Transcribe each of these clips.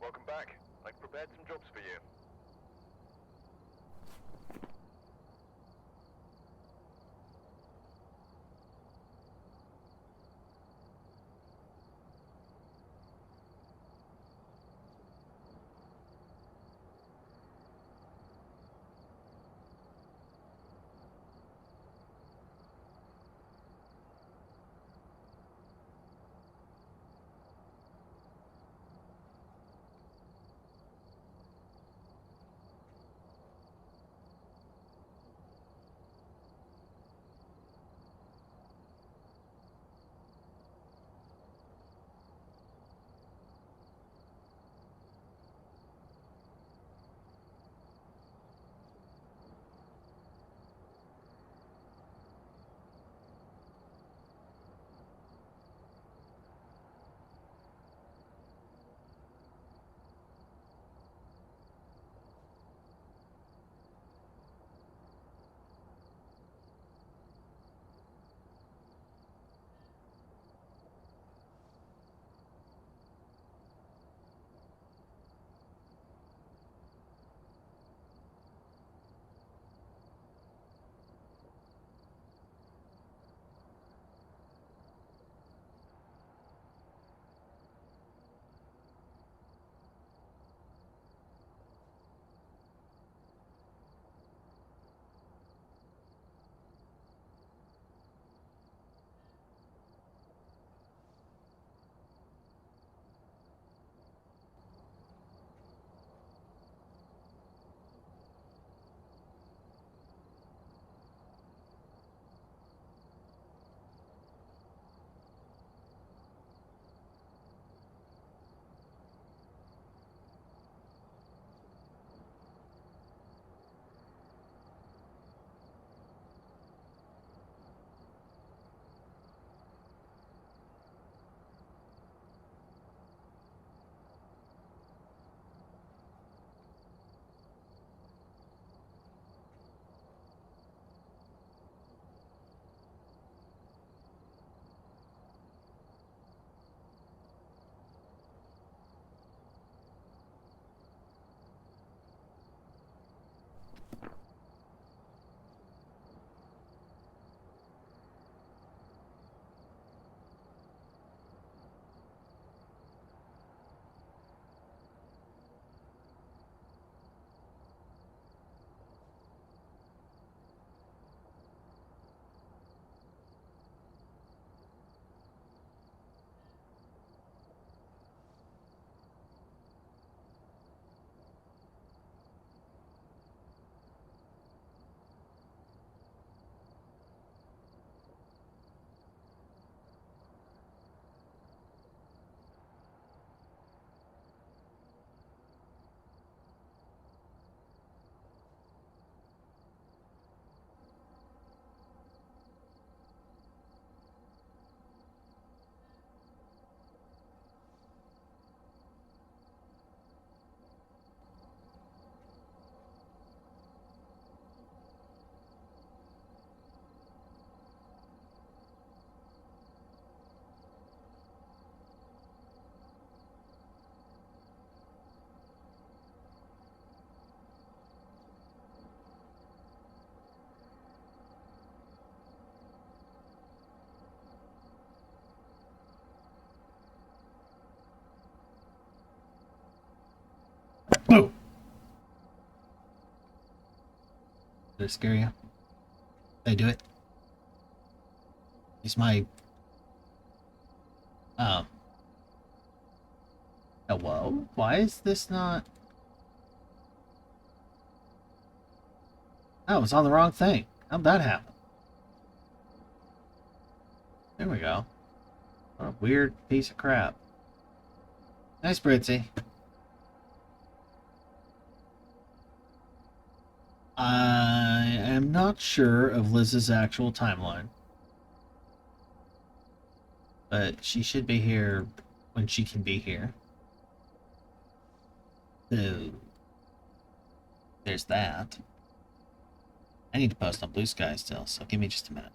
Welcome back. I've prepared some jobs for you. Oh! Did it scare you? Did I do it? Is my... Oh. Hello? Why is this not... Oh, it's on the wrong thing. How'd that happen? There we go. What a weird piece of crap. Nice, Britzy. I am not sure of Liz's actual timeline. But she should be here when she can be here. So, there's that. I need to post on Blue Sky still, so give me just a minute.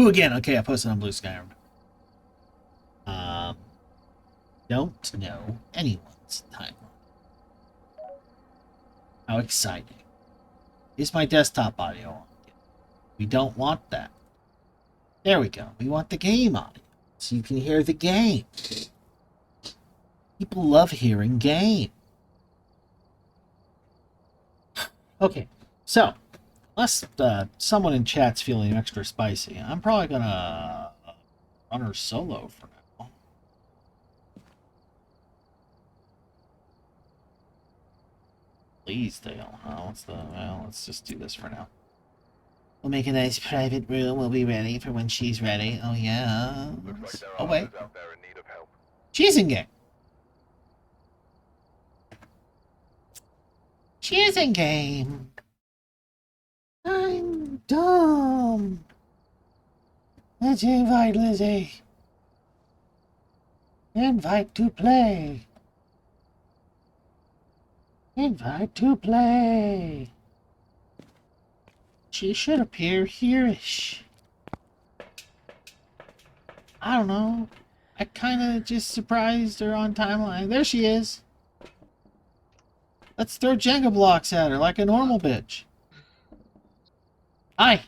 Who again? Okay, I posted on Blue Sky. Don't know anyone's timeline. How exciting. Is my desktop audio on? We don't want that. There we go. We want the game audio, so you can hear the game. People love hearing game. Okay, so unless someone in chat's feeling extra spicy, I'm probably gonna run her solo for now. Please, Dale. Let's just do this for now. We'll make a nice private room. We'll be ready for when she's ready. Oh yeah. Looks like there Oh are wait, others out there in need of help. she's in game. She's in game. I'm dumb. Let's invite Lizzie. Invite to play. Invite to play. She should appear here-ish. I don't know. I kind of just surprised her on timeline. There she is. Let's throw Jenga blocks at her like a normal bitch. Hi.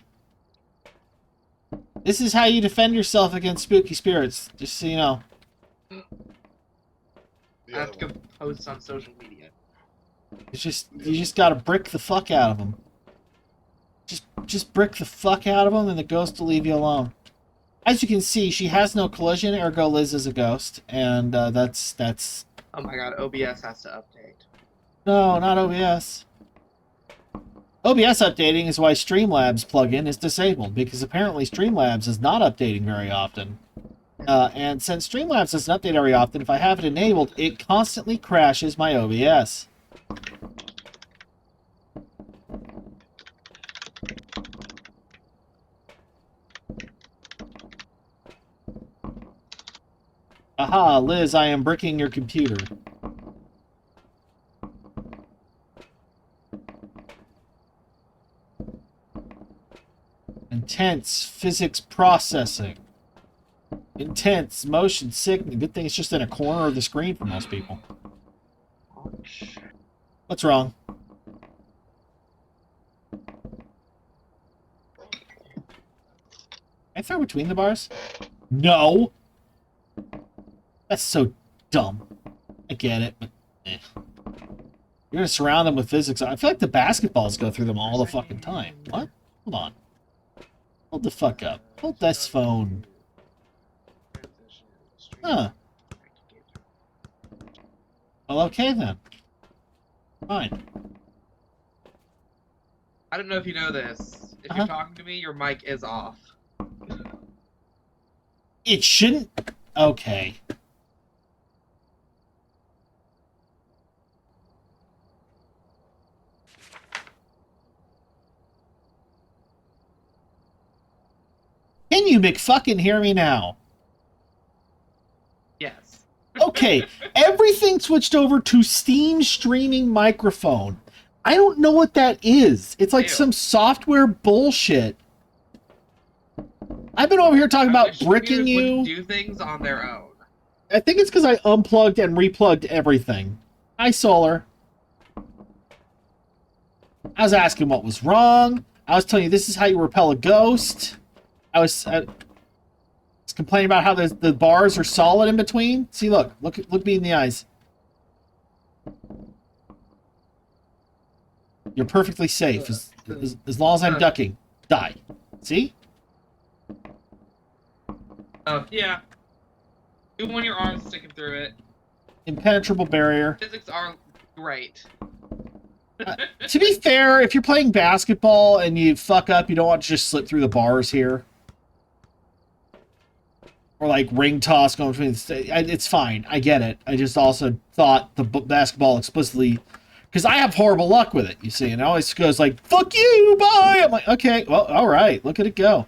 This is how you defend yourself against spooky spirits, just so you know. I have to go post on social media. It's just, you just gotta brick the fuck out of them. Just brick the fuck out of them and the ghost will leave you alone. As you can see, she has no collision, ergo Liz is a ghost, and that's... Oh my god, OBS has to update. No, not OBS. OBS updating is why Streamlabs plugin is disabled, because apparently Streamlabs is not updating very often. And since Streamlabs doesn't update very often, if I have it enabled, it constantly crashes my OBS. Aha, Liz, I am bricking your computer. Intense physics processing. Intense motion sickness. Good thing it's just in a corner of the screen for most people. Ouch. What's wrong? Can I throw between the bars? No! That's so dumb. I get it, but eh. You're gonna surround them with physics. I feel like the basketballs go through them all the fucking time. What? Hold on. Hold the fuck up. Hold this phone. Huh. Well, okay then. Fine. I don't know if you know this. If you're talking to me, your mic is off. It shouldn't... Okay. Can you McFucking hear me now? Yes. Okay, everything switched over to Steam streaming microphone. I don't know what that is. It's like Ew. some software bullshit. I've been over here talking about wish bricking computers you. would do things on their own. I think it's because I unplugged and replugged everything. Hi, Solar. I was asking what was wrong. I was telling you this is how you repel a ghost. I was complaining about how the bars are solid in between. See, look me in the eyes. You're perfectly safe as long as I'm ducking. Die. See? Oh, yeah. Even when your arm's sticking through it. Impenetrable barrier. Physics are great. To be fair, if you're playing basketball and you fuck up, you don't want to just slip through the bars here. Or like ring toss going between the it's fine. I get it. I just also thought the basketball explicitly, because I have horrible luck with it, you see, and it always goes like, fuck you, bye! I'm like, okay, well, alright, look at it go.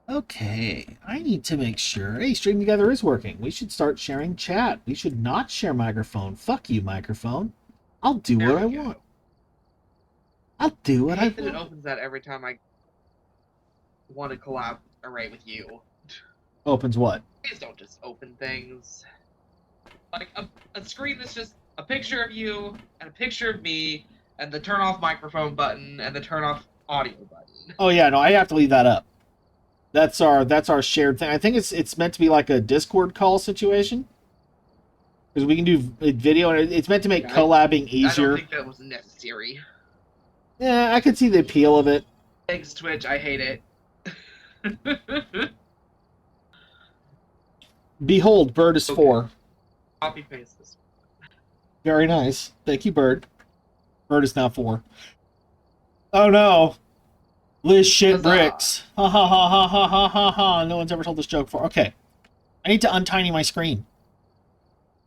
Okay, I need to make sure. Hey, Stream Together is working. We should start sharing chat. We should not share microphone. Fuck you, microphone. I'll do There what I we go. want. I'll do what I hate that it want. opens that every time I want to collaborate with you. Opens what? Please don't just open things. Like a screen that's just a picture of you and a picture of me and the turn off microphone button and the turn off audio button. Oh yeah, no, I have to leave that up. That's our shared thing. I think it's meant to be like a Discord call situation. Because we can do video, and it's meant to make collabing easier. I don't think that was necessary. Yeah, I could see the appeal of it. Thanks, Twitch. I hate it. Behold, Bird is 4. Copy paste this. Very nice. Thank you, Bird. Bird is now 4. Oh no. Liz shit bricks. Ha ha ha ha ha ha ha ha. No one's ever told this joke before. Okay. I need to untiny my screen.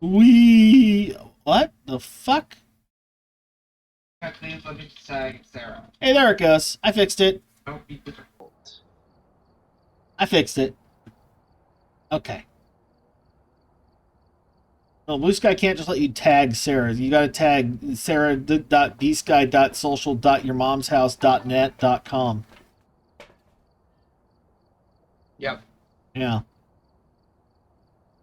What the fuck? Please let me tag Sarah. Hey, there it goes. I fixed it. Don't be difficult. I fixed it. Okay. No, Blue Sky can't just let you tag Sarah. You gotta tag sarah.bsky.social.yourmomshouse.net.com. Yep. Yeah.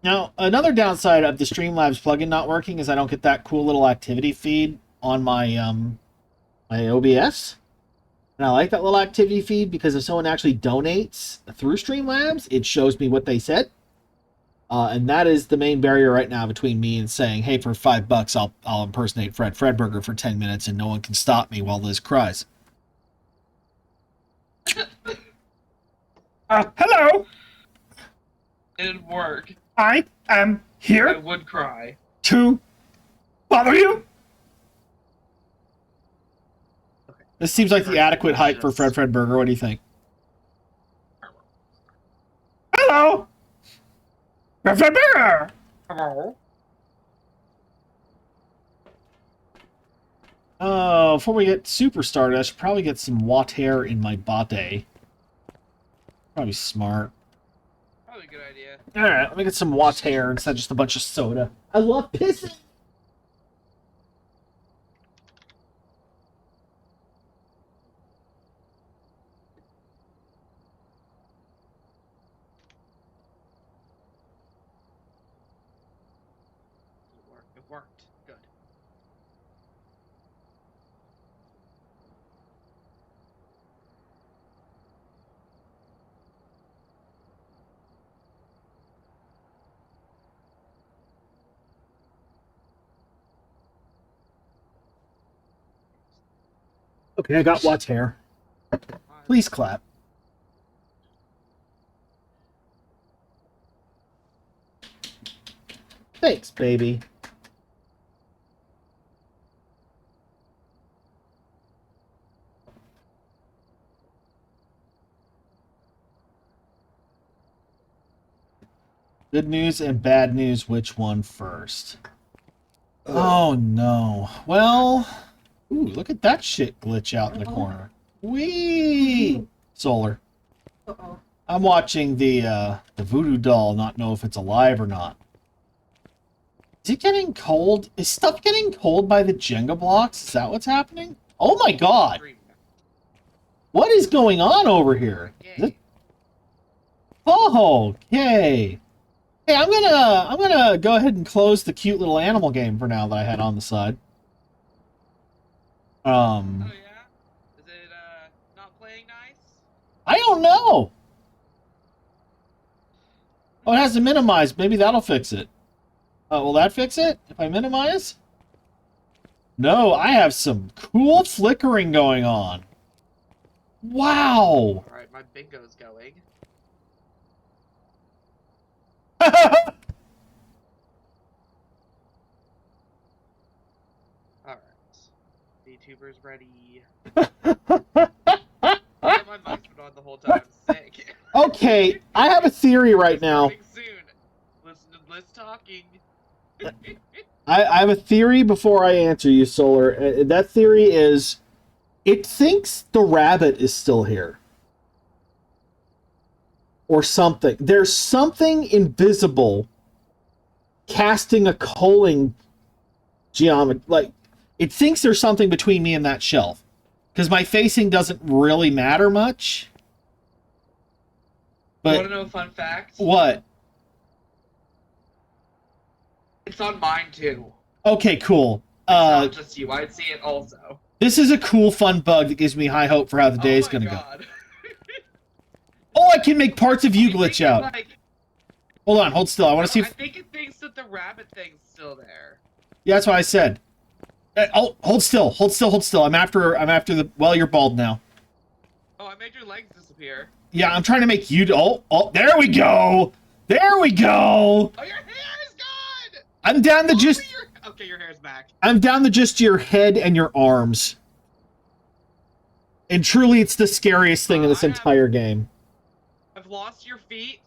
Now, another downside of the Streamlabs plugin not working is I don't get that cool little activity feed on my my OBS. And I like that little activity feed because if someone actually donates through Streamlabs, it shows me what they said. And that is the main barrier right now between me and saying, hey, for $5, I'll impersonate Fred Fredberger for 10 minutes and no one can stop me while Liz cries. Hello! It didn't work. I am here I would cry. to bother you. Okay. This seems like the adequate height for Fred Fredberger. What do you think? Hello! Fred Fredberger! Hello? Before we get super started, I should probably get some water in my bate. Probably smart. Probably a good idea. Alright, let me get some water instead of just a bunch of soda. I love pissing! It worked. Good. Okay, I got water. Please clap. Thanks, baby. Good news and bad news, which one first? Oh no. Well, ooh, look at that shit glitch out in the corner. Whee! Solar. Uh-oh. I'm watching the voodoo doll, not know if it's alive or not. Is it getting cold? Is stuff getting cold by the Jenga blocks? Is that what's happening? Oh my god! What is going on over here? Is it... Oh, okay. Hey, I'm gonna go ahead and close the cute little animal game for now that I had on the side. Oh yeah? Is it not playing nice? I don't know. Oh, it has to minimize. Maybe that'll fix it. Will that fix it? If I minimize? No, I have some cool flickering going on. Wow. Alright, my bingo's going. Alright. VTubers ready. I had my mic's been on the whole time. I'm sick. Okay, I have a theory right now. Soon. Listen to Liz talking. I have a theory before I answer you, Solar. That theory is, it thinks the rabbit is still here. Or something. There's something invisible casting a culling geometry. Like, It thinks there's something between me and that shelf. Because my facing doesn't really matter much. But Want to know a fun fact? what? It's on mine too. Okay, cool. It's not just you. I'd see it also. This is a cool, fun bug that gives me high hope for how the day is going to go. Oh, I can make parts of you glitch out. Like, hold on, hold still. I want to see if... I think it thinks that the rabbit thing's still there. Yeah, that's what I said. Oh, hold still, hold still, hold still. I'm after the... Well, you're bald now. Oh, I made your legs disappear. Yeah, I'm trying to make you... Oh, there we go! There we go! Oh, your hair is gone! I'm down to just... Okay, your hair's back. I'm down to just your head and your arms. And truly, it's the scariest thing in this entire game. I've lost your feet.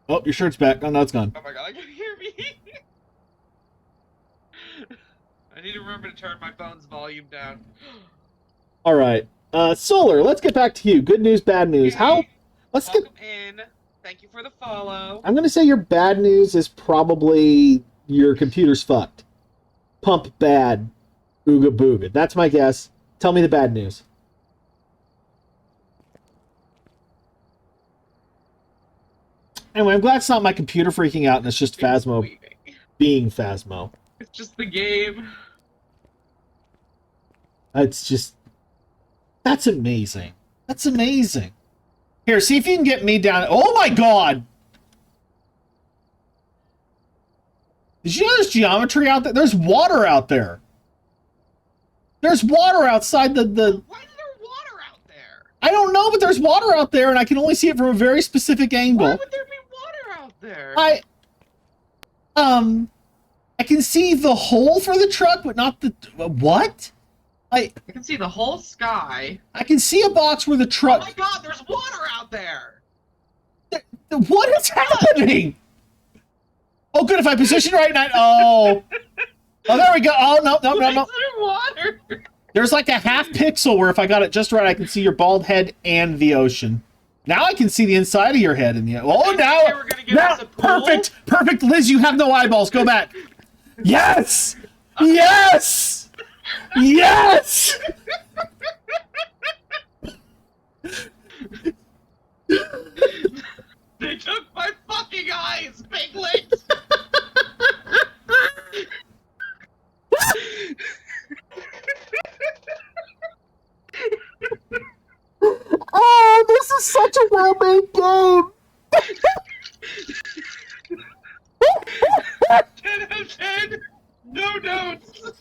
Oh, your shirt's back. Oh, no, it's gone. Oh my god, I can hear me. I need to remember to turn my phone's volume down. All right. Solar, let's get back to you. Good news, bad news. Hey, let's welcome in. Thank you for the follow. I'm going to say your bad news is probably your computer's fucked. Pump bad. Ooga booga. That's my guess. Tell me the bad news. Anyway, I'm glad it's not my computer freaking out and it's just Phasmo being Phasmo. It's just the game. It's just... That's amazing. That's amazing. Here, see if you can get me down... Oh my god! Did you know there's geometry out there? There's water out there. There's water outside the... Why is there water out there? I don't know, but there's water out there and I can only see it from a very specific angle. Why would there be water out there? I can see the hole for the truck, but not the... What? I can see the whole sky. I can see a box where the truck... Oh my god, there's water out there! What is happening? Oh, good, if I position right now... Oh. Oh, there we go. Oh, no. Water? There's like a half pixel where if I got it just right, I can see your bald head and the ocean. Now I can see the inside of your head and the... Oh, now perfect. Liz, you have no eyeballs. Go back. Yes! Yes! Yes! They took my fucking eyes, piglets! Oh, this is such a well-made game! 10 out of 10! No notes!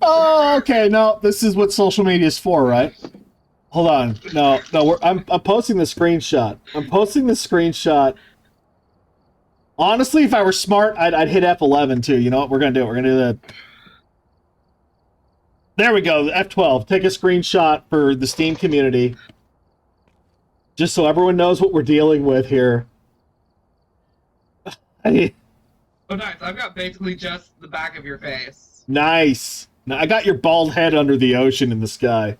Oh, okay, no, this is what social media is for, right? Hold on. No, I'm posting the screenshot. I'm posting the screenshot. Honestly, if I were smart, I'd hit F11 too. You know what? We're gonna do it. We're gonna do that. There we go. F12. Take a screenshot for the Steam community. Just so everyone knows what we're dealing with here. Oh, nice. I've got basically just the back of your face. Nice. Now, I got your bald head under the ocean in the sky.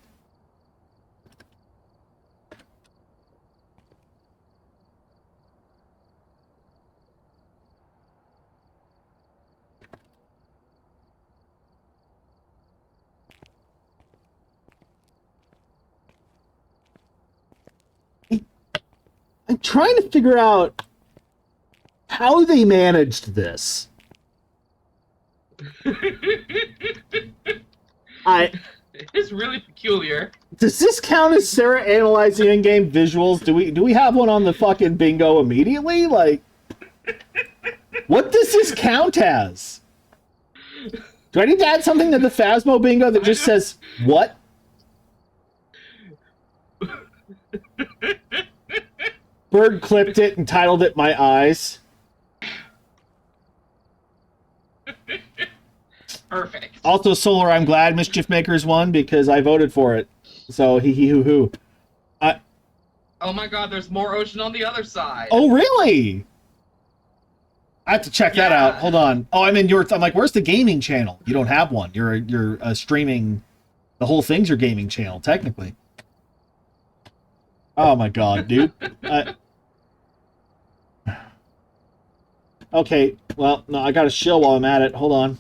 I'm trying to figure out how they managed this. It's really peculiar. Does this count as Sarah analyzing in-game visuals? Do we have one on the fucking bingo immediately? Like, what does this count as? Do I need to add something to the Phasmo bingo that just says what? Bird clipped it and titled it "My Eyes." Perfect. Also, Solar, I'm glad Mischief Makers won because I voted for it. So, hee hoo hoo. Oh my god, there's more ocean on the other side. Oh, really? I have to check that out. Hold on. Oh, I'm like, where's the gaming channel? You don't have one. You're streaming. The whole thing's your gaming channel, technically. Oh my god, dude. Okay, well, no, I got to shill while I'm at it. Hold on.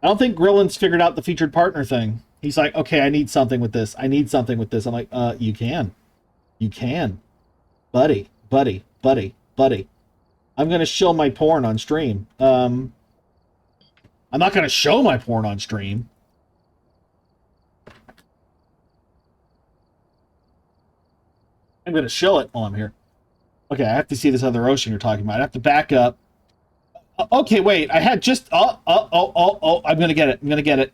I don't think Grillin's figured out the featured partner thing. He's like, okay, I need something with this. I need something with this. I'm like, you can. You can. Buddy, buddy, buddy, buddy. I'm going to shill my porn on stream. I'm not going to show my porn on stream. I'm going to shill it while I'm here. Okay, I have to see this other ocean you're talking about. I have to back up. Okay, wait. I had just... Oh. I'm going to get it. I'm going to get it.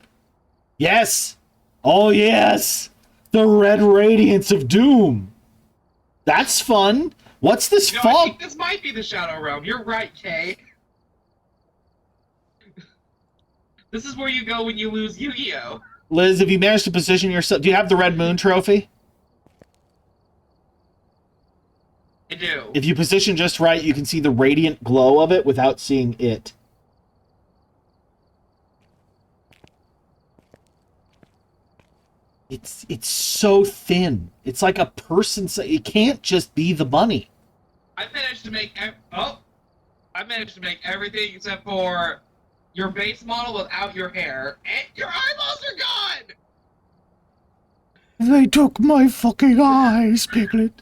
Yes! Oh, yes! The red radiance of doom. That's fun. What's this I fog? think this might be the Shadow Realm. You're right, Kay. This is where you go when you lose Yu-Gi-Oh! Liz, have you managed to position yourself? Do you have the Red Moon trophy? I do. If you position just right, you can see the radiant glow of it without seeing it. It's so thin. It's like a person. It can't just be the bunny. I managed to make everything except for your base model without your hair, and your eyeballs are gone. They took my fucking eyes, Piglet.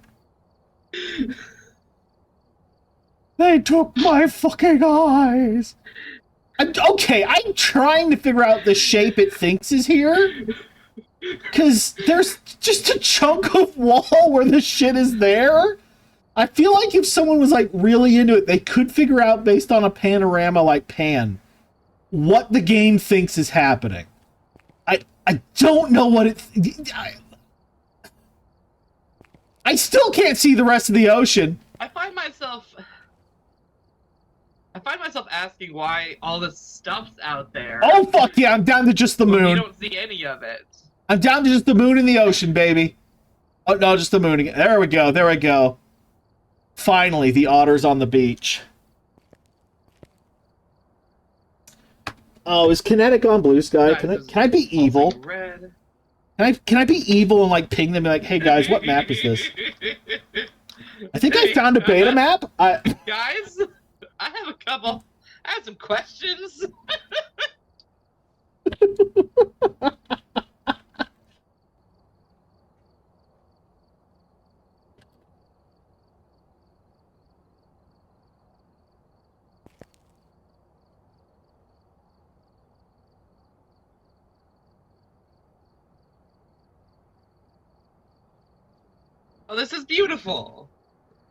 They took my fucking eyes. I'm trying to figure out the shape it thinks is here. Because there's just a chunk of wall where the shit is there. I feel like if someone was, like, really into it, they could figure out, based on a panorama like Pan, what the game thinks is happening. I don't know what it... I still can't see the rest of the ocean. I find myself asking why all this stuff's out there. Oh, fuck yeah, I'm down to just the moon. You don't see any of it. I'm down to just the moon and the ocean, baby. Oh, no, just the moon again. There we go, there we go. Finally, the otter's on the beach. Oh, is Kinetic on Blue Sky? Can I be evil? Red. Can I be evil and, like, ping them and be like, hey, guys, what map is this? I think I found a beta map. Guys, I have some questions. Oh, this is beautiful.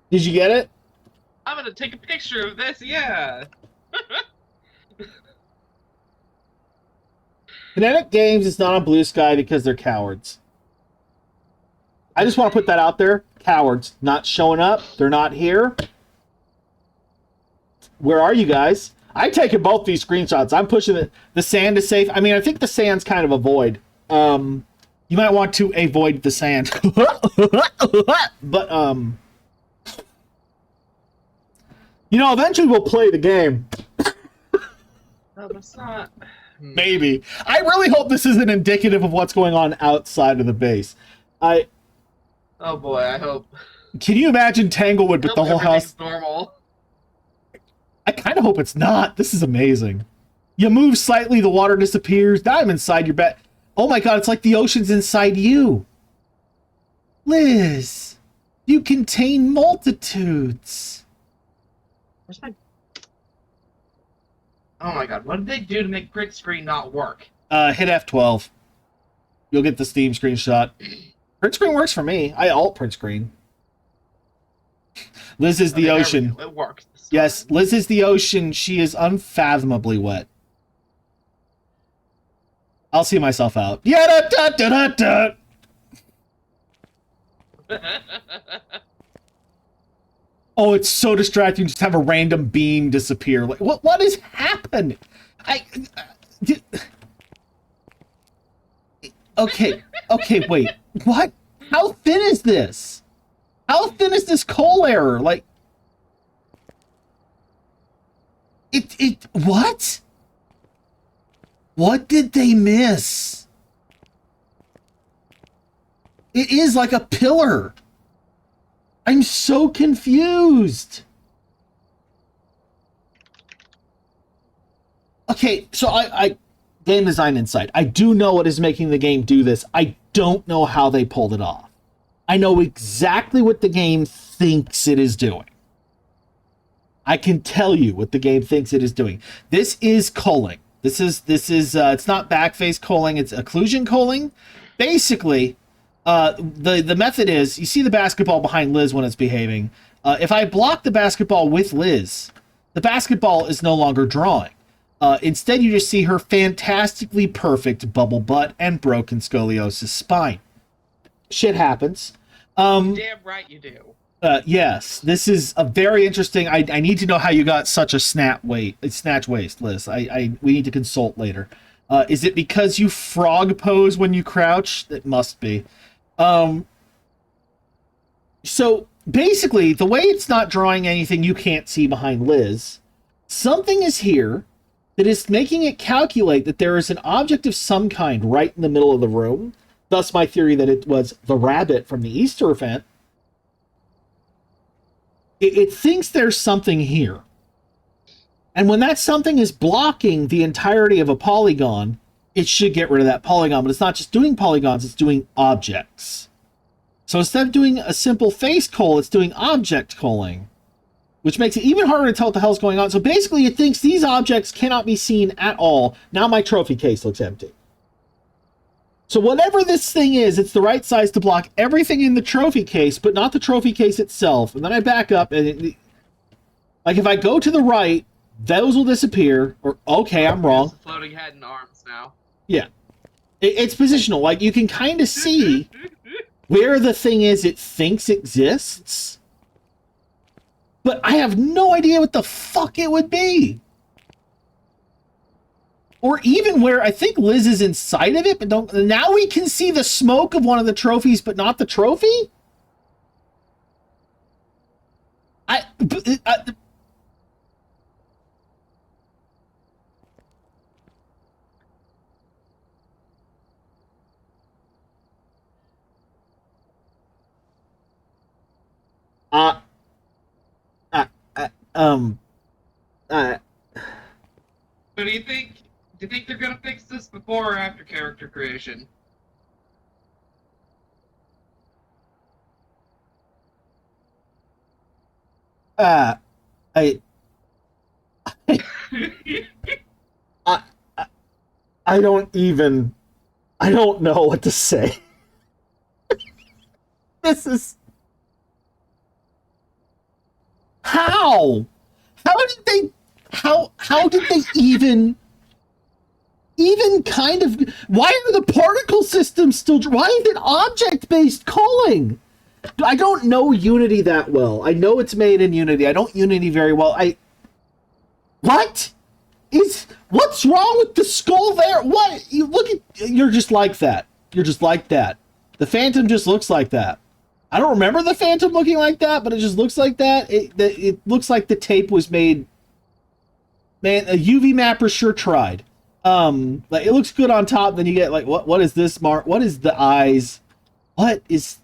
Did you get it? I'm gonna take a picture of this, yeah. Kinetic Games is not on Blue Sky because they're cowards. I just want to put that out there. Cowards. Not showing up. They're not here. Where are you guys? I'm taking both these screenshots. I'm pushing the sand is safe. I mean, I think the sand's kind of a void. You might want to avoid the sand. But, you know, eventually we'll play the game. No, that's not... Maybe. I really hope this isn't indicative of what's going on outside of the base. Oh boy, I hope... Can you imagine Tanglewood with the whole house? Normal. I kind of hope it's not. This is amazing. You move slightly, the water disappears. Now I'm inside your bed. Oh my god, it's like the ocean's inside you. Liz, you contain multitudes. Where's my... Oh my god, what did they do to make print screen not work? Hit F12. You'll get the Steam screenshot. Print screen works for me. I alt print screen. Liz is the ocean. It works. Yes, Liz is the ocean. She is unfathomably wet. I'll see myself out. Yeah, da da da da da. Oh, it's so distracting. Just have a random beam disappear. Like, what has happened? Okay, wait. What? How thin is this? How thin is this coal error? Like, what? What did they miss? It is like a pillar. I'm so confused. Okay, so I game design insight. I do know what is making the game do this. I don't know how they pulled it off. I know exactly what the game thinks it is doing. I can tell you what the game thinks it is doing. This is culling. This is it's not backface culling, it's occlusion culling. Basically, the method is you see the basketball behind Liz when it's behaving. If I block the basketball with Liz, the basketball is no longer drawing. Instead, you just see her fantastically perfect bubble butt and broken scoliosis spine. Shit happens. Damn right you do. Yes, this is a very interesting. I need to know how you got such a snatch waist, Liz. We need to consult later. Is it because you frog pose when you crouch? It must be. So basically, the way it's not drawing anything you can't see behind Liz, something is here that is making it calculate that there is an object of some kind right in the middle of the room. Thus, my theory that it was the rabbit from the Easter event. It thinks there's something here. And when that something is blocking the entirety of a polygon, it should get rid of that polygon. But it's not just doing polygons, it's doing objects. So instead of doing a simple face cull, it's doing object culling, which makes it even harder to tell what the hell's going on. So basically, it thinks these objects cannot be seen at all. Now my trophy case looks empty. So whatever this thing is, it's the right size to block everything in the trophy case, but not the trophy case itself. And then I back up, and like if I go to the right, those will disappear. Or okay, I'm wrong. Floating head and arms now. Yeah, it's positional. Like you can kind of see where the thing is it thinks exists, but I have no idea what the fuck it would be. Or even where I think Liz is inside of it, but don't. Now we can see the smoke of one of the trophies, but not the trophy. Uh, um, So do you think they're gonna fix this before or after character creation? I, I, I don't know what to say. This is how did they even kind of, why are the particle systems still, why is it object-based culling? I don't know Unity that well. I know it's made in Unity. I don't Unity very well. What's wrong with the skull there? What? You're just like that. You're just like that. The Phantom just looks like that. I don't remember the Phantom looking like that, but it just looks like that. It looks like the tape was made. Man, a UV mapper sure tried. Like it looks good on top. Then you get like, what is this mark? What is the eyes? What is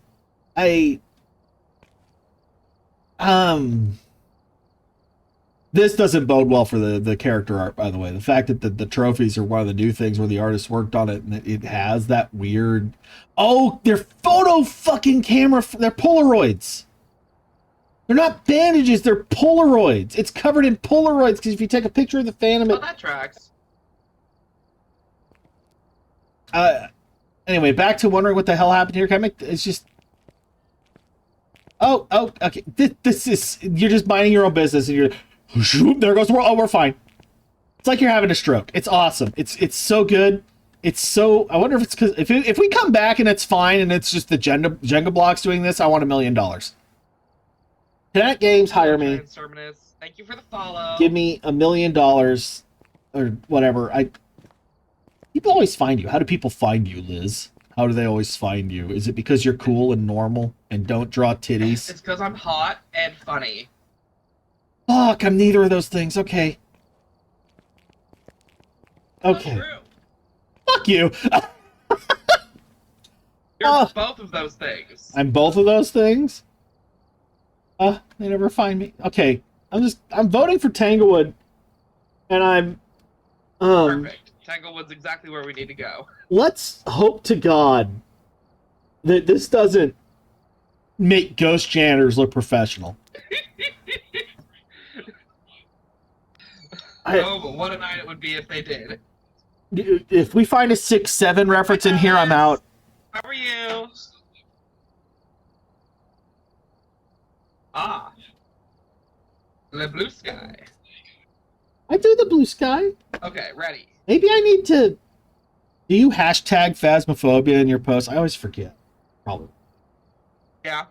this doesn't bode well for the character art, by the way. The fact that the trophies are one of the new things where the artist worked on it and it has that weird. Oh, they're photo fucking camera. They're Polaroids. They're not bandages. They're Polaroids. It's covered in Polaroids because if you take a picture of the Phantom, that tracks. Anyway, back to wondering what the hell happened here. Can I make? It's just. Oh, okay. This is, you're just minding your own business, and you're, there goes. We're fine. It's like you're having a stroke. It's awesome. It's so good. It's so. I wonder if it's because if we come back and it's fine and it's just the Jenga blocks doing this, I want $1 million. Connect Games, hire me. Thank you for the follow. Give me $1 million or whatever. People always find you. How do people find you, Liz? How do they always find you? Is it because you're cool and normal and don't draw titties? It's because I'm hot and funny. Fuck, I'm neither of those things. Okay. Okay. Not true. Fuck you. You're both of those things. I'm both of those things? They never find me. Okay. I'm voting for Tanglewood. And Perfect. Tanglewood's exactly where we need to go. Let's hope to God that this doesn't make ghost janitors look professional. Oh, but what a night it would be if they did. If we find a 6-7 reference in here, I'm out. How are you? Ah. The blue sky. I do the blue sky. Okay, ready. Maybe I need to... Do you hashtag Phasmophobia in your posts? I always forget. Probably. Yeah.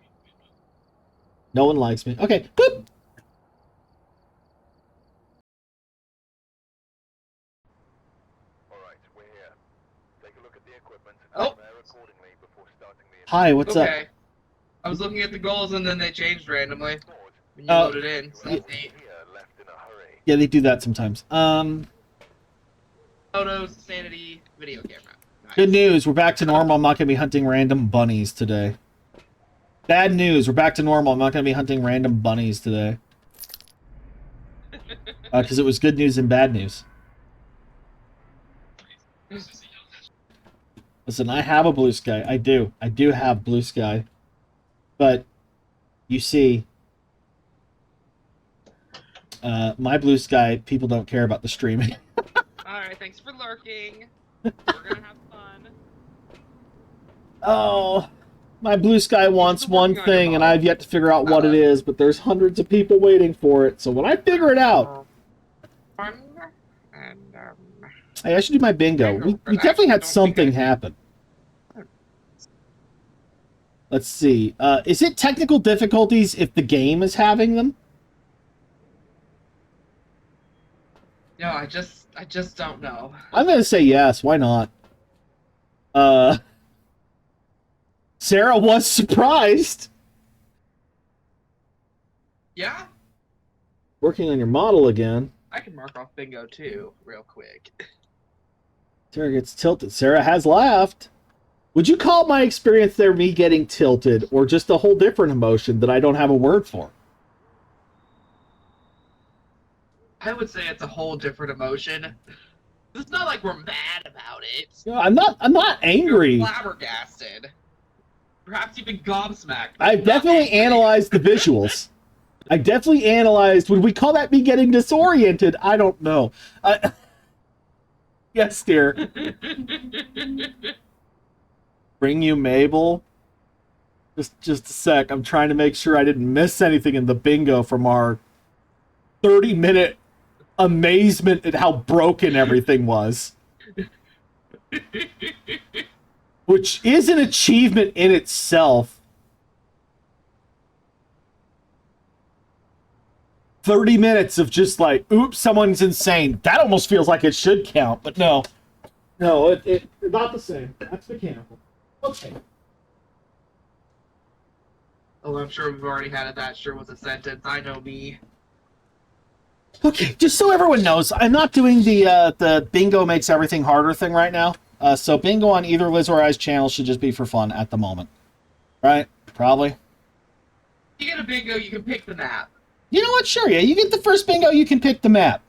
No one likes me. Okay, boop. Alright, we're here. Take a look at the equipment and Oh. prepare accordingly before starting the Hi, what's up? Okay. I was looking at the goals and then they changed randomly board. when you loaded in. So that's neat. Here, left in a hurry. Yeah, they do that sometimes. Photos, sanity, video camera. Nice. Good news. We're back to normal. I'm not going to be hunting random bunnies today. Bad news. We're back to normal. I'm not going to be hunting random bunnies today. Because it was good news and bad news. Listen, I have a blue sky. I do. I do have blue sky. But, you see, my blue sky, people don't care about the streaming. Alright, thanks for lurking. We're gonna have fun. Oh, my blue sky wants Keep one working on your thing, and model. I've yet to figure out what it is, but there's hundreds of people waiting for it, so when I figure it out... And, Hey, I should do my bingo. We definitely had something happen. Let's see. Is it technical difficulties if the game is having them? no, I just don't know. I'm going to say yes. Why not? Sarah was surprised. Yeah? Working on your model again. I can mark off bingo too, real quick. Sarah gets tilted. Sarah has laughed. Would you call my experience there me getting tilted, or just a whole different emotion that I don't have a word for? I would say it's a whole different emotion. It's not like we're mad about it. No, I'm not angry. You're flabbergasted. Perhaps even gobsmacked. I've definitely analyzed the visuals. I definitely analyzed. Would we call that me getting disoriented? I don't know. Yes, dear. Bring you Mabel. Just a sec. I'm trying to make sure I didn't miss anything in the bingo from our 30-minute amazement at how broken everything was. Which is an achievement in itself. 30 minutes of just like, oops, someone's insane. That almost feels like it should count, but no. No, it's not the same. That's mechanical. Okay. Oh, I'm sure we've already had it. That sure was a sentence. I know me. Okay, just so everyone knows, I'm not doing the bingo makes everything harder thing right now. So bingo on either Liz or I's channel should just be for fun at the moment. Right? Probably. If you get a bingo, you can pick the map. You know what? Sure, yeah. You get the first bingo, you can pick the map.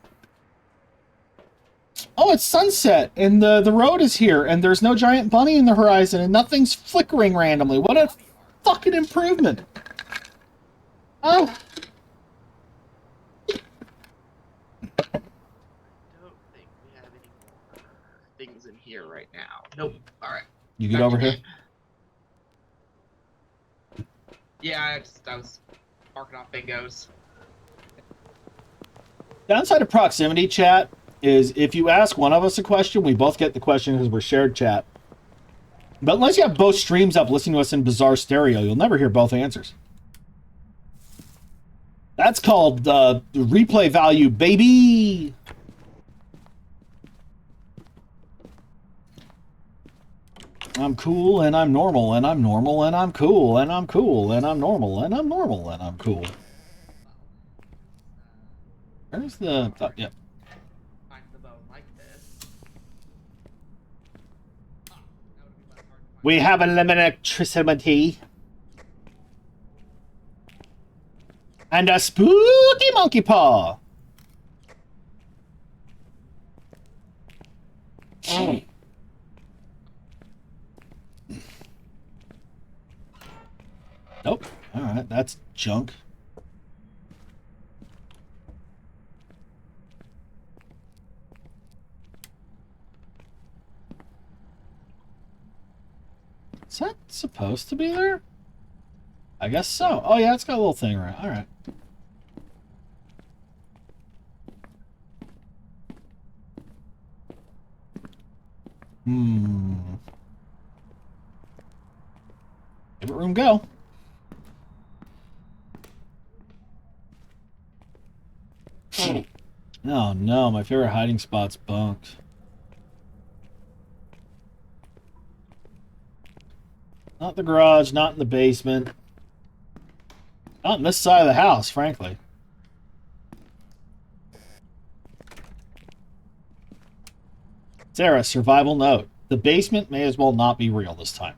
Oh, it's sunset, and the road is here, and there's no giant bunny in the horizon, and nothing's flickering randomly. What a fucking improvement. Oh. I don't think we have any more things in here right now. Nope. Alright. You get over here? Yeah, I was marking off bingos. Downside of proximity chat is if you ask one of us a question, we both get the question because we're shared chat. But unless you have both streams up listening to us in bizarre stereo, you'll never hear both answers. That's called replay value, baby! I'm cool and I'm normal and I'm normal and I'm cool and I'm cool and I'm normal and I'm normal and I'm cool. Where's the... yeah. Find the bone like this. Ah, that would be much harder to find. We have electricity. And a spooky monkey paw. Nope. Alright, that's junk. Is that supposed to be there? I guess so. Oh yeah, it's got a little thing around. Alright. Favorite room go. Oh no, my favorite hiding spot's bunked. Not the garage, not in the basement. Not in this side of the house, frankly. Sarah, survival note. The basement may as well not be real this time.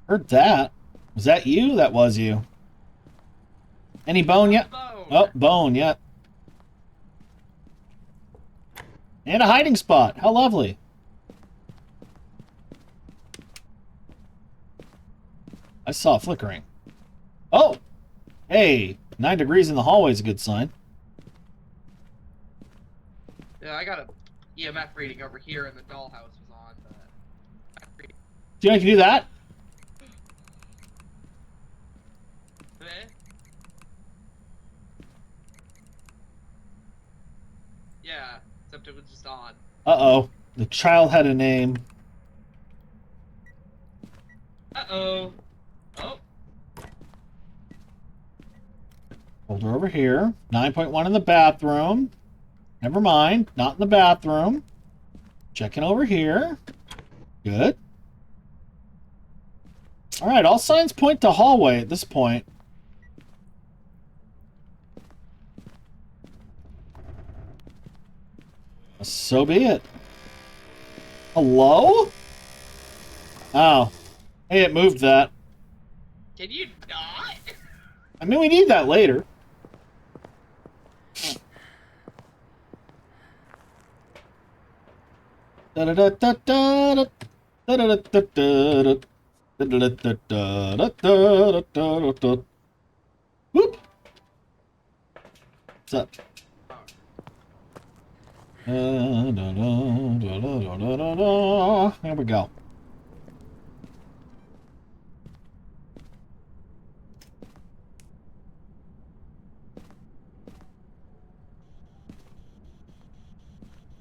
Heard that. Was that you? That was you. Any bone yet? Bone. Oh, bone yet. And a hiding spot. How lovely. I saw it flickering. Oh! Hey, 9 degrees in the hallway is a good sign. Yeah, I got a EMF reading over here, and the dollhouse was on. Do you know you can do that? Eh? Yeah, except it was just on. Uh-oh. The child had a name. Uh-oh. Oh. Hold her over here. 9.1 in the bathroom. Never mind. Not in the bathroom. Checking over here. Good. Alright, all signs point to hallway at this point. So be it. Hello? Oh. Hey, it moved that. Can you not? I mean, we need that later. Whoop. What's up? There we go.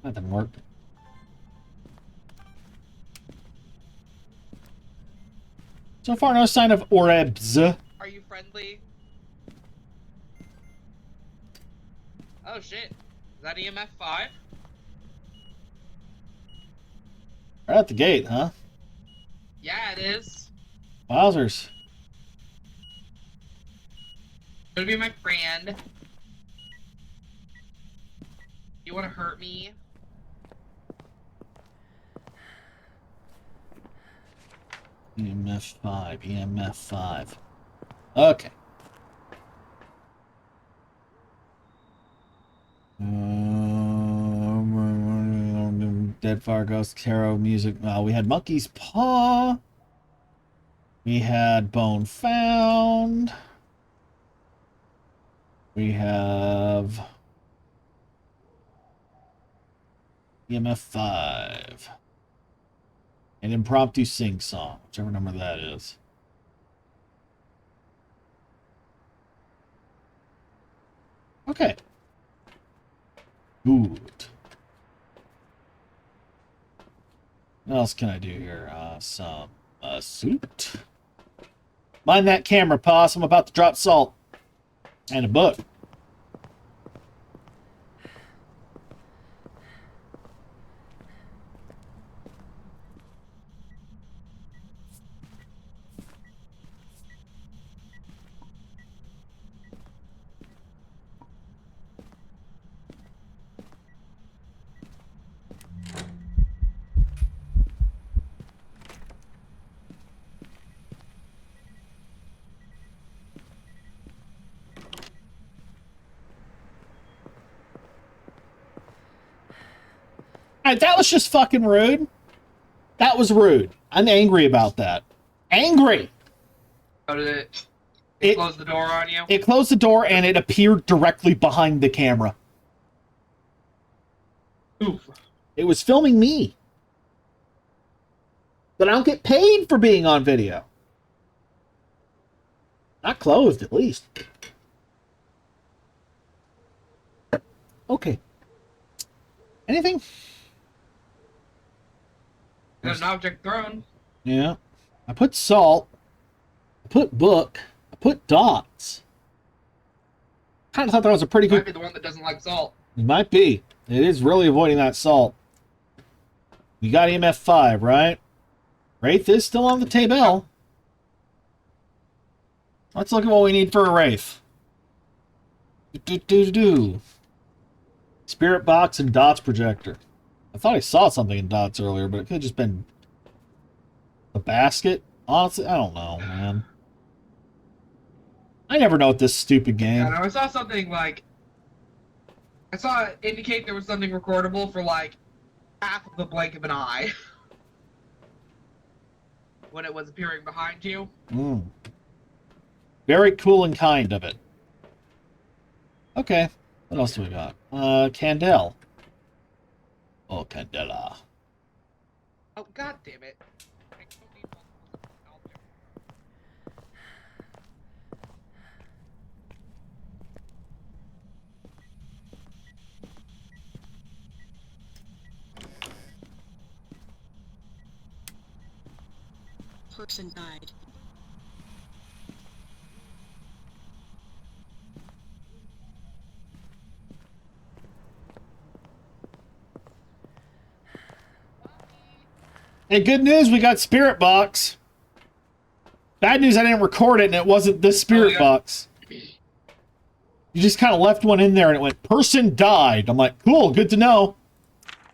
That didn't work. So far, no sign of orbs. Are you friendly? Oh shit. Is that EMF 5? Right at the gate, huh? Yeah, it is. Wowzers. Gonna be my friend. You wanna hurt me? EMF 5, EMF 5. Okay. Dead Fire Ghost, Tarot music. We had Monkey's Paw. We had Bone Found. We have EMF 5. An impromptu sing song, whichever number that is. Okay. Good. What else can I do here? Some suit. Mind that camera, Poss. I'm about to drop salt. And a book. Alright, that was just fucking rude. That was rude. I'm angry about that. Angry! How did it close the door on you? It closed the door and it appeared directly behind the camera. Oof. It was filming me. But I don't get paid for being on video. Not closed, at least. Okay. Anything? There's an object thrown. Yeah. I put salt. I put book. I put dots. Kind of thought that was a pretty Might good... be the one that doesn't like salt. It might be. It is really avoiding that salt. You got EMF 5, right? Wraith is still on the table. Let's look at what we need for a Wraith. Spirit box and dots projector. I thought I saw something in dots earlier, but it could have just been a basket. Honestly, I don't know, man. I never know with this stupid game. Yeah, no, I saw something like... I saw it indicate there was something recordable for like half of the blink of an eye. When it was appearing behind you. Mm. Very cool and kind of it. Okay. What else do we got? Candle. Oh, Candela. Oh, god damn it. Person died. Hey, good news, we got Spirit Box. Bad news, I didn't record it and it wasn't this Spirit Box. You just kind of left one in there and it went, person died. I'm like, cool, good to know.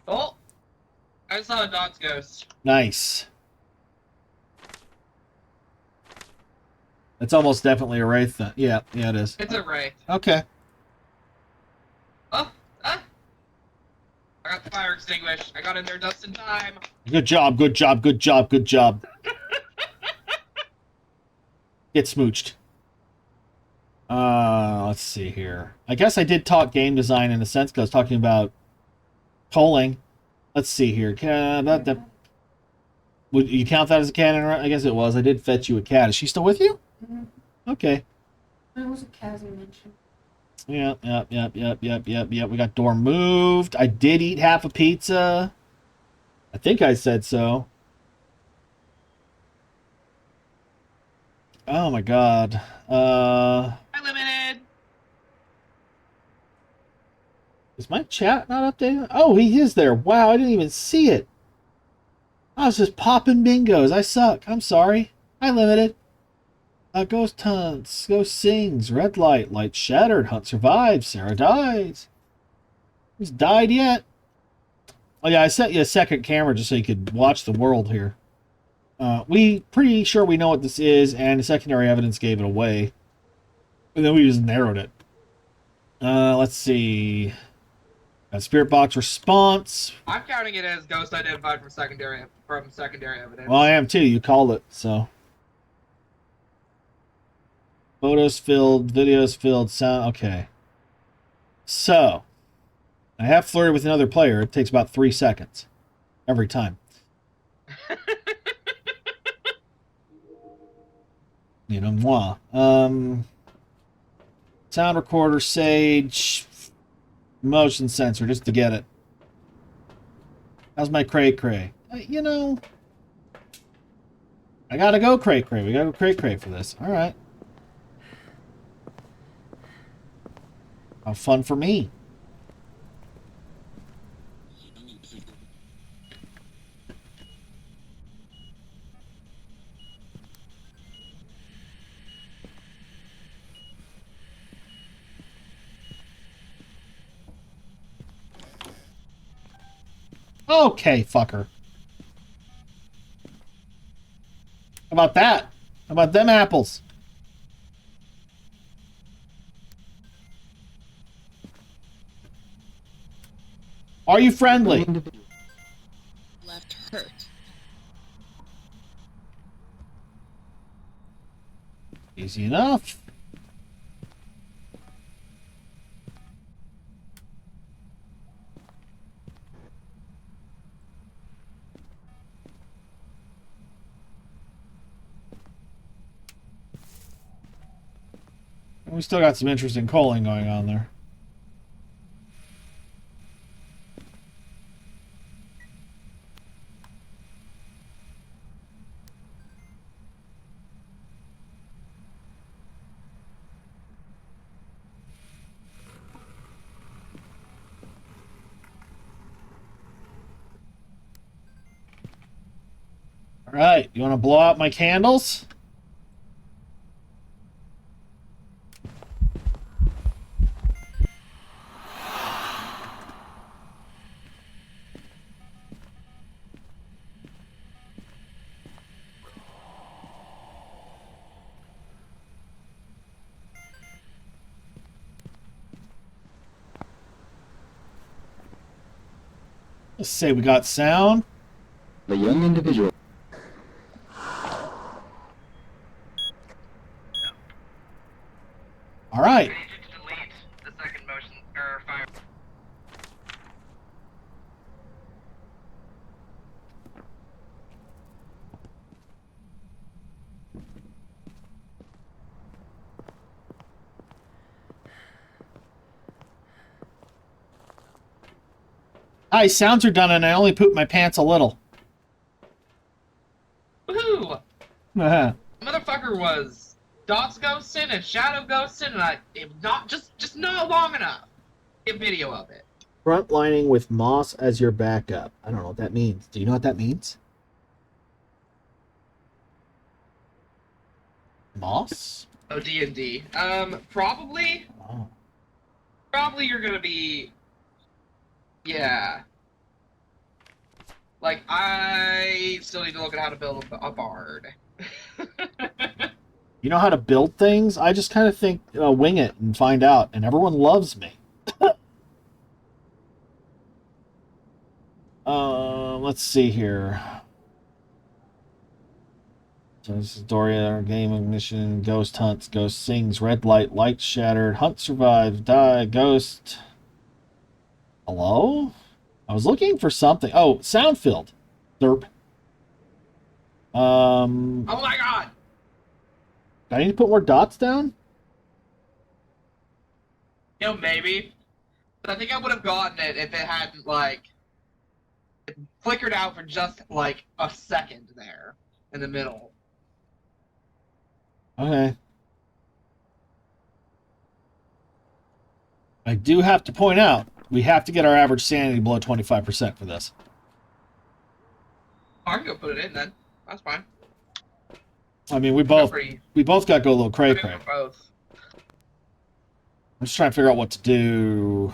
Oh! I saw a Dot's ghost. Nice. It's almost definitely a Wraith then. Yeah, it is. It's a Wraith. Okay. Oh! Ah! I got the fire extinguished. I got in there just in time. Good job, good job, good job, good job. Get smooched. Let's see here. I guess I did talk game design in a sense because I was talking about polling. Let's see here. Would you count that as a cannon? I guess it was. I did fetch you a cat. Is she still with you? Mm-hmm. Okay. There was a cat as I mentioned. Yep. We got door moved. I did eat half a pizza. I think I said so. Oh my god. I limited. Is my chat not updated? Oh, he is there. Wow, I didn't even see it. I was just popping bingos. I suck. I'm sorry. I limited. Ghost hunts. Ghost sings. Red light. Light shattered. Hunt survives. Sarah dies. Who's died yet? Oh yeah, I sent you a second camera just so you could watch the world here. We pretty sure we know what this is, and the secondary evidence gave it away. And then we just narrowed it. Let's see. Spirit box response. I'm counting it as ghost identified from secondary evidence. Well, I am too. You called it, so. Photos filled, videos filled, sound. Okay. So, I have flirted with another player. It takes about 3 seconds every time. You know, moi. Sound recorder, Sage, motion sensor, just to get it. How's my cray-cray? You know, I gotta go cray-cray. We gotta go cray-cray for this. All right. How fun for me. Okay, fucker. How about that? How about them apples? Are you friendly? Easy enough. We still got some interesting calling going on there. All right, you want to blow out my candles? Let's say we got sound. The young individual. All right. I need you to delete the second motion or fire. Hi, sounds are done, and I only pooped my pants a little. Woohoo! Uh-huh. Motherfucker was dots ghosting and shadow ghosting, and I it not just not long enough. Get video of it. Frontlining with Moss as your backup. I don't know what that means. Do you know what that means? Moss? Oh, D&D. Probably Oh. you're gonna be. Yeah. Like, I still need to look at how to build a bard. You know how to build things? I just kind of think, wing it and find out, and everyone loves me. Let's see here. So this is Doria, our game ignition, ghost hunts, ghost sings, red light, light shattered, hunt survives, die, ghost. Hello? I was looking for something. Oh, sound filled. Derp. Oh my god! Do I need to put more dots down? You know, maybe. But I think I would have gotten it if it hadn't, like, it flickered out for just, like, a second there in the middle. Okay. I do have to point out, we have to get our average sanity below 25% for this. I can go put it in then. That's fine. I mean, we both Pretty, got to go a little cray pretty cray. for both. I'm just trying to figure out what to do.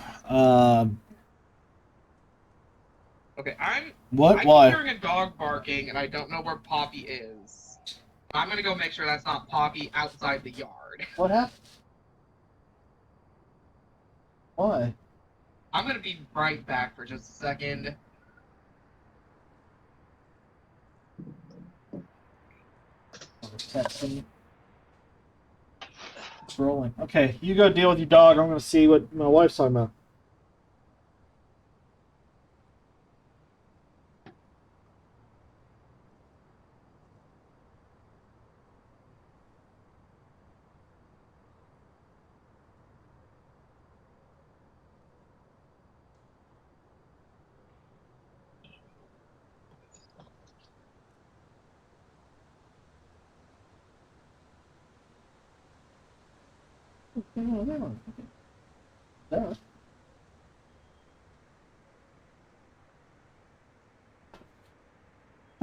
Okay, I What? keep Why? hearing a dog barking, and I don't know where Poppy is. I'm gonna go make sure that's not Poppy outside the yard. What happened? Why? I'm gonna be right back for just a second. Texting. It's rolling. Okay, you go deal with your dog. I'm going to see what my wife's talking about.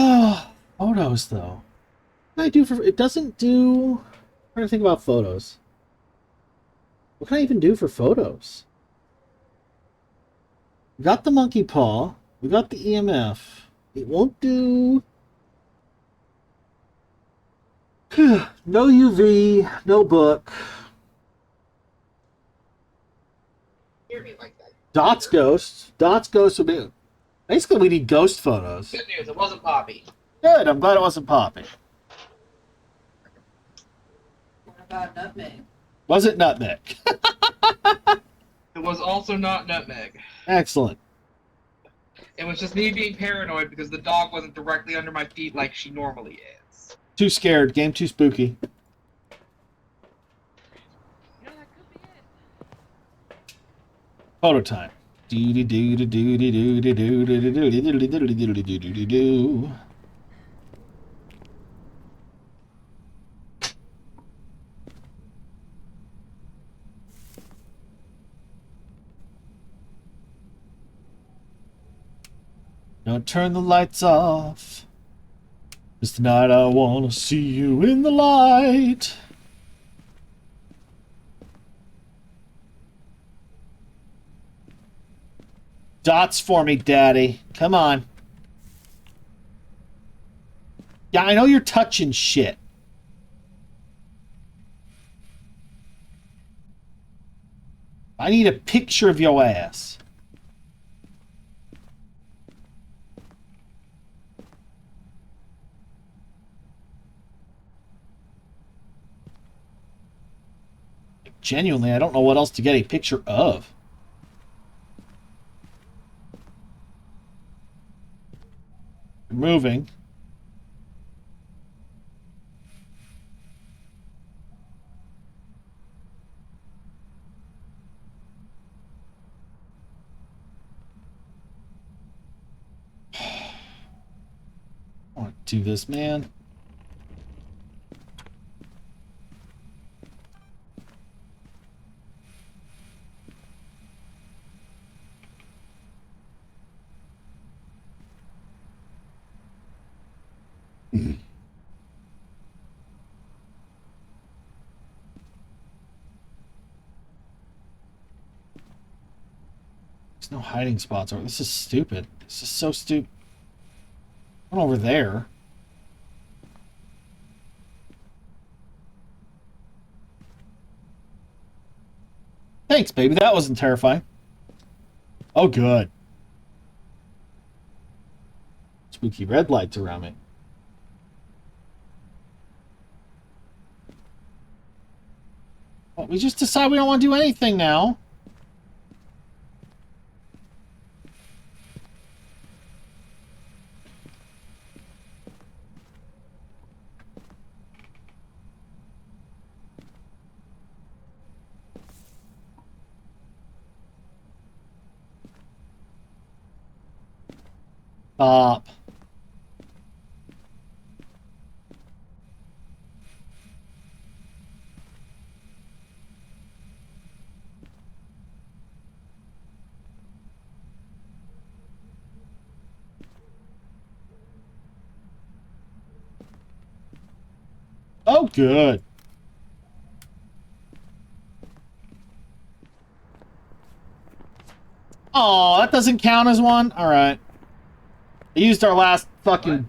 Oh, photos though. What can I do for it? Doesn't do. I'm trying to think about photos. What can I even do for photos? We got the monkey paw. We got the EMF. It won't do. No UV. No book. Hear me like that. Dots ghost. Dots ghost would be. Basically, we need ghost photos. Good news, it wasn't Poppy. Good. I'm glad it wasn't Poppy. about nutmeg. Was it nutmeg? It was also not nutmeg. Excellent. It was just me being paranoid because the dog wasn't directly under my feet like she normally is. Too scared. Game too spooky. You know, that could be it. Photo time. Do-do-do-do-do-do-do-do-do-do-do-do-do-do-do-do-do. Don't turn the lights off. 'Cause tonight I wanna see you in the light. Dots for me, Daddy. Come on. Yeah, I know you're touching shit. I need a picture of your ass. Genuinely, I don't know what else to get a picture of. You're moving. I want to do this, man. There's no hiding spots. This is stupid. This is so stupid. One over there. Thanks, baby. That wasn't terrifying. Oh, good. Spooky red lights around me. Well, we just decide we don't want to do anything now. Stop. Oh, good. Oh, that doesn't count as one? Alright. I used our last fucking... What?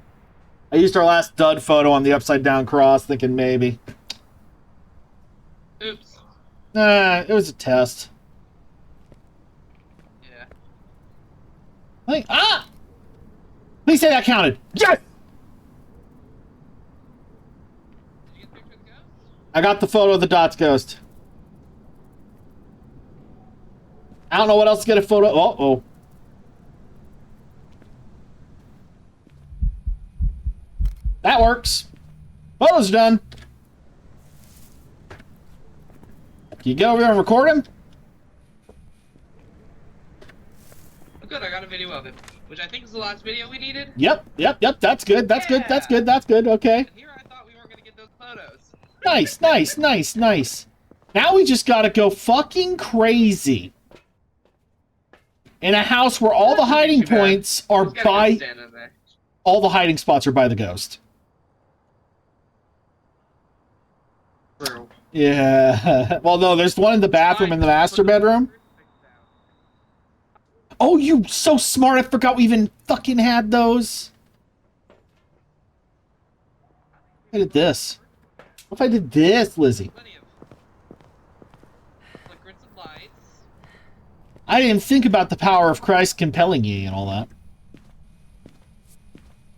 I used our last dud photo on the upside down cross, thinking maybe. Oops. Nah, it was a test. Yeah. I think... Ah! Please say that counted. Yes! Did you get a picture of the ghost? I got the photo of the Dots ghost. I don't know what else to get a photo... Uh-oh. That works. Photo's done. Can you get over there and record him? Oh, good, I got a video of it, which I think is the last video we needed. Yep. That's good. That's good. That's good. That's good. Okay. And here I thought we weren't going to get those photos. Nice. Now we just gotta go fucking crazy. In a house where all the hiding points are Just gotta go by... stand in there. All the hiding spots are by the ghost. True. Yeah. Well, no, there's one in the bathroom in the master bedroom. Oh, you so smart. I forgot we even fucking had those. I did this. What if I did this, Lizzie? Plenty of flickering some lights. I didn't even think about the power of Christ compelling ye and all that.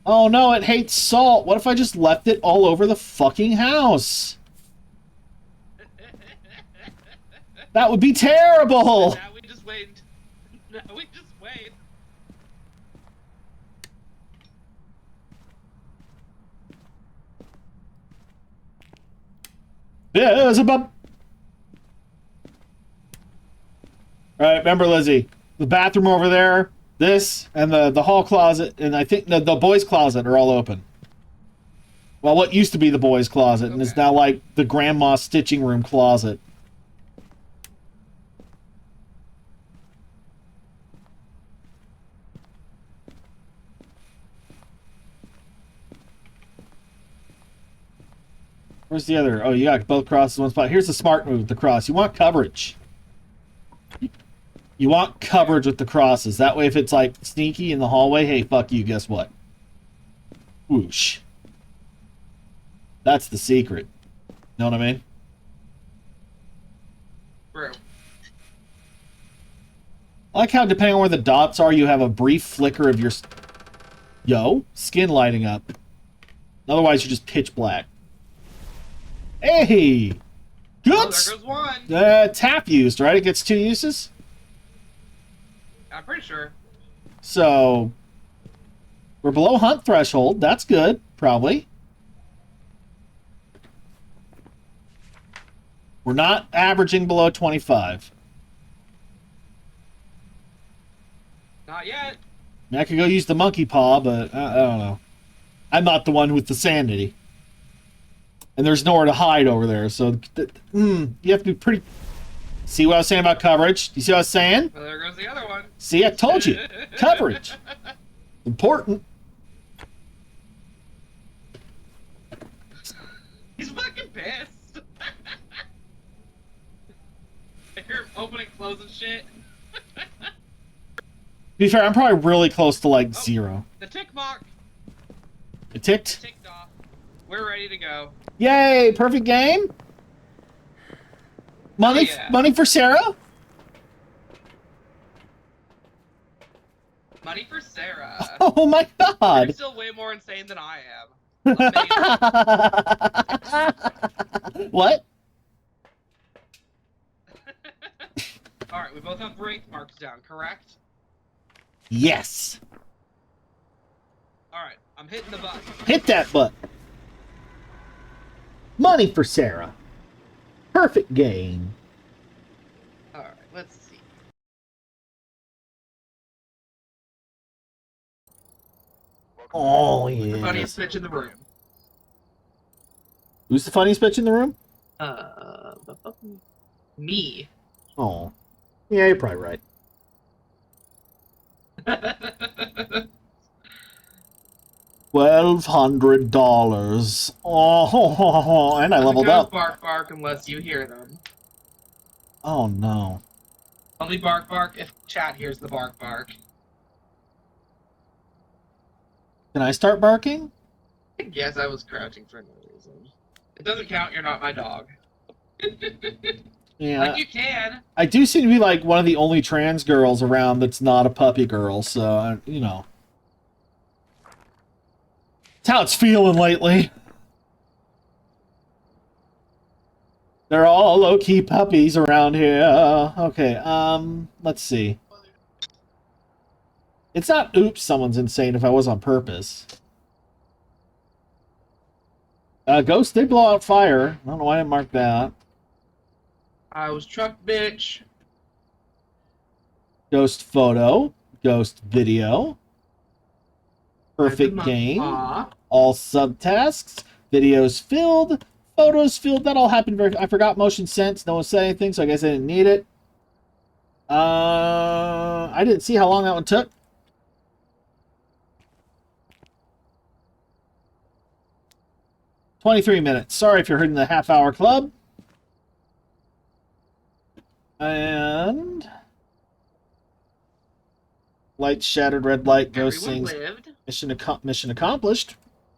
Oh no, it hates salt. What if I just left it all over the fucking house? That would be terrible! Now we just wait. Now we just wait. Beelzebub! Alright, remember, Lizzie. The bathroom over there, this, and the hall closet, and I think the boys' closet are all open. Well, what used to be the boys' closet, and is Okay. now like the grandma stitching room closet. Where's the other? Oh, you got both crosses in one spot. Here's the smart move with the cross. You want coverage. You want coverage with the crosses. That way, if it's like sneaky in the hallway, hey, fuck you, guess what? Whoosh. That's the secret. Know what I mean? True. I like how, depending on where the dots are, you have a brief flicker of your... skin lighting up. Otherwise, you're just pitch black. Hey! Oh, Good! there goes one. Tap used, right? It gets 2 uses? I'm pretty sure. So... we're below hunt threshold. That's good, probably. We're not averaging below 25. Not yet. I could go use the monkey paw, but I don't know. I'm not the one with the sanity. And there's nowhere to hide over there, so you have to be pretty... See what I was saying about coverage? You see what I was saying? Well, there goes the other one. See, I told you. Coverage. Important. He's fucking pissed. I hear him opening, closing shit. To be fair, I'm probably really close to, like, Oh. 0. The tick mark It ticked? ticked off. We're ready to go. Yay! Perfect game? Money, Oh, yeah. money for Sarah? Money for Sarah. Oh my You're god! still way more insane than I am. Amazing. What? Alright, we both have break marks down, correct? Yes! Alright, I'm hitting the button. Hit that button. Money for Sarah. Perfect game. Alright, let's see. Oh, The yeah. funniest bitch in the room. Who's the funniest bitch in the room? Me. Oh. Yeah, you're probably right. $1,200. Oh, and I leveled Don't up. bark bark unless you hear them. Oh, no. Only bark bark if chat hears the bark bark. Can I start barking? Yes, I was crouching for no reason. It doesn't count, you're not my dog. Yeah. Like you can. I do seem to be like one of the only trans girls around that's not a puppy girl, so, you know. It's how it's feeling lately. They're all low-key puppies around here. Okay, let's see. It's not oops, someone's insane if I was on purpose. Ghost did blow out fire. I don't know why I didn't mark that. I was truck bitch. Ghost photo. Ghost video. Perfect game. All subtasks. Videos filled. Photos filled. That all happened very... I forgot motion sense. No one said anything, so I guess I didn't need it. I didn't see how long that one took. $23. Sorry if you're hurting the half-hour club. And... light shattered, red light, ghost Everyone sings. lived. Mission accomplished.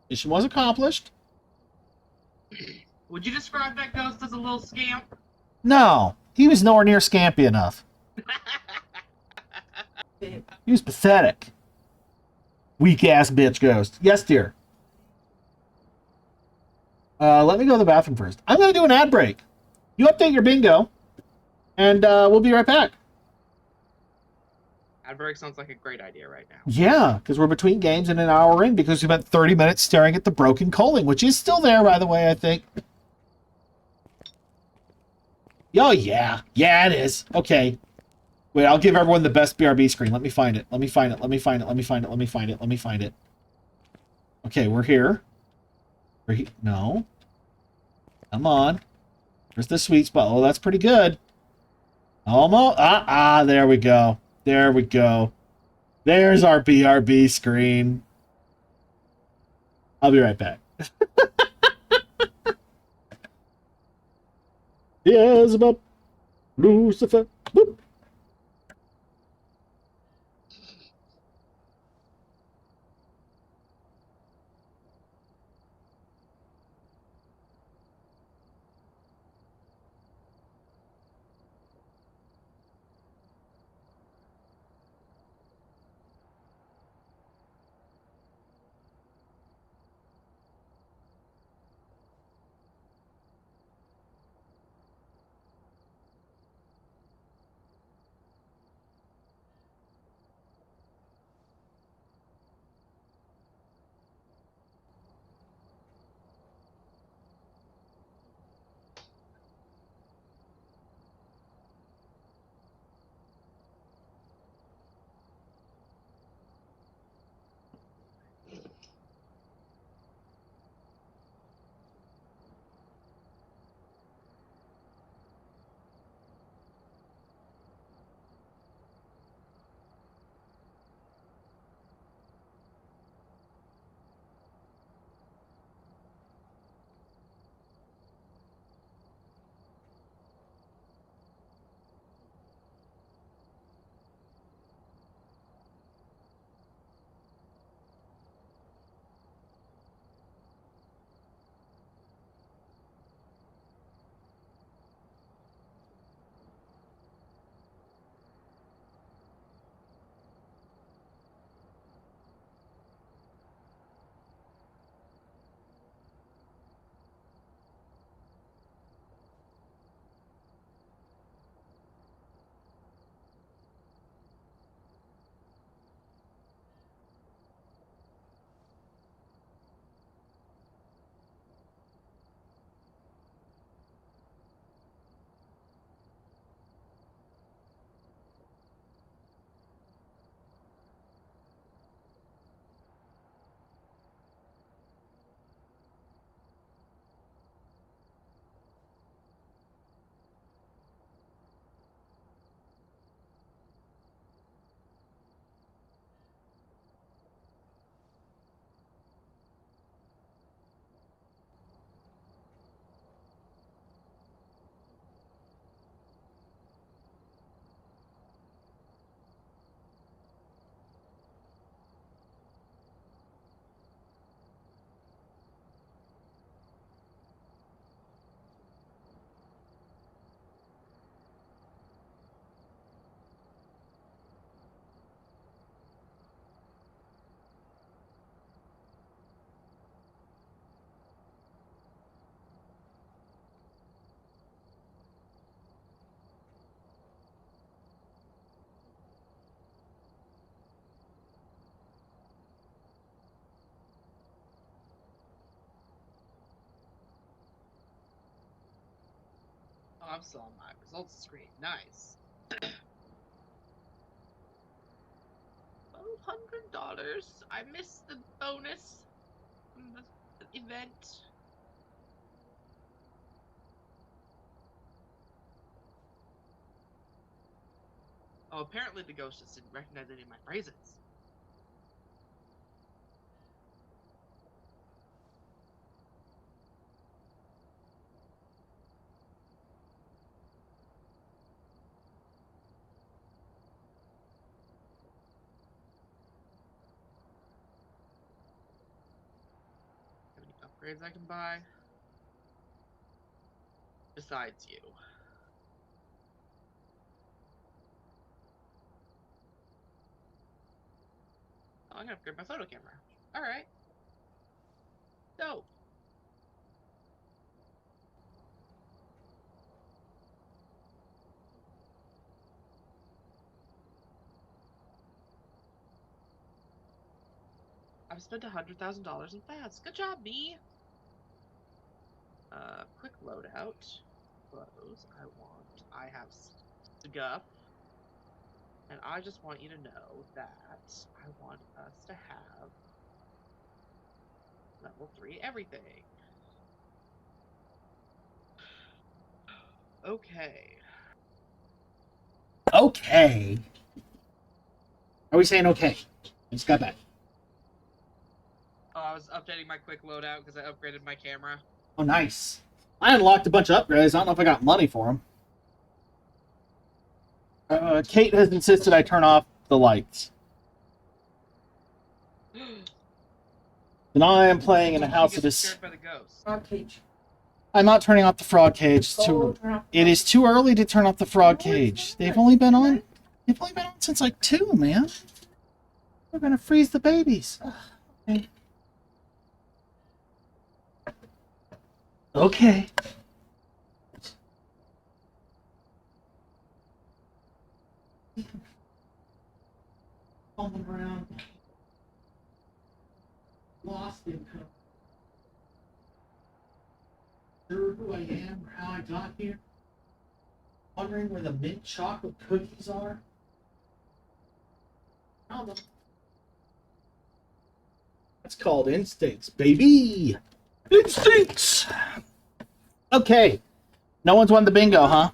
Mission was accomplished. Would you describe that ghost as a little scamp? No, he was nowhere near scampy enough. He was pathetic. Weak-ass bitch ghost. Yes, dear. Let me go to the bathroom first. I'm going to do an ad break. You update your bingo, and we'll be right back. Ad break sounds like a great idea right now. Yeah, because we're between games and an hour in because we spent 30 minutes staring at the broken coaling, which is still there, by the way, I think. Oh, yeah. Yeah, it is. Okay. Wait, I'll give everyone the best BRB screen. Let me find it. Let me find it. Let me find it. Let me find it. Let me find it. Let me find it. Okay, we're here. No. Come on. Where's the sweet spot? Oh, that's pretty good. Almost. There we go. There we go. There's our BRB screen. I'll be right back. Beelzebub, Lucifer. Boop. Oh, I'm still on my results screen. Nice. $1,200. I missed the bonus from the event. Oh, apparently the ghost just didn't recognize any of my phrases. Have any upgrades I can buy? Besides you. Oh, I'm gonna upgrade my photo camera. Alright. Dope. I've spent $100,000 in fats. Good job, me. Quick loadout. Close. I have stuff. And I just want you to know that I want us to have level 3 everything. Okay. Okay. Are we saying okay? I just got back. Oh, I was updating my quick loadout because I upgraded my camera. Oh, nice. I unlocked a bunch of upgrades. I don't know if I got money for them. Kate has insisted I turn off the lights. And I am playing in a house She that gets is... scared by the ghost. Frog cage. I'm not turning off the frog cage. It's too... It is too early to turn off the frog cage. They've only been on since like 2, man. We're gonna freeze the babies. Okay. Okay. Fumbling around. Lost him. Sure who I am or how I got here. Wondering where the mint chocolate cookies are. Found them. That's called instincts, baby. Instincts. Okay. No one's won the bingo, huh?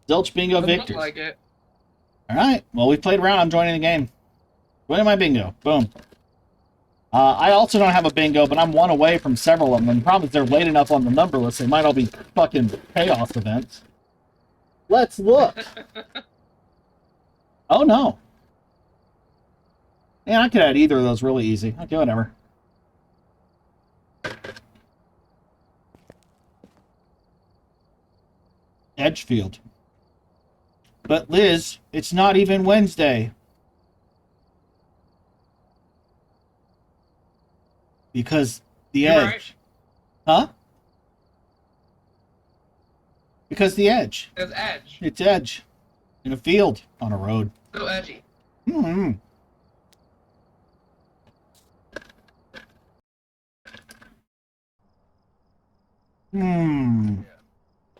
Zilch bingo Doesn't look victors. like it. All right. Well, we played around. I'm joining the game. Joining my bingo. Boom. I also don't have a bingo, but I'm one away from several of them. The problem is they're late enough on the number list. They might all be fucking chaos events. Let's look. Oh, no. Yeah, I could add either of those really easy. Okay, whatever. Edgefield. But Liz, it's not even Wednesday. Because the You're edge. right. Huh? Because the edge. There's edge. It's edge. In a field. On a road. So edgy. Hmm. Hmm.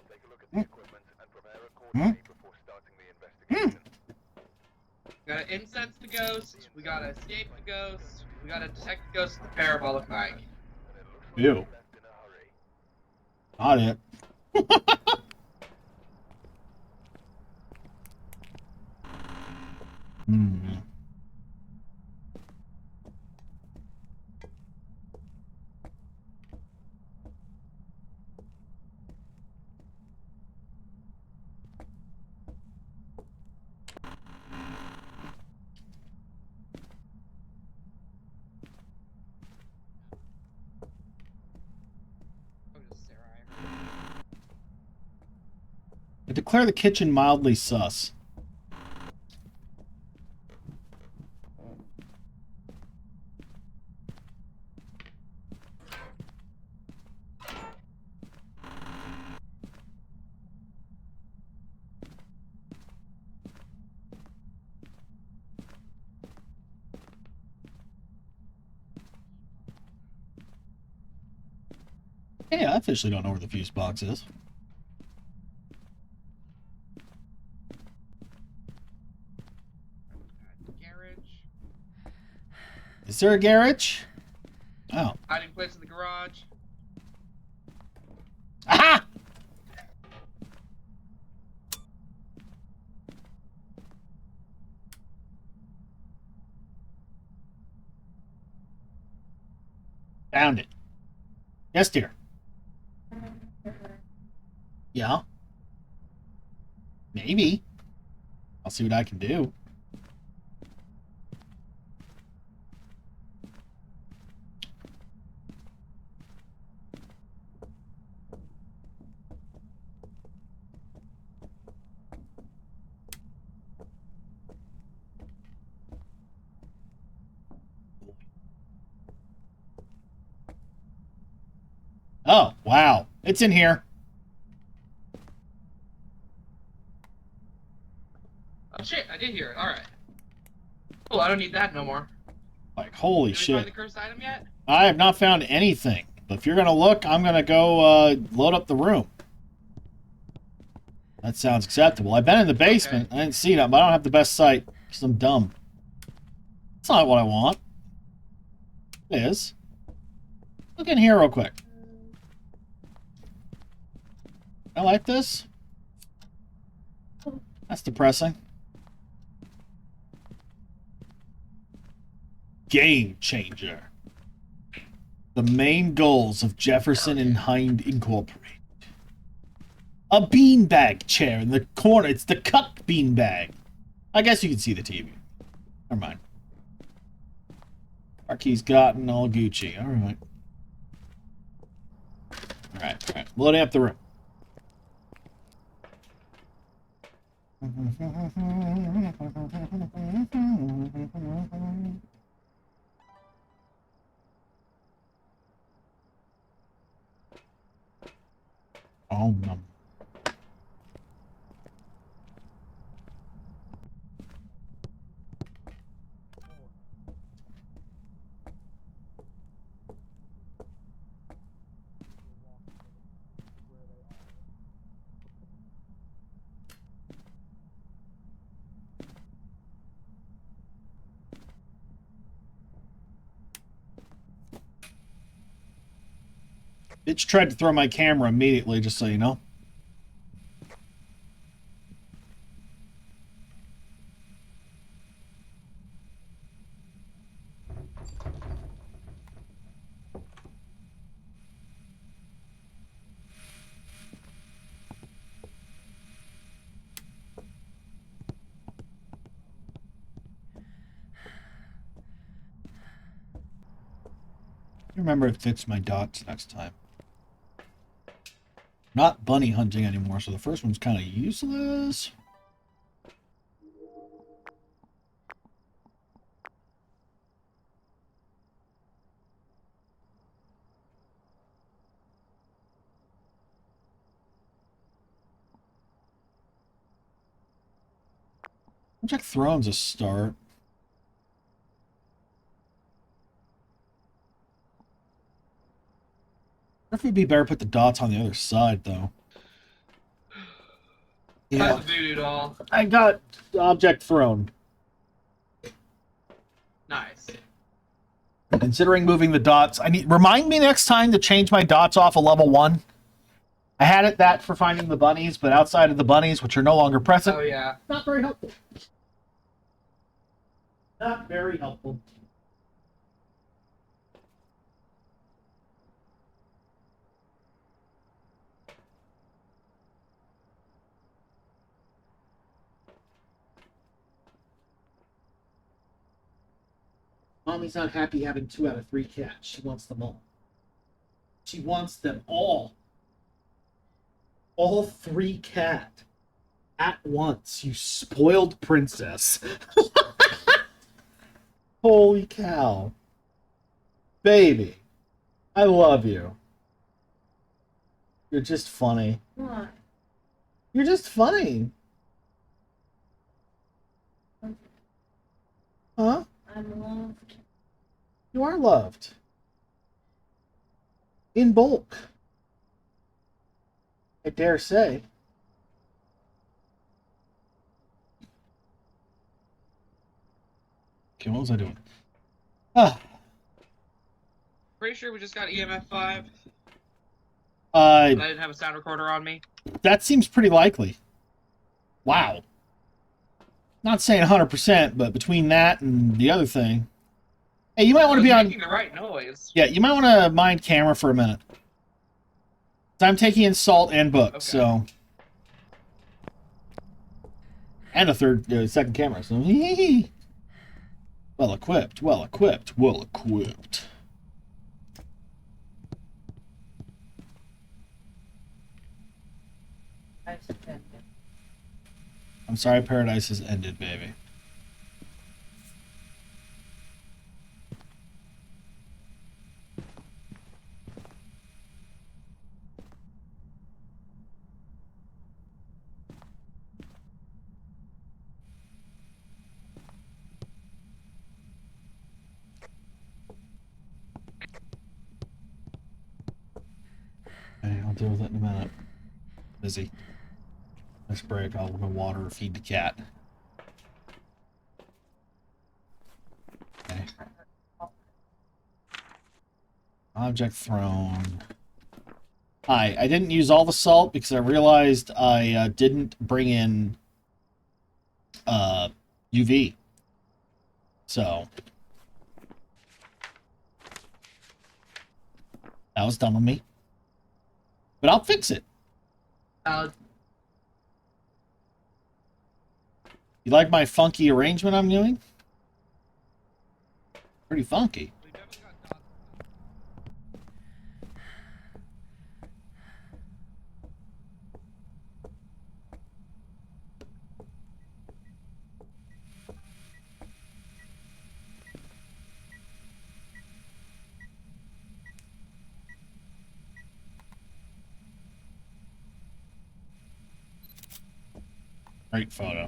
Take a look at the equipment and prepare accordingly before starting the investigation. We gotta incense the ghost. We gotta escape the ghost. We gotta detect the ghost with the parabolic mic. And it looks like Ew. we left in a hurry. Not it. Hmm. Oh, just Sarah. I declare the kitchen mildly sus. Hey, I officially don't know where the fuse box is. Garage. Is there a garage? Oh. Hiding place in the garage. Aha! Found it. Yes, dear. Yeah. Maybe. I'll see what I can do. Oh, wow. It's in here. Oh shit, I did hear it. Alright. Oh, I don't need that no more. Like, holy Did we find shit. the cursed item yet? I have not found anything. But if you're going to look, I'm going to go load up the room. That sounds acceptable. I've been in the basement. Okay. I didn't see that, but I don't have the best sight because I'm dumb. That's not what I want. It is. Look in here real quick. I like this. That's depressing. Game changer. The main goals of Jefferson and Hind Incorporated. A beanbag chair in the corner. It's the cup beanbag. I guess you can see the TV. Never mind. Our key's gotten all Gucci. Alright. Alright. Loading up the room. Oh no. Bitch tried to throw my camera immediately, just so you know. Remember to fix my dots next time. Not bunny hunting anymore, so the first one's kind of useless. Project Throne's a start. I wonder if it'd be better to put the dots on the other side, though. That's the voodoo doll. I got Object Throne. Nice. Considering moving the dots, remind me next time to change my dots off of level 1. I had it that for finding the bunnies, but outside of the bunnies, which are no longer present, Oh yeah. not very helpful. Not very helpful. Mommy's not happy having 2 out of 3 cats. She wants them all. She wants them all. All 3 cat. At once, you spoiled princess. Holy cow. Baby. I love you. You're just funny. What? You're just funny. Huh? I'm loved. You are loved. In bulk. I dare say. Okay, what was I doing? Ah. Pretty sure we just got EMF 5. I And I didn't have a sound recorder on me. That seems pretty likely. Wow. Not saying 100%, but between that and the other thing. Hey, you might want to be on... making the right noise. Yeah, you might want to mind camera for a minute. I'm taking in salt and books, Okay. so... And a second camera, so... Well equipped, well equipped, well equipped. I'm sorry paradise has ended, baby. I'll deal with it in a minute. Busy. Let's break. I'll go water or feed the cat. Okay. Object thrown. Hi, I didn't use all the salt because I realized I didn't bring in UV. So that was dumb of me. But I'll fix it. You like my funky arrangement I'm doing? Pretty funky. We definitely got dots. Great photo.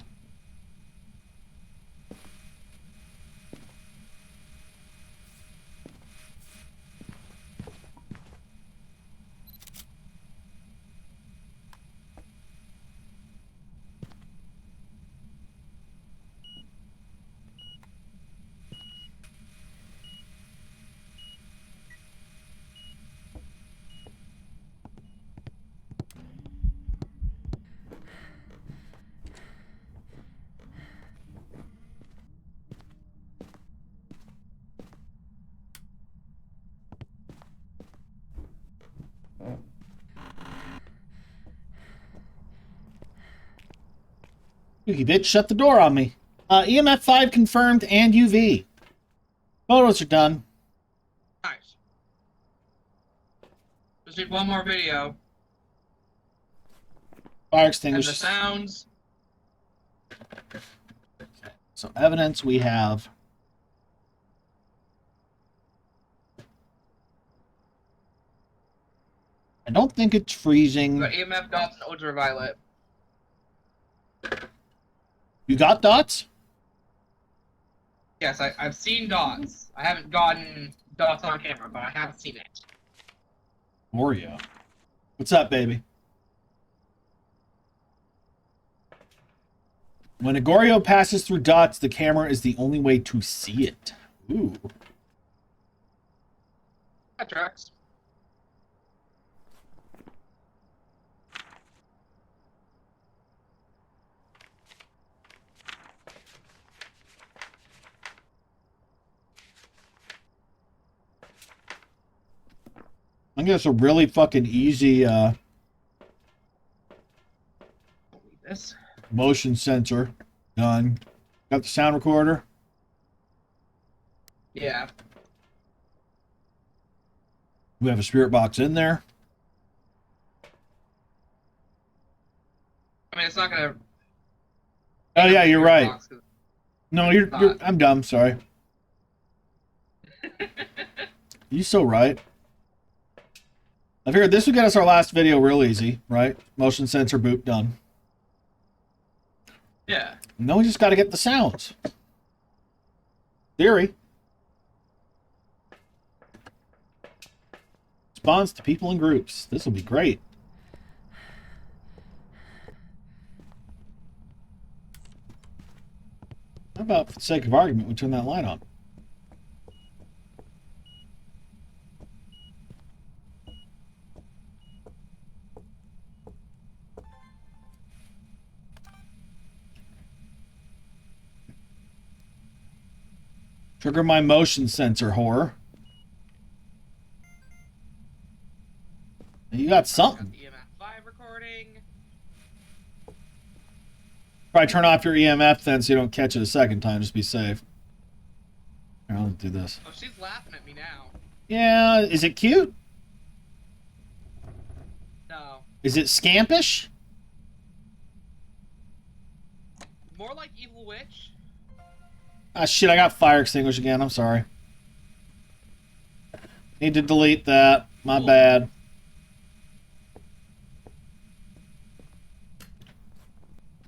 You bitch, shut the door on me. EMF 5 confirmed and UV. Photos are done. Nice. Just need one more video. Fire And the extinguishers. sounds. So evidence we have. I don't think it's We freezing. got EMF dots and ultraviolet. You got dots? Yes, I've seen dots. I haven't gotten dots on camera, but I have seen it. Oreo. What's up, baby? When a Goryo passes through dots, the camera is the only way to see it. Ooh. That tracks. I think it's a really fucking easy This. motion sensor. Done. Got the sound recorder. Yeah. We have a spirit box in there. I mean, it's not gonna. Oh yeah, you're right. Box 'cause- No, you're I'm dumb, sorry. You're so right. I figured this would get us our last video real easy, right? Motion sensor boot done. Yeah. And then we just got to get the sounds. Theory. Response to people in groups. This will be great. How about, for the sake of argument, we turn that light on? Trigger my motion sensor, whore. You got Got something. the EMF 5 recording. Probably turn off your EMF then so you don't catch it a second time. Just be safe. Here, I'll do this. Oh, she's laughing at me now. Yeah, is it cute? No. Is it scampish? More like Evil Witch. Ah, shit, I got fire extinguished again. I'm sorry. Need to delete that. My bad.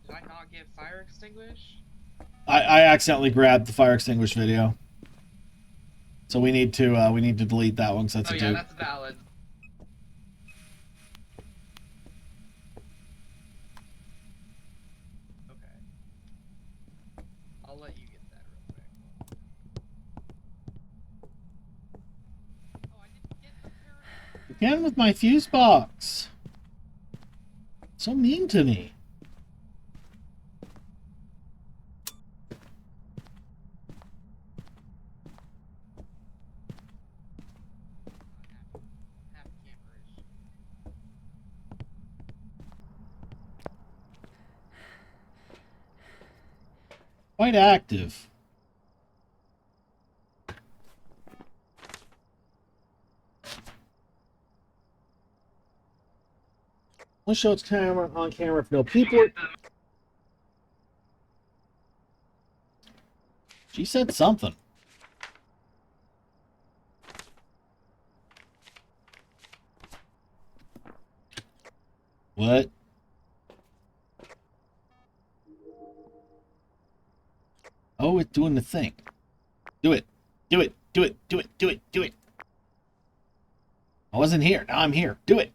Did I not get fire extinguish? I accidentally grabbed the fire extinguished video. So we need to delete that one because that's Oh a yeah, dupe. that's valid. Again with my fuse box. So mean to me. Half camperish. Quite active. Only show its camera on camera if no people are... She said something. What? Oh, it's doing the thing. Do it. Do it. Do it. Do it. Do it. Do it. I wasn't here. Now I'm here. Do it.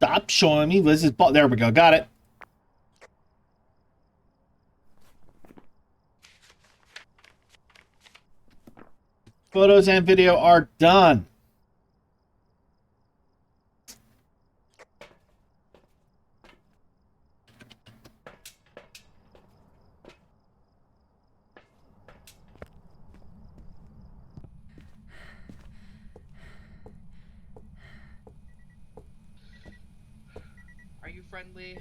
Stop showing me Liz's ball. There we go. Got it. Photos and video are done. Are you friendly?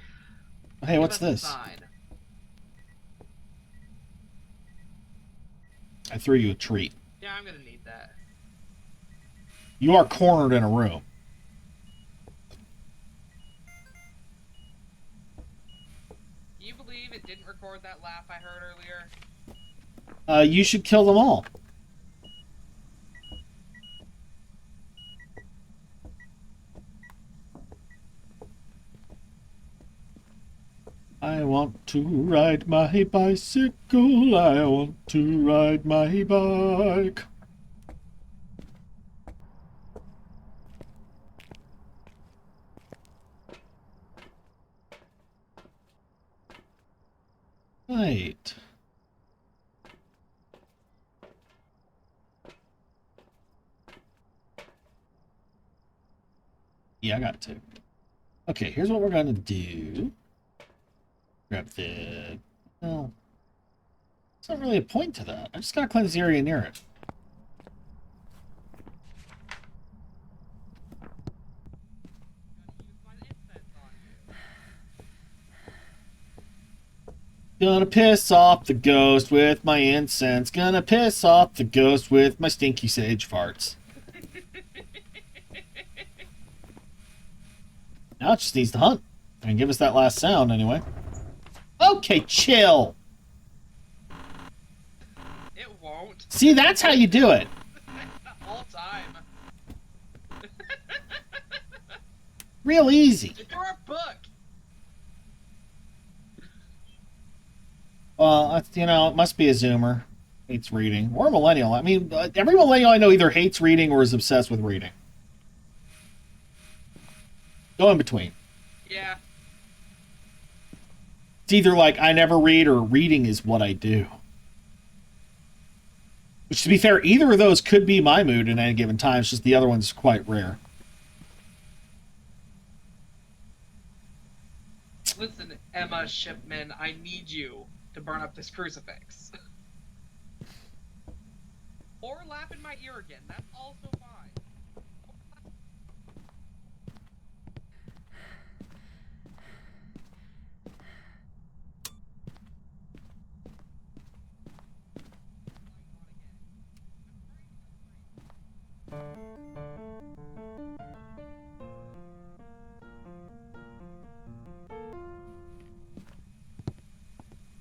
Hey, Give what's us a this? sign. I threw you a treat. Yeah, I'm gonna need that. You are cornered in a room. Do you believe it didn't record that laugh I heard earlier? You should kill them all. I want to ride my bicycle. I want to ride my bike. Right. Yeah, I got to. Okay, here's what we're gonna do. Grab the... Well, there's not really a point to that. I just gotta cleanse the area near it. Use my incense on you. Gonna piss off the ghost with my incense. Gonna piss off the ghost with my stinky sage farts. Now it just needs to hunt. And give us that last sound anyway. Okay, chill. It won't. See, that's how you do it. All time. Real easy. You're a book. Well, you know, it must be a Zoomer. Hates reading. Or a millennial. I mean, every millennial I know either hates reading or is obsessed with reading. Go in between. Yeah. It's either like I never read or reading is what I do. Which, to be fair, either of those could be my mood at any given time. It's just the other one's quite rare. Listen, Emma Shipman, I need you to burn up this crucifix. Or laugh in my ear again. That's also fine.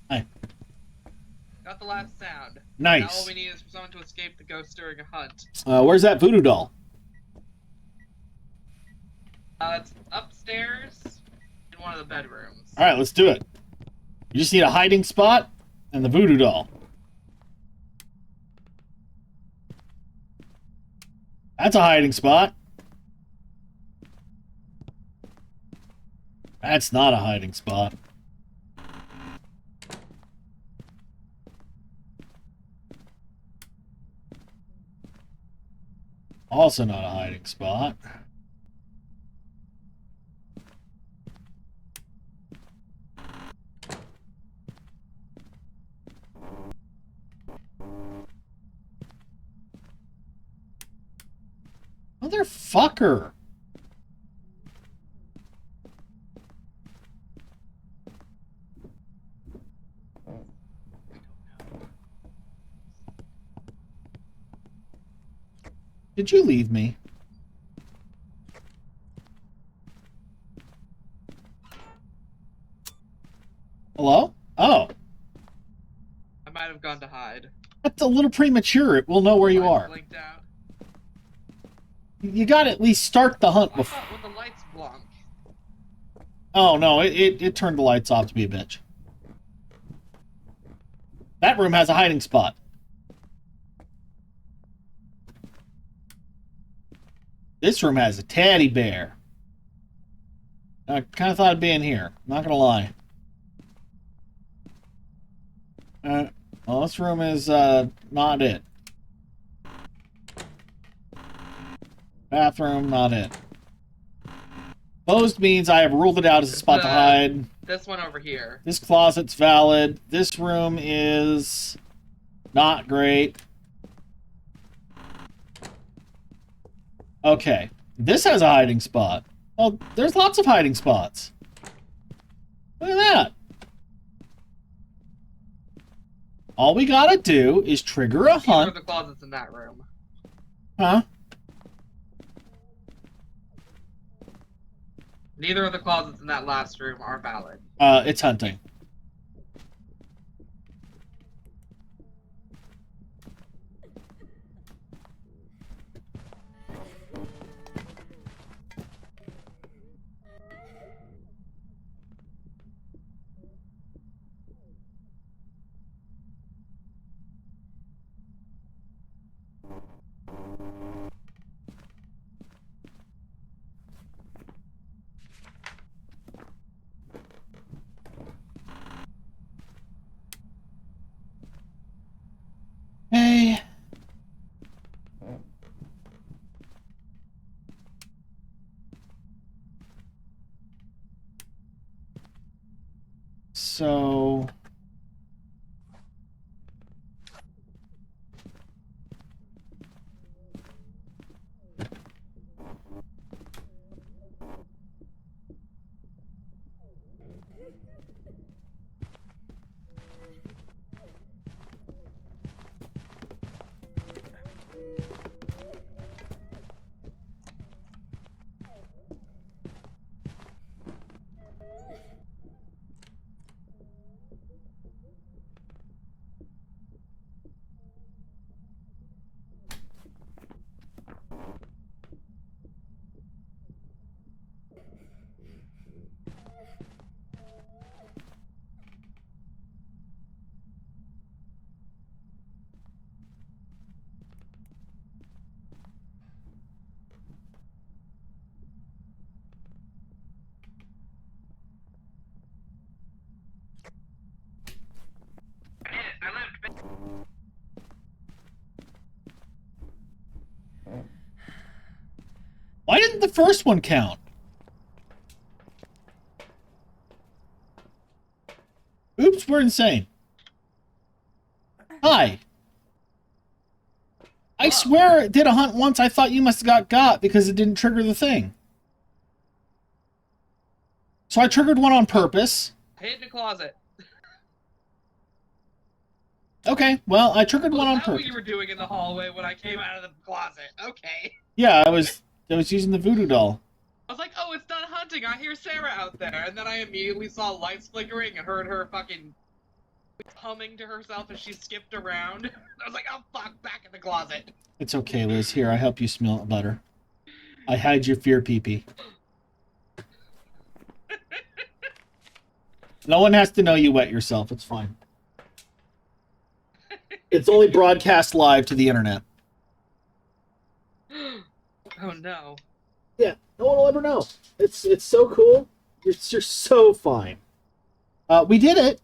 Hi. Got the last sound. Nice. Now all we need is for someone to escape the ghost during a hunt. Where's that voodoo doll? It's upstairs in one of the bedrooms. All right, let's do it. You just need a hiding spot and the voodoo doll. That's a hiding spot. That's not a hiding spot. Also not a hiding spot. Motherfucker! Did you leave me? Hello? Oh. I might have gone to hide. That's a little premature. It will know where you Lights are. blinked out. You gotta at least start the hunt I before. thought when the lights blunk. Oh, no. It turned the lights off to be a bitch. That room has a hiding spot. This room has a teddy bear. I kind of thought it'd be in here. Not gonna lie. Well, this room is not it. Bathroom, not it. Closed means I have ruled it out as a spot to hide. This one over here. This closet's valid. This room is not great. Okay. This has a hiding spot. Well, there's lots of hiding spots. Look at that. All we gotta do is trigger a Neither hunt. of the closets in that room. Huh? Neither of the closets in that last room are valid. It's hunting. Hey. So... Why didn't the first one count? Oops, we're insane. Hi. I swear it did a hunt once. I thought you must have got because it didn't trigger the thing. So I triggered one on purpose. Hid in a closet. Okay, well, I triggered one on That's what purpose. you were doing in the hallway when I came out of the closet. Okay. Yeah, I was using the voodoo doll. I was like, oh, it's done hunting. I hear Sarah out there. And then I immediately saw lights flickering and heard her fucking humming to herself as she skipped around. I was like, oh, fuck, back in the closet. It's okay, Liz. Here, I help you smell it better. I hide your fear, pee-pee. No one has to know you wet yourself. It's fine. It's only broadcast live to the internet. Oh, no. Yeah, no one will ever know. It's so cool. You're so fine. We did it.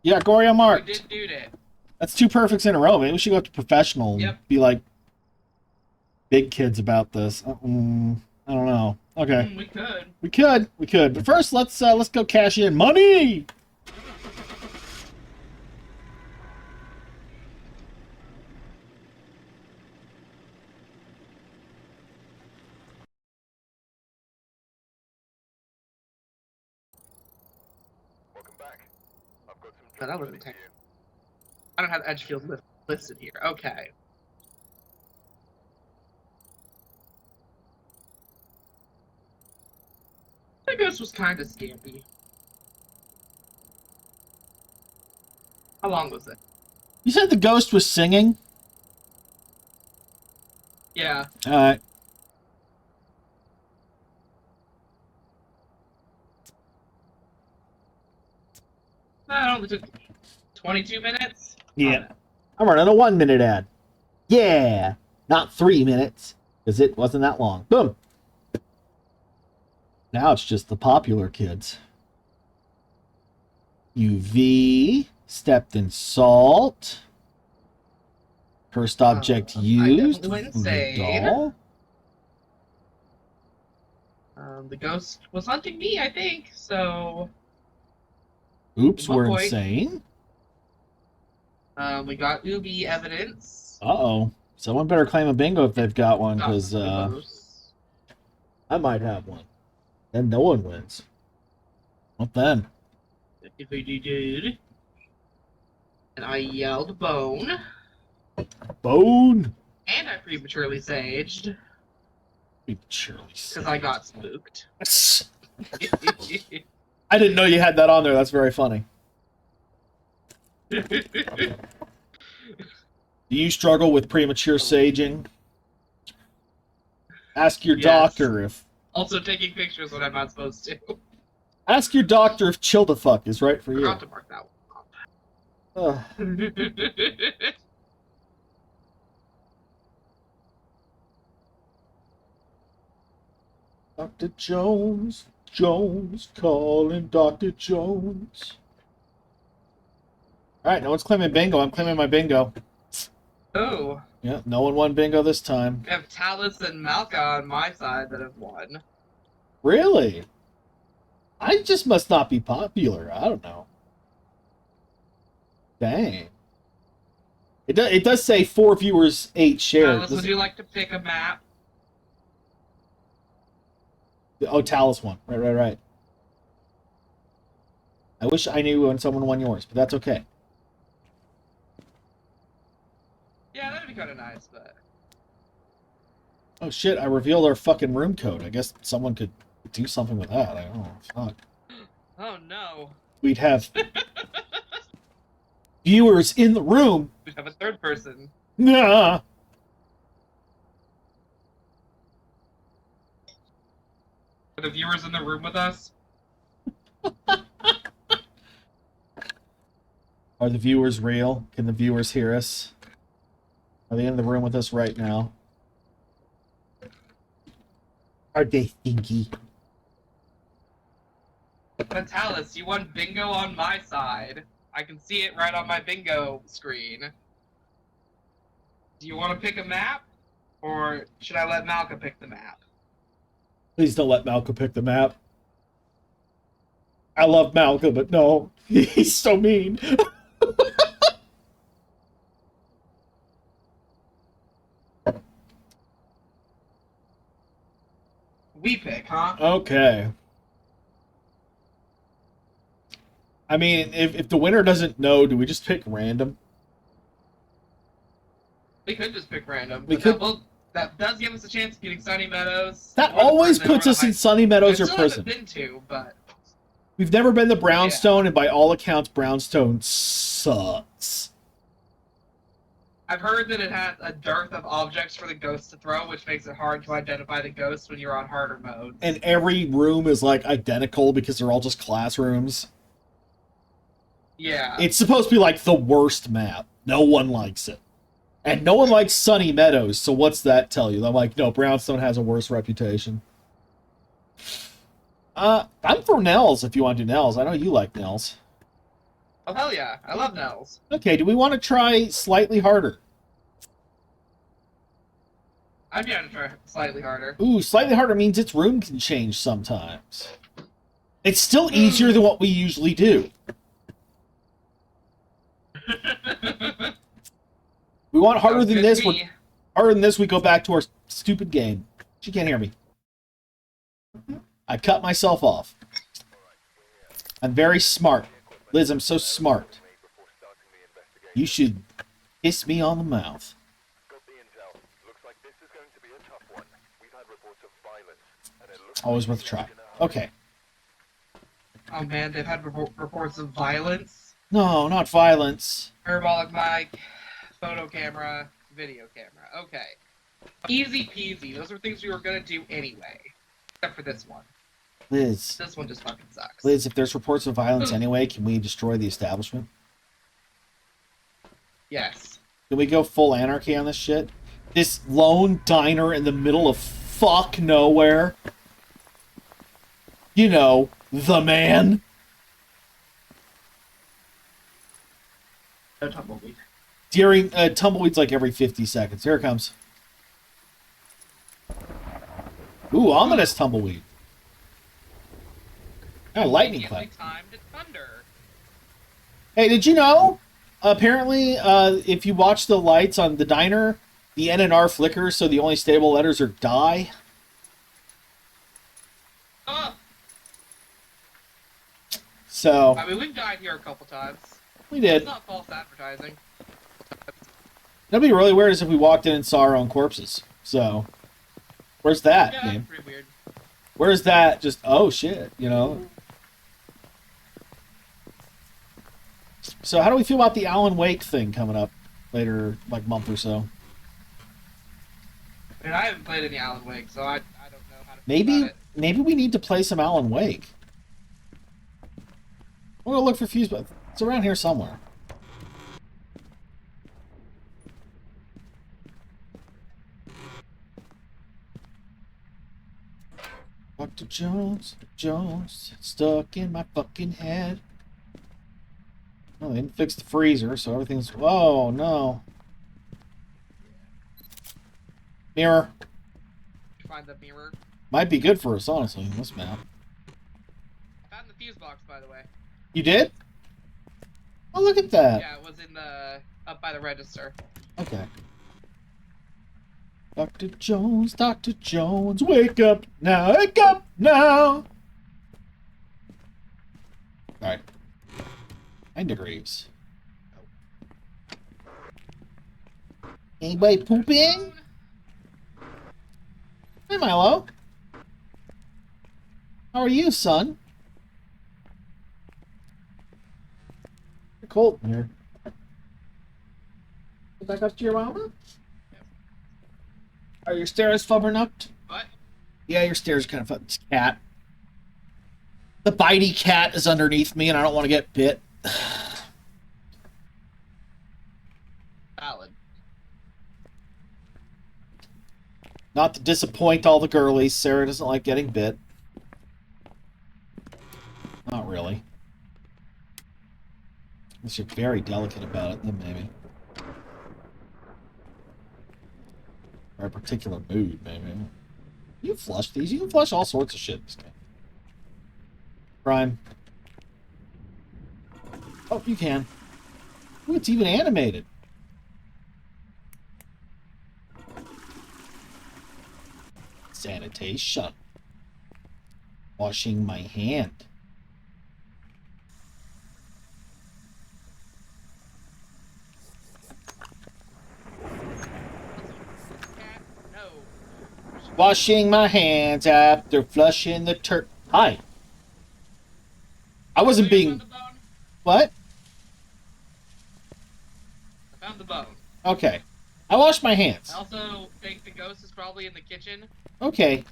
Yeah, Goria marked. We did do it. That's 2 perfects in a row. Maybe we should go up to professional and Yep. be like big kids about this. I don't know. Okay. We could. We could. But first, let's go cash in money. Welcome back. I've got some That jobs wasn't ready for tech- you. I don't have Edgefield listed here. Okay. The ghost was kind of scampy. How long was it? You said the ghost was singing? Yeah. All right. That only took 22 minutes. Yeah. I'm running a 1-minute ad. Yeah. Not 3 minutes, because it wasn't that long. Boom. Now it's just the popular kids. UV. Stepped in salt. First object I used. definitely went insane. Doll. The ghost was hunting me, I think, so... Oops, Oh, we're boy. insane. We got Ubi evidence. Uh-oh. Someone better claim a bingo if they've got one, because Ghost. I might have one. Then no one wins. What then? If we did. And I yelled bone. Bone. And I prematurely saged. Prematurely Because I got spooked. I didn't know you had that on there. That's very funny. Do you struggle with premature saging? Ask your Yes. doctor if... Also taking pictures when I'm not supposed to. Ask your doctor if chill the fuck is right for you. Forgot to mark that Ugh. one. Dr. Jones, calling Dr. Jones. Alright, no one's claiming bingo. I'm claiming my bingo. Oh. Yeah, no one won bingo this time. We have Talus and Malka on my side that have won. Really? I just must not be popular. I don't know. Dang. It does say 4 viewers, 8 shared. Talus, would you like to pick a map? Oh, Talus won. Right. I wish I knew when someone won yours, but that's okay. Yeah, that'd be kind of nice, but... Oh shit, I revealed our fucking room code. I guess someone could do something with that. I don't know. Fuck. Oh no. We'd have viewers in the room. We have a third person. Nah. Are the viewers in the room with us? Are the viewers real? Can the viewers hear us? Are they in the room with us right now? Are they stinky? But Talus, you won bingo on my side. I can see it right on my bingo screen. Do you want to pick a map? Or should I let Malka pick the map? Please don't let Malka pick the map. I love Malka, but no. He's so mean. We pick, huh? Okay. I mean, if the winner doesn't know, do we just pick random? We could just pick random. We but could- that does give us a chance of getting Sunny Meadows. That Or the always prison, puts or us the in Sunny Meadows I or still prison. haven't been to, but We've never been to Brownstone, and by all accounts, Brownstone sucks. I've heard that it has a dearth of objects for the ghosts to throw, which makes it hard to identify the ghosts when you're on harder modes. And every room is like identical because they're all just classrooms. Yeah. It's supposed to be like the worst map. No one likes it. And no one likes Sunny Meadows, so what's that tell you? I'm like, no, Brownstone has a worse reputation. I'm for Nels if you want to do Nels. I know you like Nels. Oh, hell yeah. I love Nels. Okay, do we want to try slightly harder? I'd be able to try slightly harder. Ooh, slightly harder means its room can change sometimes. It's still easier than what we usually do. We want harder Sounds than good to this. me. Harder than this, we go back to our stupid game. She can't hear me. I cut myself off. I'm very smart. Liz, I'm so smart. You should kiss me on the mouth. Got the intel. Looks like this is going to be a tough one. We've had reports of violence, and it looks Always worth a try. Okay. Oh man, they've had reports of violence. No, not violence. Parabolic mic, photo camera, video camera. Okay. Easy peasy. Those were things we were gonna do anyway. Except for this one. Liz. This one just fucking sucks. Liz, if there's reports of violence anyway, can we destroy the establishment? Yes. Can we go full anarchy on this shit? This lone diner in the middle of fuck nowhere. You know, the man. No tumbleweed. During tumbleweeds like every 50 seconds. Here it comes. Ooh, ominous tumbleweed. Lightning clap. Time to thunder. Hey, did you know? Apparently, if you watch the lights on the diner, the N and R flickers, so the only stable letters are die. So I mean, we've died here a couple times. we did. It's not false advertising. That'd be really weird is if we walked in and saw our own corpses. So, where's that Yeah, game? pretty weird. Where's that? Just, oh shit, you know? So how do we feel about the Alan Wake thing coming up later, like month or so? I mean, I haven't played any Alan Wake, so I don't know how to feel Maybe about it. maybe we need to play some Alan Wake. We're gonna look for Fuse, but it's around here somewhere. Dr. Jones, stuck in my fucking head. Oh, they didn't fix the freezer, so everything's... Whoa, no. Mirror. Find the mirror. Might be good for us, honestly, in this map. I found the fuse box, by the way. You did? Oh, look at that. Yeah, it was in the up by the register. Okay. Dr. Jones, wake up now, wake up now! Alright. 9 degrees. Anybody pooping? Hey, Milo. How are you, son? You're cold in here. Go back up to your mama? Are your stairs flubbering up? What? Yeah, your stairs are kind of fun. It's cat. The bitey cat is underneath me, and I don't want to get bit. Valid. Not to disappoint all the girlies, Sarah doesn't like getting bit. Not really. Unless you're very delicate about it, then maybe. Or a particular mood, maybe. You flush these. You can flush all sorts of shit in this game. Prime. Oh, you can. Ooh, it's even animated. Sanitation. Washing my hand. Cat? No. Washing my hands after flushing the Hi. I wasn't Oh, you being... found the bone? What? I found the bone. Okay. I washed my hands. I also think the ghost is probably in the kitchen. Okay.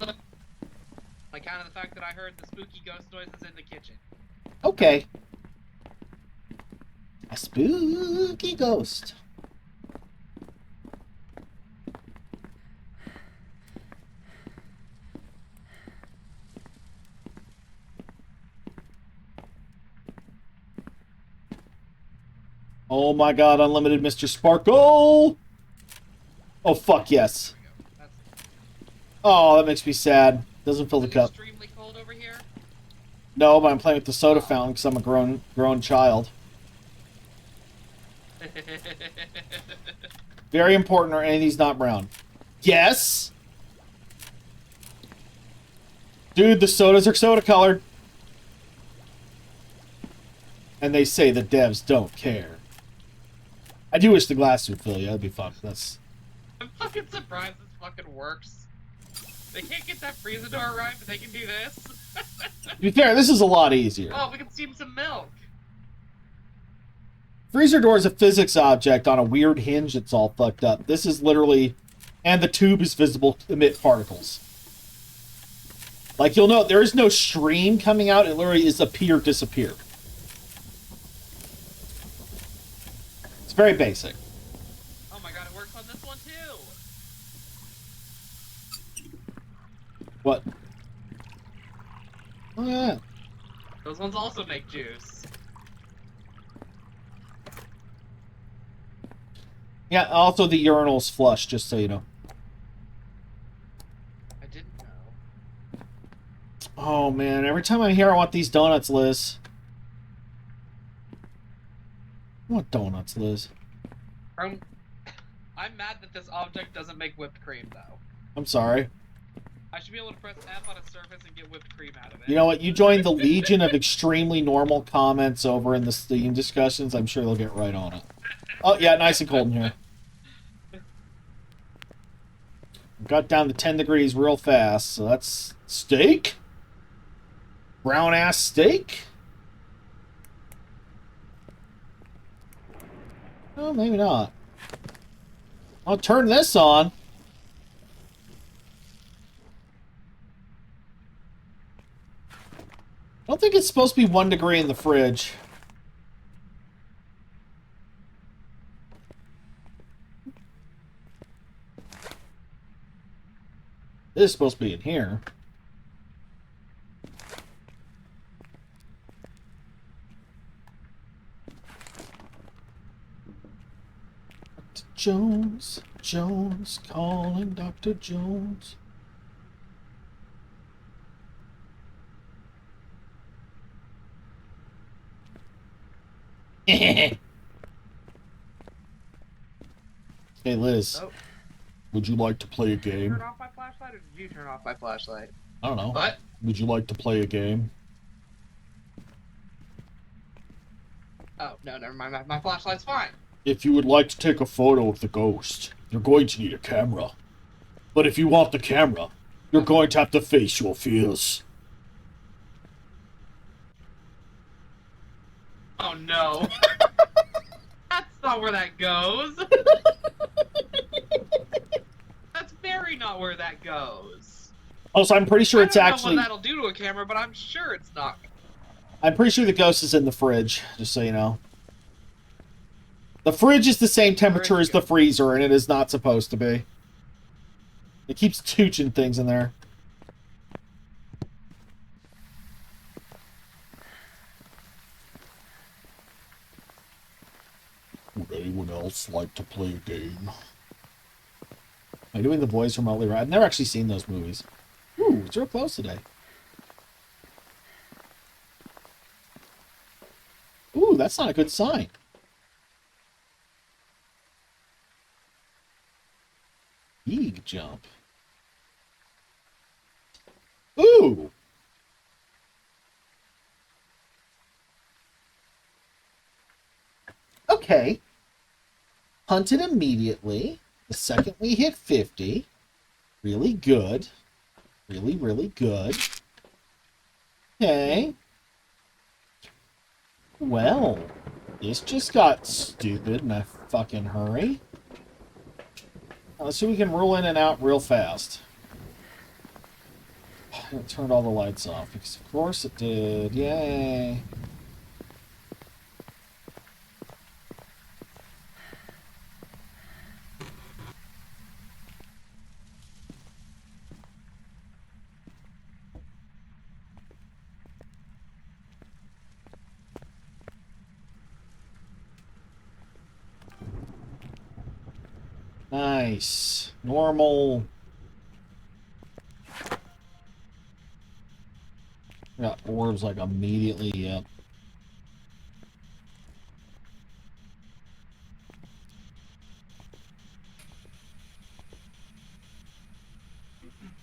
Like, kind of the fact that I heard the spooky ghost noises in the kitchen. Okay. A spooky ghost. Oh my god, unlimited Mr. Sparkle! Oh, fuck yes. There we go. That's Oh, that makes me sad. Doesn't fill the Is it cup. extremely cold over here? No, but I'm playing with the soda fountain because I'm a grown child. Very important, are any of these not brown? Yes! Dude, the sodas are soda colored. And they say the devs don't care. I do wish the glass would fill you. That'd be fun. That's... I'm fucking surprised this fucking works. They can't get that freezer door right, but they can do this. To be fair, this is a lot easier. Oh, we can steam some milk. Freezer door is a physics object on a weird hinge that's all fucked up. This is literally... And the tube is visible to emit particles. Like, you'll note, there is no stream coming out. It literally is appear, disappear. It's very basic. Oh my god, it works on this one too. What? Oh, yeah. Those ones also make juice. Yeah, also the urinal's flush, just so you know. I didn't know. Oh, man. Every time I'm here, I want these donuts, Liz. I want donuts, Liz. I'm mad that this object doesn't make whipped cream, though. I'm sorry. I should be able to press F on a surface and get whipped cream out of it. You know what? You joined the legion of extremely normal comments over in the Steam discussions. I'm sure they'll get right on it. Oh, yeah, nice and cold in here. Got down to 10 degrees real fast, so that's steak? Brown-ass steak? Oh, maybe not. I'll turn this on. I don't think it's supposed to be 1 degree in the fridge. This is supposed to be in here. Dr. Jones, Jones, calling Dr. Jones. Hey, Liz. Oh. Would you like to play a game? Turn off my flashlight, or did you turn off my flashlight? I don't know. What? Would you like to play a game? Oh, no, never mind. My flashlight's fine. If you would like to take a photo of the ghost, you're going to need a camera. But if you want the camera, you're going to have to face your fears. Oh, no. That's not where that goes. That's very not where that goes. Also, I'm pretty sure it's I don't actually... know what that'll do to a camera, but I'm sure it's not. I'm pretty sure the ghost is in the fridge, just so you know. The fridge is the same temperature as the freezer, and it is not supposed to be. It keeps tooching things in there. Would anyone else like to play a game? Am I doing the voice remotely right? I've never actually seen those movies. Ooh, it's real close today. Ooh, that's not a good sign. Big jump. Ooh! Okay. Hunted immediately. The second we hit 50. Really good. Really, really good. Okay. Well, this just got stupid in a fucking hurry. Now, let's see if we can roll in and out real fast. It turned all the lights off, because of course it did. Yay. Nice. Normal. Got orbs like immediately, yep.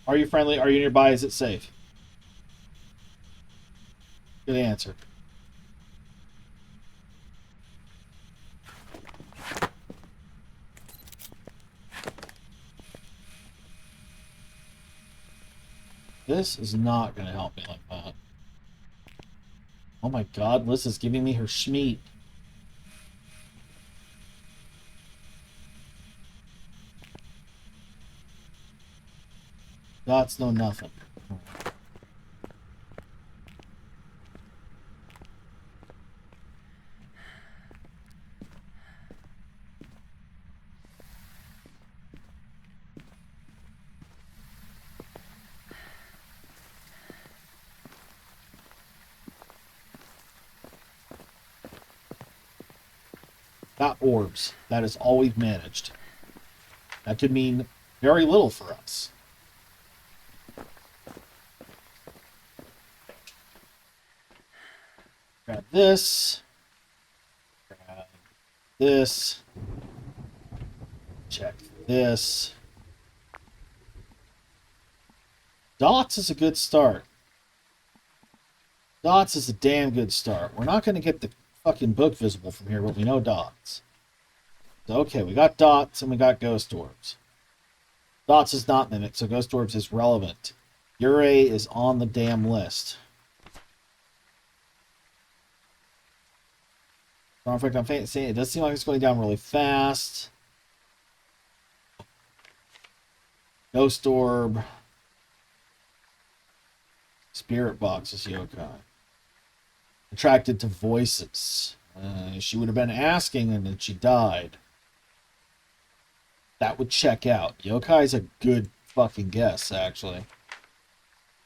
Are you friendly? Are you nearby? Is it safe? Good answer. This is not going to help me like that. Oh my god, Liz is giving me her schmeat. Dots know nothing. Got orbs. That is all we've managed. That could mean very little for us. Grab this. Grab this. Check this. Dots is a good start. Dots is a damn good start. We're not going to get the fucking book visible from here, but we know dots. So, okay, we got dots and we got ghost orbs. Dots is not mimic, so ghost orbs is relevant. Ure is on the damn list. Strong effect on faint. It does seem like it's going down really fast. Ghost orb. Spirit box is yokai. Attracted to voices. She would have been asking and then she died. That would check out. Yokai is a good fucking guess, actually.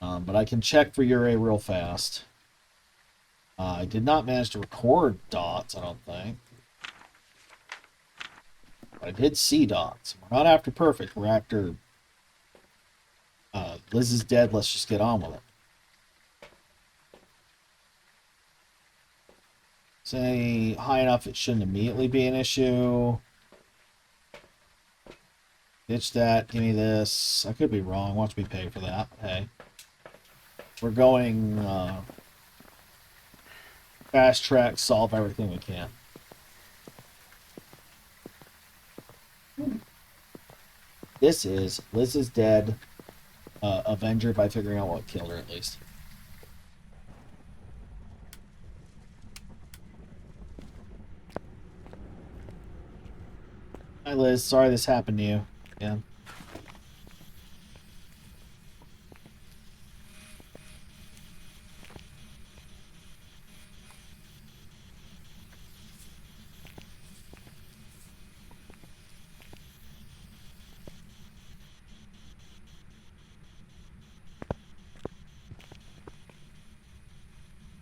But I can check for Ure real fast. I did not manage to record dots, I don't think. But I did see dots. We're not after perfect. We're after... Liz is dead. Let's just get on with it. Say high enough it shouldn't immediately be an issue. Ditch that. Give me this. I could be wrong. Watch me pay for that. Hey. We're going fast track, solve everything we can. This is Liz is dead. Avenger by figuring out what killed her at least. Hi Liz, sorry this happened to you. Yeah.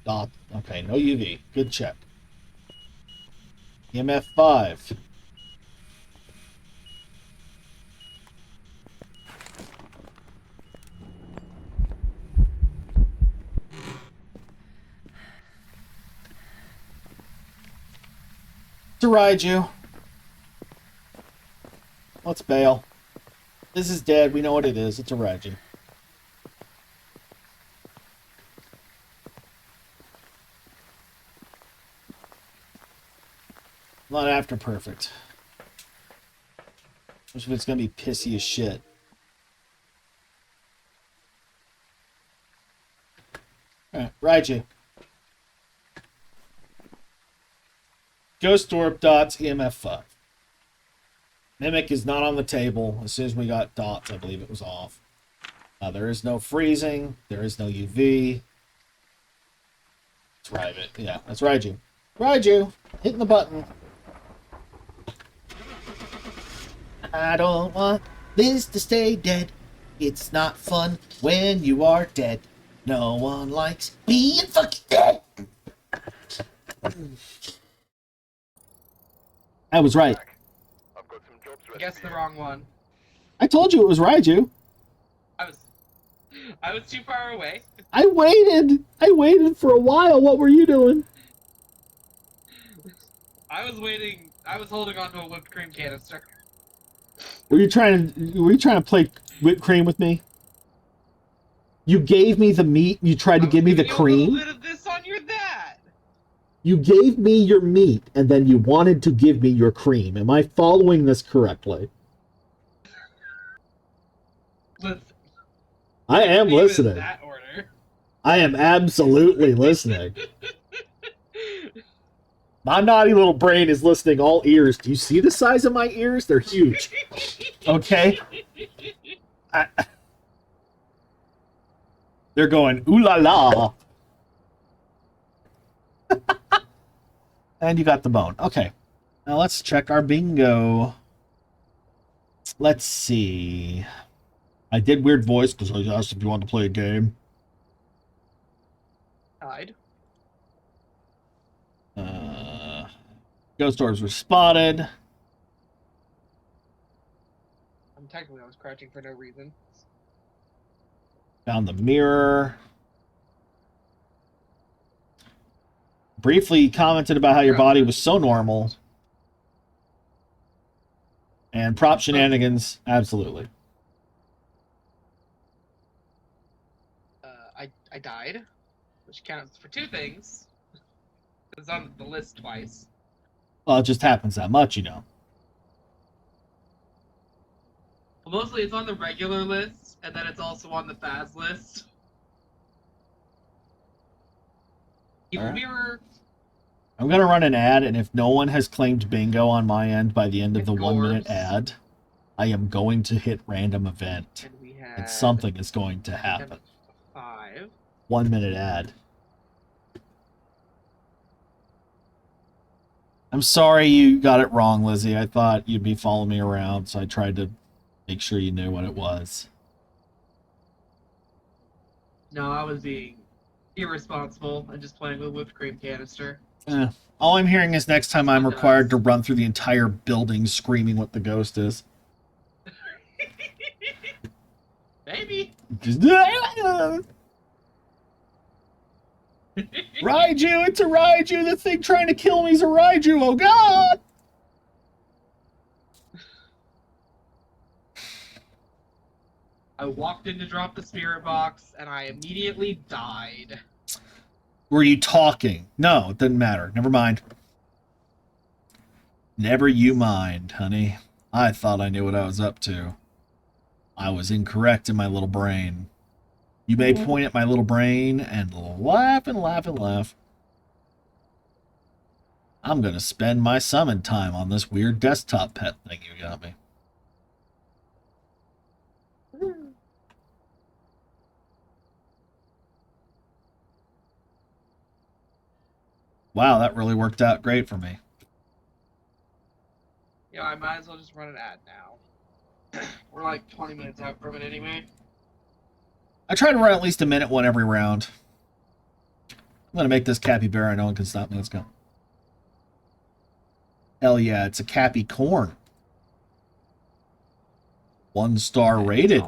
Dot. Okay, no UV. Good check. EMF 5. To ride you. Let's bail. This is dead. We know what it is. It's a Raiju. Not after perfect. Which if it's gonna be pissy as shit. Alright, Raiju. Ghost Orb dots EMF 5. Mimic is not on the table. As soon as we got dots, I believe it was off. There is no freezing. There is no UV. That's right. Yeah, that's Raiju. Raiju! Hitting the button. I don't want Liz to stay dead. It's not fun when you are dead. No one likes being fucking dead. I was right. I've got some Jobs I ready guessed for the you. wrong one. I told you it was Raiju. I was too far away. I waited. I waited for a while. What were you doing? I was waiting. I was holding onto a whipped cream canister. Were you trying to play whipped cream with me? You gave me the meat. You tried to I was give me the giving you a little cream. bit of this on your that. You gave me your meat, and then you wanted to give me your cream. Am I following this correctly? Listen, I am leave it in listening. that order. I am absolutely listening. My naughty little brain is listening all ears. Do you see the size of my ears? They're huge. Okay? They're going, ooh la la. And you got the bone. Okay. Now let's check our bingo. Let's see. I did weird voice because I asked if you wanted to play a game. Died. Ghost orbs were spotted. Technically, I was crouching for no reason. Found the mirror. Briefly commented about how your body was so normal. And prop shenanigans, absolutely. I died, which counts for two things. It's on the list twice. Well, it just happens that much, you know. Well, mostly it's on the regular list, and then it's also on the Phas list. Evil Alright. Mirror. I'm going to run an ad, and if no one has claimed bingo on my end by the end of the 1 minute Gorbs. ad, I am going to hit random event. And we had And something is going to happen. 5. 1 minute ad. I'm sorry you got it wrong, Lizzie. I thought you'd be following me around, so I tried to make sure you knew what it was. No, I was being irresponsible and just playing with whipped cream canister. All I'm hearing is next time I'm required to run through the entire building screaming what the ghost is. Maybe. Just, Raiju! It's a Raiju! The thing trying to kill me is a Raiju! Oh god! I walked in to drop the spirit box, and I immediately died. Were you talking? No, it doesn't matter. Never mind. Never you mind, honey. I thought I knew what I was up to. I was incorrect in my little brain. You may point at my little brain and laugh and laugh and laugh. I'm going to spend my summon time on this weird desktop pet thing you got me. Wow, that really worked out great for me. Yeah, I might as well just run an ad now. We're like 20 minutes out from it anyway. I try to run at least a minute one every round. I'm going to make this capybara. No one can stop me. Let's go. Hell yeah, it's a Cappy Corn. 1-star rated.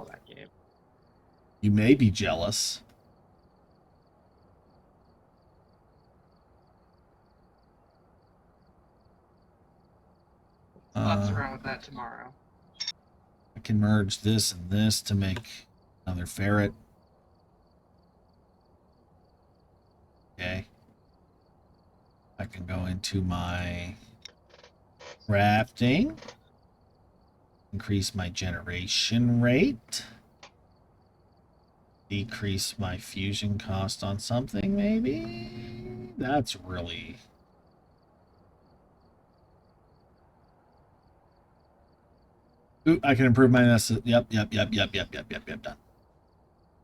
You may be jealous. Let's around with that tomorrow. I can merge this and this to make another ferret. Okay. I can go into my crafting. Increase my generation rate. Decrease my fusion cost on something, maybe? That's really... Ooh, I can improve my necessity. Yep, done.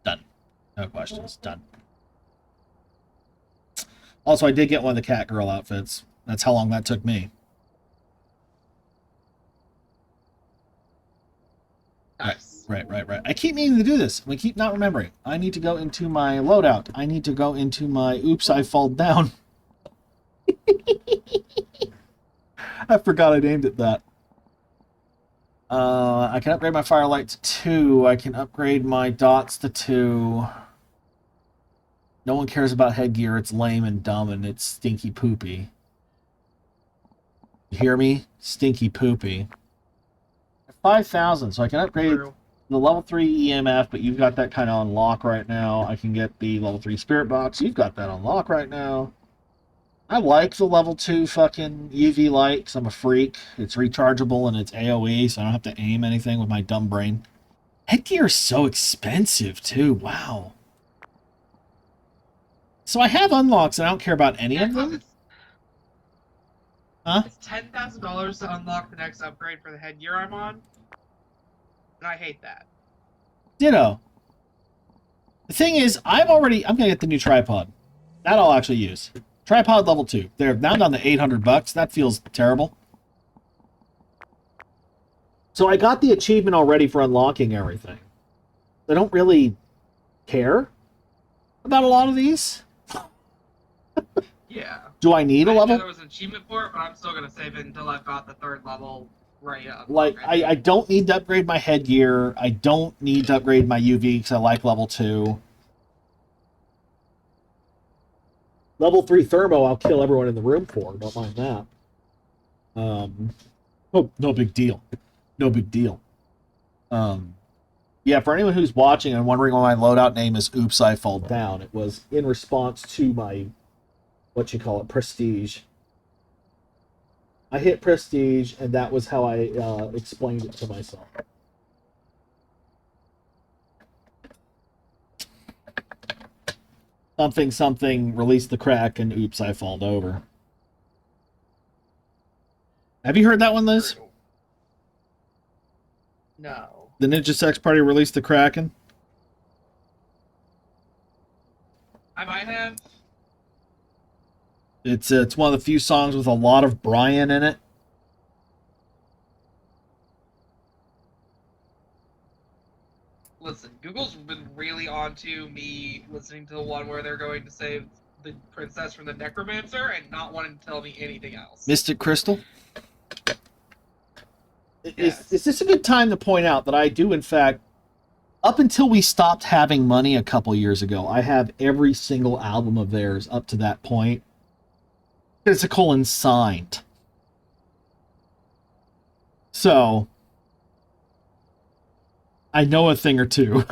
Done. No questions. Done. Also, I did get one of the cat girl outfits. That's how long that took me. Nice. Right. I keep meaning to do this. I keep not remembering. I need to go into my loadout. I need to go into my oops, I fall down. I forgot I named it that. I can upgrade my firelight to 2. I can upgrade my dots to 2. No one cares about headgear. It's lame and dumb and it's stinky poopy. You hear me? Stinky poopy. 5,000, so I can upgrade True. the level 3 EMF, but you've got that kind of on lock right now. I can get the level 3 spirit box. You've got that on lock right now. I like the level 2 fucking UV light because I'm a freak. It's rechargeable and it's AoE, so I don't have to aim anything with my dumb brain. Headgear is so expensive, too. Wow. So I have unlocks, and I don't care about any of them. Huh? It's $10,000 to unlock the next upgrade for the headgear I'm on. And I hate that. Ditto. The thing is, I'm going to get the new tripod. That I'll actually use. Tripod level 2. They're now down to $800. That feels terrible. So I got the achievement already for unlocking everything. I don't really care about a lot of these. Yeah. Do I need a I know level? there was an achievement for it, but I'm still gonna save it until I've got the 3rd level right up. Like, I don't need to upgrade my headgear. I don't need to upgrade my UV because I like level 2. Level 3 thermo, I'll kill everyone in the room for. Don't mind that. Oh, no big deal. No big deal. Yeah, for anyone who's watching and wondering why my loadout name is Oops, I Fall Down, it was in response to my, prestige. I hit prestige, and that was how I explained it to myself. Something, release the crack, and oops, I falled over. Have you heard that one, Liz? No. The Ninja Sex Party released the Kraken? I might have. It's one of the few songs with a lot of Brian in it. Listen, Google's been really onto me listening to the one where they're going to save the princess from the necromancer and not wanting to tell me anything else. Mystic Crystal? Yes. Is this a good time to point out that I do, in fact, up until we stopped having money a couple years ago, I have every single album of theirs up to that point. Physical and signed. So, I know a thing or two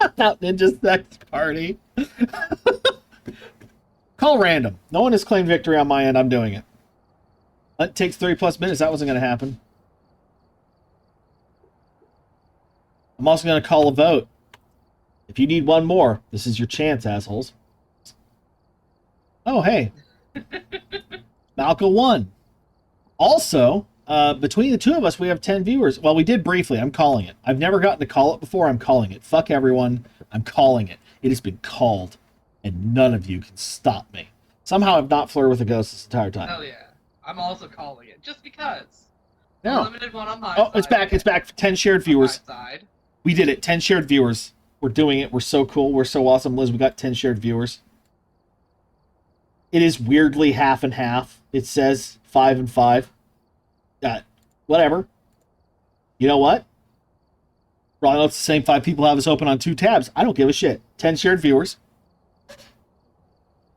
about Ninja Sex Party. Call random. No one has claimed victory on my end. I'm doing it. It takes 3+ minutes. That wasn't going to happen. I'm also going to call a vote. If you need one more, this is your chance, assholes. Oh, hey. Malco won. Also, between the two of us, we have 10 viewers. Well, we did briefly. I'm calling it. I've never gotten to call it before. I'm calling it. Fuck everyone. I'm calling it. It has been called, and none of you can stop me. Somehow I've not flirted with a ghost this entire time. Hell yeah. I'm also calling it, just because. No. Limited one on my Oh, side. it's back. It's back. 10 shared viewers. On my side. We did it. 10 shared viewers. We're doing it. We're so cool. We're so awesome. Liz, we got 10 shared viewers. It is weirdly half and half. It says 5 and 5. Whatever. You know what? Probably lets the same 5 people have us open on 2 tabs. I don't give a shit. 10 shared viewers.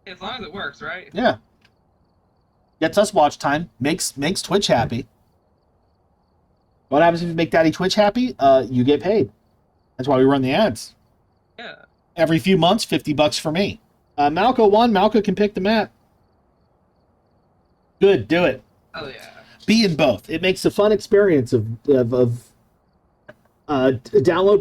As long as it works, right? Yeah. Gets us watch time. Makes Twitch happy. What happens if you make Daddy Twitch happy? You get paid. That's why we run the ads. Yeah. Every few months, $50 for me. Malco won. Malco can pick the map. Good, do it. Hell yeah. Be in both. It makes a fun experience of download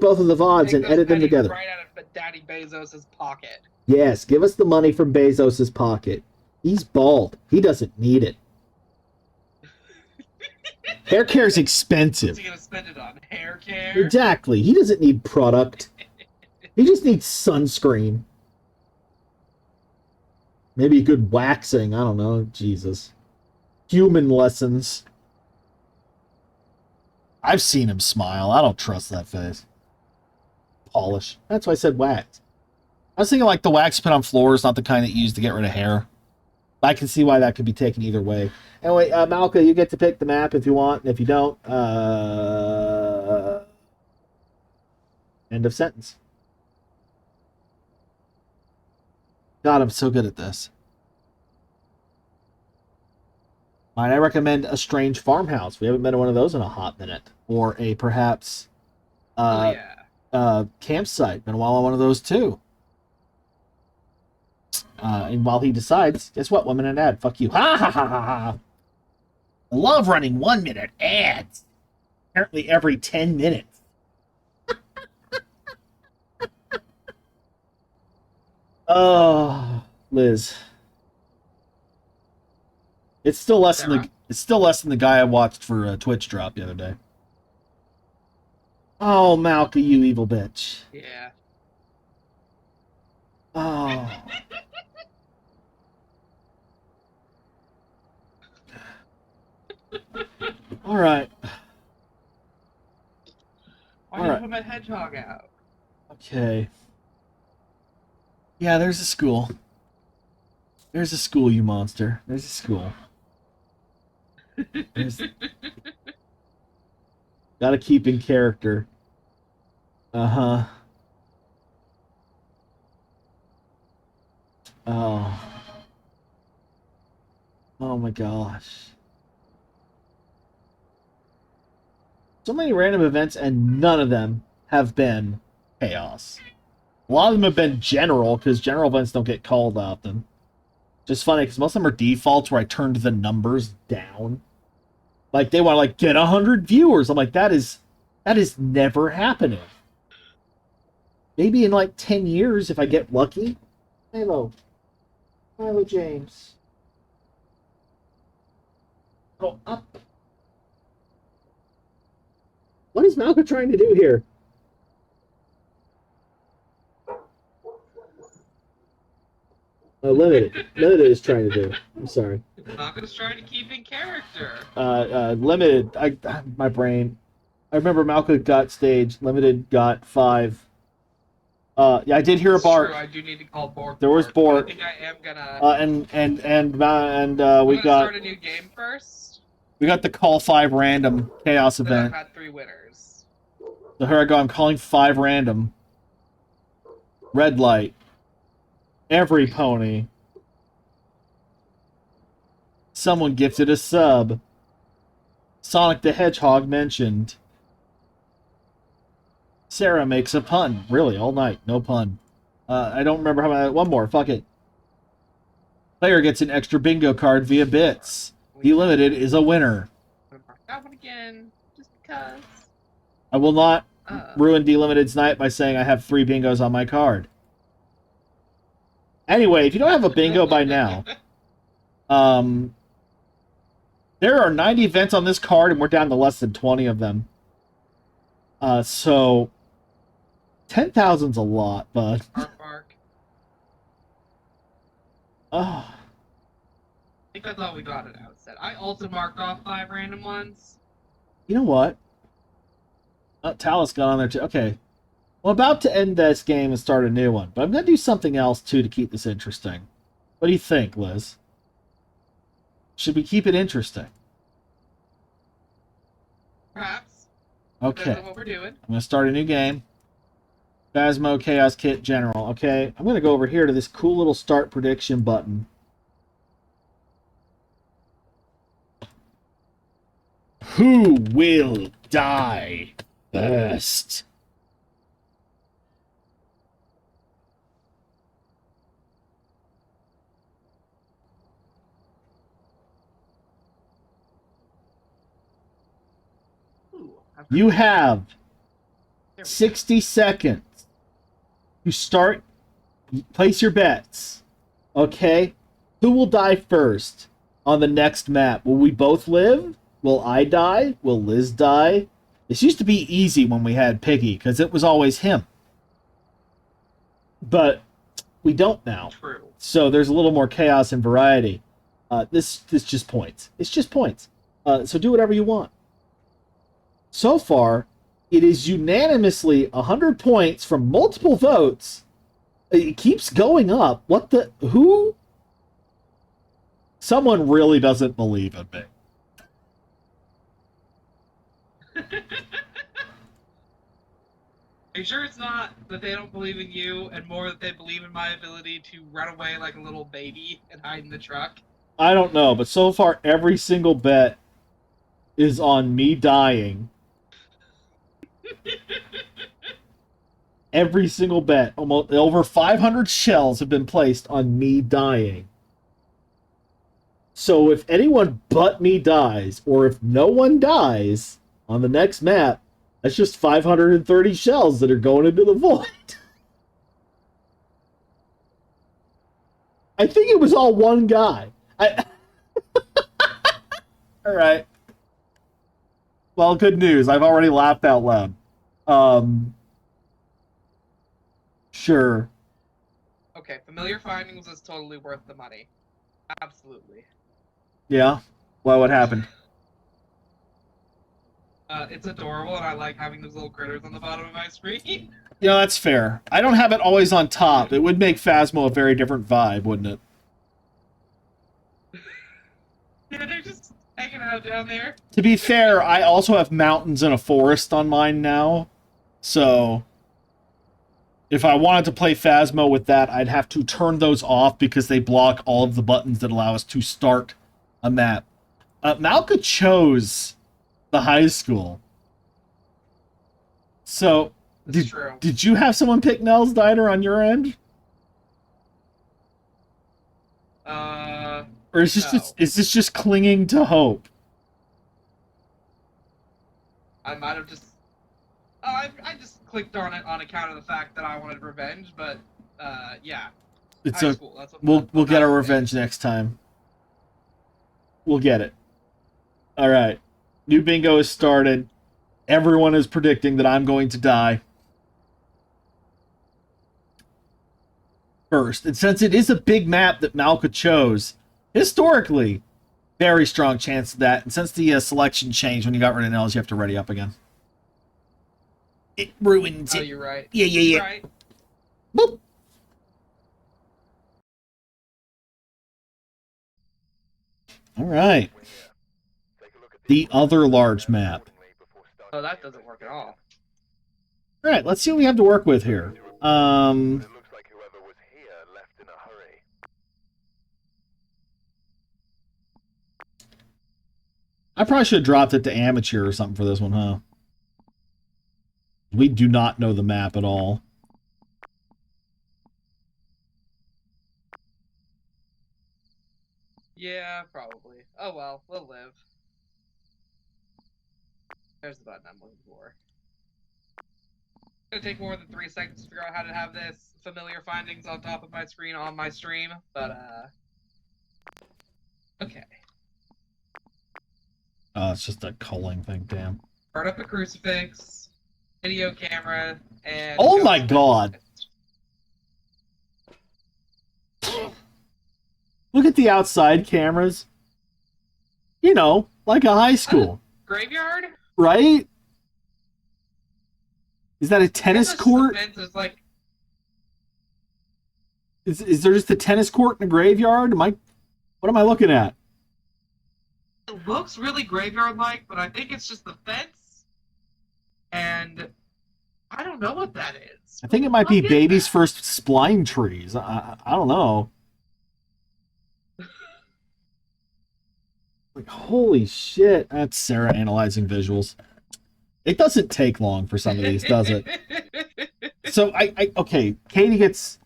both of the VODs Take and those edit them pennies together. Right out of Daddy Bezos' pocket. Yes, give us the money from Bezos' pocket. He's bald. He doesn't need it. Hair care is expensive. What's he gonna spend it on? Hair care? Exactly. He doesn't need product. He just needs sunscreen. Maybe a good waxing. I don't know. Jesus. Human lessons. I've seen him smile. I don't trust that face. Polish. That's why I said wax. I was thinking like the wax put on floors, not the kind that you use to get rid of hair. I can see why that could be taken either way. Anyway, Malka, you get to pick the map if you want, and if you don't, end of sentence. God, I'm so good at this. Might I recommend a strange farmhouse? We haven't been to one of those in a hot minute. Or a perhaps campsite. Been a while on one of those too. And while he decides, guess what? 1 minute ad. Fuck you. Ha ha ha ha ha. I love running 1 minute ads. Apparently every 10 minutes. Oh, Liz. It's still less than the guy I watched for Twitch drop the other day. Oh, Malka, you evil bitch. Yeah. Oh. All right. Why did you put my hedgehog out? Okay. Yeah, there's a school. There's a school, you monster. There's a school. Gotta keep in character. Uh-huh. Oh. Oh my gosh. So many random events, and none of them have been chaos. A lot of them have been general, because general events don't get called often. Just funny, because most of them are defaults where I turned the numbers down. Like, they want to, like, get 100 viewers. I'm like, that is never happening. Maybe in, like, 10 years, if I get lucky. Hello. Hello, James. Go up. What is Malka trying to do here? Limited. Limited is trying to do. I'm sorry. Malka's trying to keep in character. Limited. My brain. I remember Malka got stage. Limited got 5. Yeah, I did hear a bark. True, I do need to call Bork. There was Bork. I think I am gonna. We got. Start a new game first. We got the call 5 random chaos Then event. I've had 3 winners. So here I go. I'm calling 5 random. Red light. Every pony. Someone gifted a sub. Sonic the Hedgehog mentioned. Sarah makes a pun. Really, all night. No pun. I don't remember how many. One more. Fuck it. Player gets an extra bingo card via bits. Delimited is a winner. That one again, just because. I will not ruin Delimited's night by saying I have 3 bingos on my card. Anyway, if you don't have a bingo by now, there are 90 events on this card, and we're down to less than 20 of them. So 10,000's a lot, but Bark. oh, I think that's all we got it outset. I also marked off 5 random ones. you know what? Talus got on there too. Okay, well, about to end this game and start a new one, but I'm gonna do something else too to keep this interesting. What do you think, Liz? Should we keep it interesting? Perhaps. Okay. Depends on what we're doing. I'm going to start a new game. Phasmo Chaos Kit General. Okay, I'm going to go over here to this cool little start prediction button. Who will die first? Ooh, You have 60 seconds to start. Place your bets. Okay? Who will die first on the next map? Will we both live? Will I die? Will Liz die? This used to be easy when we had Piggy, because it was always him. But we don't now. True. So there's a little more chaos and variety. This just points. It's just points. So do whatever you want. So far, it is unanimously 100 points from multiple votes. It keeps going up. What the? Who? Someone really doesn't believe in me. Are you sure it's not that they don't believe in you and more that they believe in my ability to run away like a little baby and hide in the truck? I don't know, but so far every single bet is on me dying. Every single bet, almost over 500 shells have been placed on me dying. So if anyone but me dies, or if no one dies on the next map, that's just 530 shells that are going into the void. I think it was all one guy. All right. Well, good news. I've already laughed out loud. Sure. Okay, familiar findings is totally worth the money. Absolutely. Yeah. Well, what happened? It's adorable, and I like having those little critters on the bottom of my screen. Yeah, that's fair. I don't have it always on top. It would make Phasmo a very different vibe, wouldn't it? Yeah, they're just hanging out down there. To be fair, I also have mountains and a forest on mine now. So, if I wanted to play Phasmo with that, I'd have to turn those off because they block all of the buttons that allow us to start a map. Malka chose the high school. So, That's true. did you have someone pick Nell's Diner on your end? Or is this just clinging to hope? I might have just... I just clicked on it on account of the fact that I wanted revenge, but, yeah. It's High a school, that's what we'll get our revenge next time. We'll get it. All right. New bingo is started. Everyone is predicting that I'm going to die first. And since it is a big map that Malka chose, historically, very strong chance of that. And since the selection changed when you got rid of Nels, you have to ready up again. It ruins it. Oh, you're right. Yeah. You're right. Boop. All right. The other large map. Oh, that doesn't work at all. All right, let's see what we have to work with here. It looks like whoever was here left in a hurry. I probably should have dropped it to amateur or something for this one, huh? We do not know the map at all. Yeah, probably. Oh well, we'll live. There's the button I'm looking for. It's gonna take more than 3 seconds to figure out how to have this familiar findings on top of my screen on my stream, but okay. Oh, it's just a culling thing, damn. Start up a crucifix, video camera, and... Oh my god! Look at the outside cameras. You know, like a high school. Graveyard? Right? Is that a tennis court? Is like... Is there just a tennis court in a graveyard? What am I looking at? It looks really graveyard-like, but I think it's just the fence. And I don't know what that is. I think it might be baby's first spline trees. I don't know. Like, holy shit. That's Sarah analyzing visuals. It doesn't take long for some of these, does it? So, okay, Katie gets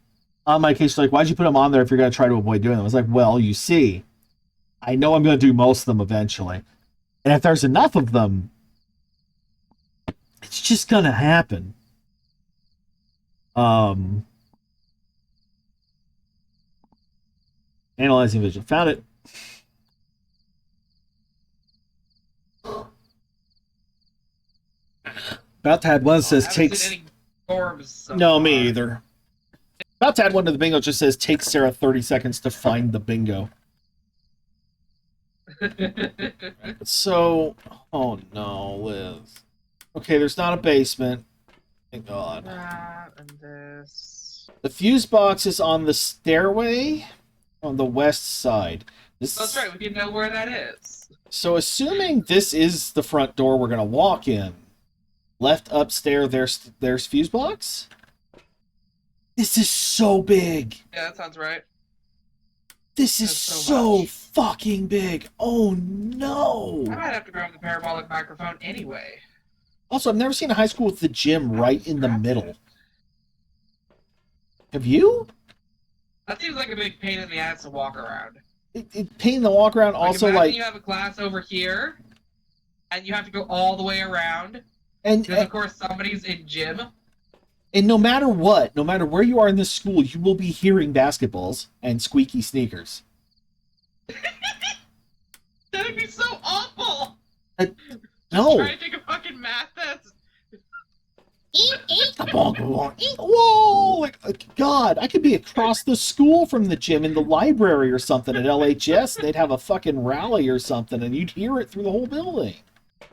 on my case, like, why'd you put them on there if you're going to try to avoid doing them? I was like, well, you see, I know I'm going to do most of them eventually. And if there's enough of them, it's just going to happen. Analyzing vision. Found it. About to add one that says takes. No, me either. About to add one to the bingo. Just says takes Sarah 30 seconds to find the bingo. So, oh no, Liz. Okay, there's not a basement. Thank God. That and this. The fuse box is on the stairway on the west side. That's right, we can know where that is. So assuming this is the front door we're gonna walk in, left upstairs there's fuse box? This is so big. Yeah, that sounds right. This is That's so so much. fucking big. Oh no. I might have to grab the parabolic microphone anyway. Also, I've never seen a high school with the gym right in the Grab middle. it. Have you? That seems like a big pain in the ass to walk around. It pain the walk around. Also, imagine like, you have a class over here, and you have to go all the way around. and Because of course somebody's in gym. no matter what, no matter where you are in this school, you will be hearing basketballs and squeaky sneakers. That'd be so awful. No. Try to take a fucking math test. Whoa! Like, God, I could be across the school from the gym in the library or something at LHS. They'd have a fucking rally or something, and you'd hear it through the whole building. I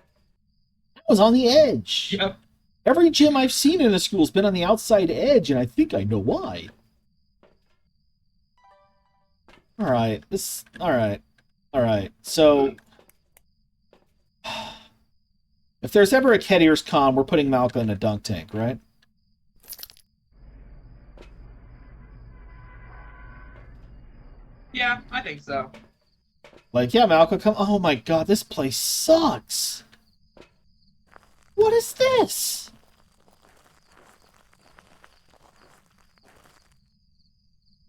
was on the edge. Yep. Every gym I've seen in a school's been on the outside edge, and I think I know why. Alright, Alright, so... If there's ever a Kedier's Con, we're putting Malka in a dunk tank, right? Yeah, I think so. Like, yeah, Malka, come... Oh my god, this place sucks! What is this?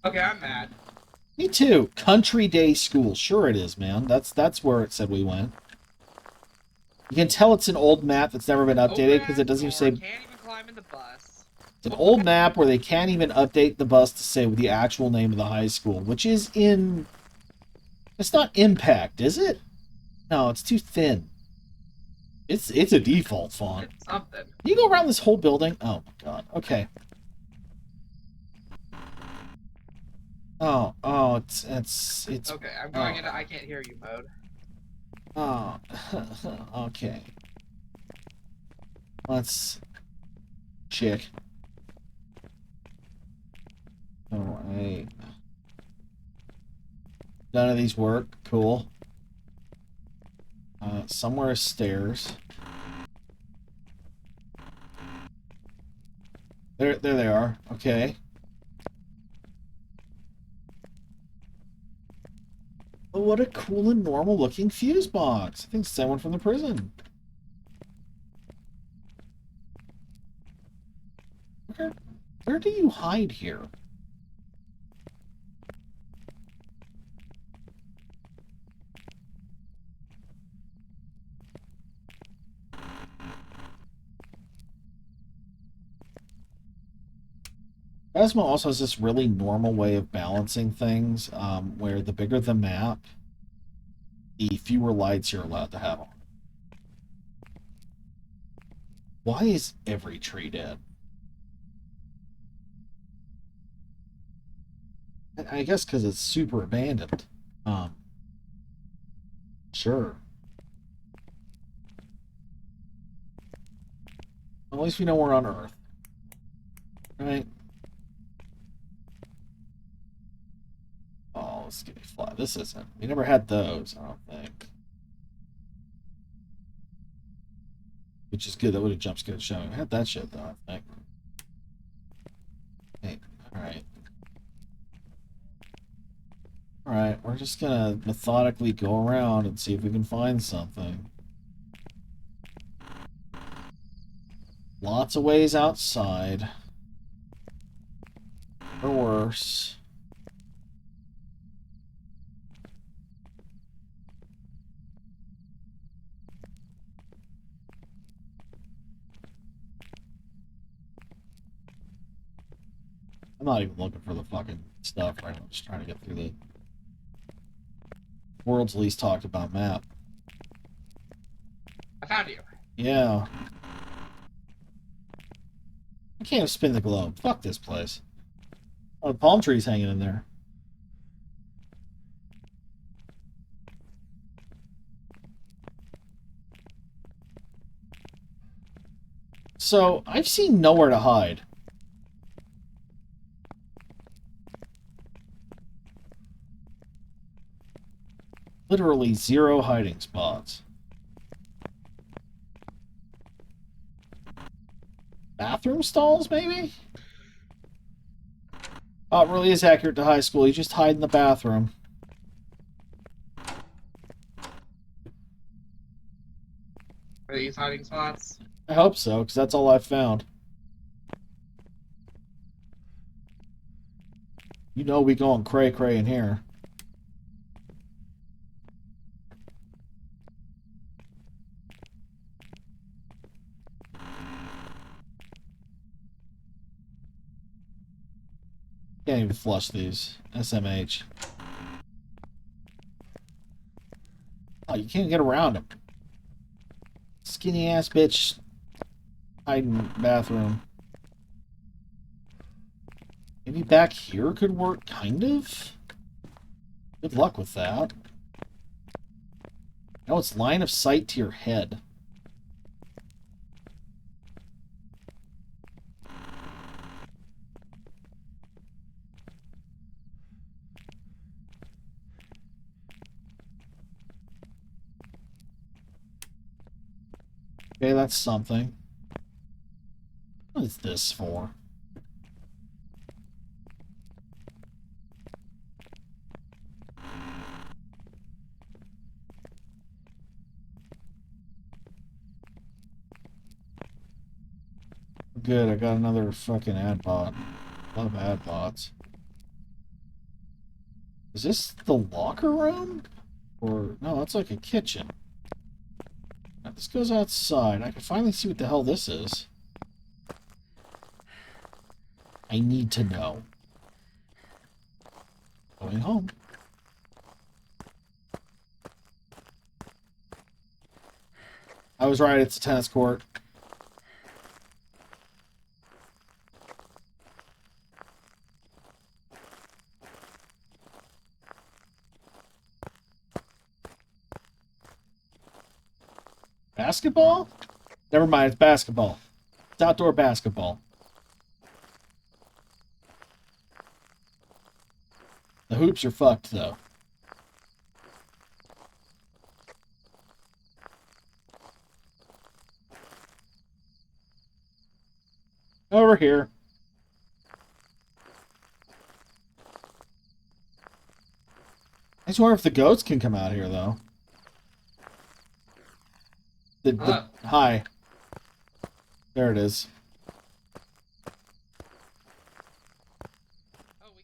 Okay, I'm mad. Me too. Country Day School. Sure it is, man. That's where it said we went. You can tell it's an old map that's never been updated because it doesn't even say... Can't even climb in the bus. It's an old map where they can't even update the bus to say the actual name of the high school, which is in... It's not Impact, is it? No, it's too thin. It's a default font. It's something. You go around this whole building? Oh my god. Okay. Oh, it's Okay, I'm going into I can't hear you mode. oh, okay. Let's check. Oh, none of these work. Cool. Somewhere is stairs. There they are. Okay. Oh, what a cool and normal looking fuse box. I think it's someone from the prison. Where do you hide here? Phasma also has this really normal way of balancing things, where the bigger the map, the fewer lights you're allowed to have on. Why is every tree dead? I guess because it's super abandoned. Sure. At least we know we're on Earth. Right? Oh, let's get a fly. This isn't. We never had those, I don't think. Which is good. That would have jump scared showing. We had that shit though, I think. Hey, alright. Alright, we're just gonna methodically go around and see if we can find something. Lots of ways outside. Or worse. I'm not even looking for the fucking stuff right now. I'm just trying to get through the world's least talked about map. I found you. Yeah. I can't even spin the globe. Fuck this place. Oh, the palm tree's hanging in there. So, I've seen nowhere to hide. Literally 0 hiding spots. Bathroom stalls, maybe? Oh, it really is accurate to high school. You just hide in the bathroom. Are these hiding spots? I hope so, because that's all I've found. You know we going cray-cray in here. Can't even flush these. SMH. Oh, you can't get around him. Skinny ass bitch. Hiding in the bathroom. Maybe back here could work, kind of? Good luck with that. No, it's line of sight to your head. Okay, that's something. What is this for? Good, I got another fucking ad bot. Love ad bots. Is this the locker room? Or, no, it's like a kitchen. Now, this goes outside. I can finally see what the hell this is. I need to know. Going home. I was right, it's a tennis court. Basketball? Never mind, it's basketball. It's outdoor basketball. The hoops are fucked, though. Over here. I just wonder if the goats can come out here, though. Hi. There it is. Oh, we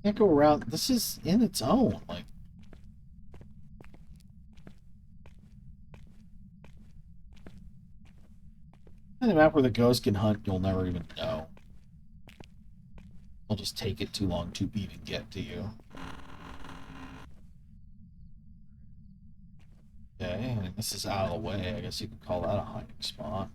Can't go around. This is in its own. Like, the map where the ghost can hunt, you'll never even know. It'll just take it too long to even get to you. Okay, and this is out of the way. I guess you could call that a hiding spot.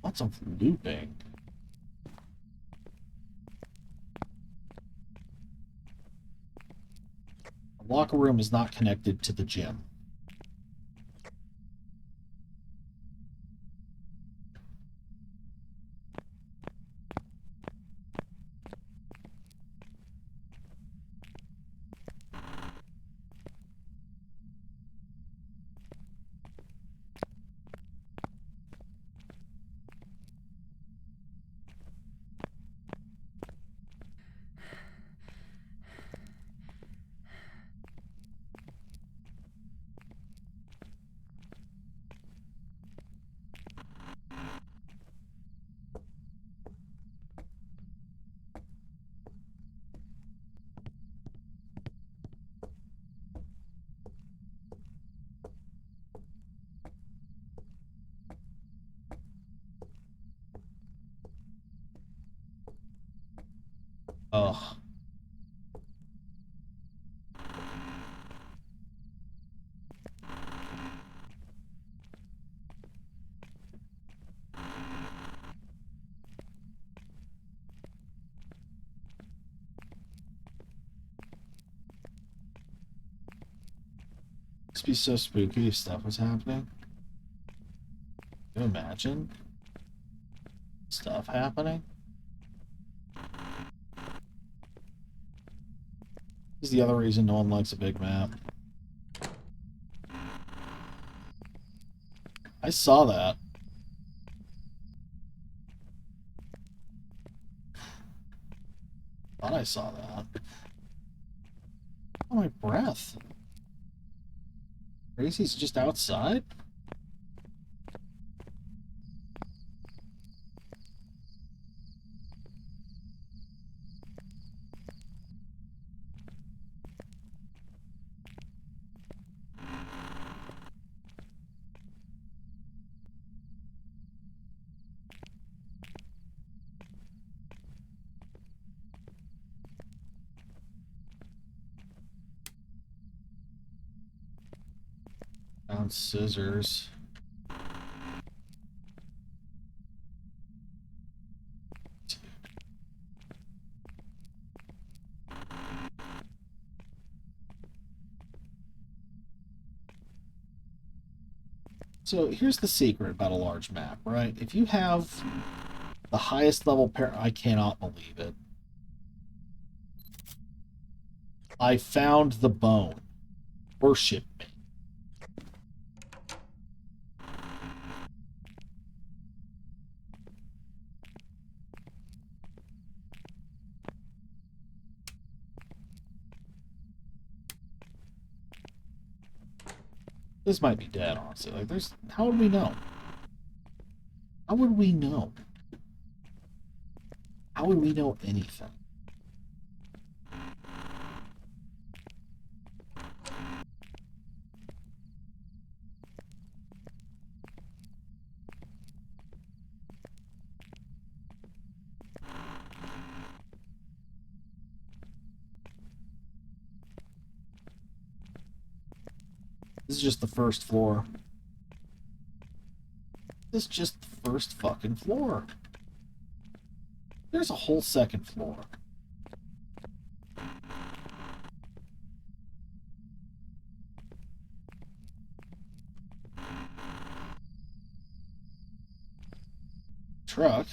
Lots of looping. The locker room is not connected to the gym. Ugh. Must be so spooky if stuff was happening. Can you imagine stuff happening? This is the other reason no one likes a big map. I saw that. Thought I saw that. Oh, my breath. Gracie's just outside? Found scissors. So here's the secret about a large map, right? If you have the highest level pair, I cannot believe it. I found the bone. Worship me. This might be dead, honestly. Like, there's... How would we know? How would we know? How would we know anything? This is just the first floor. This is just the first fucking floor. There's a whole second floor. Truck.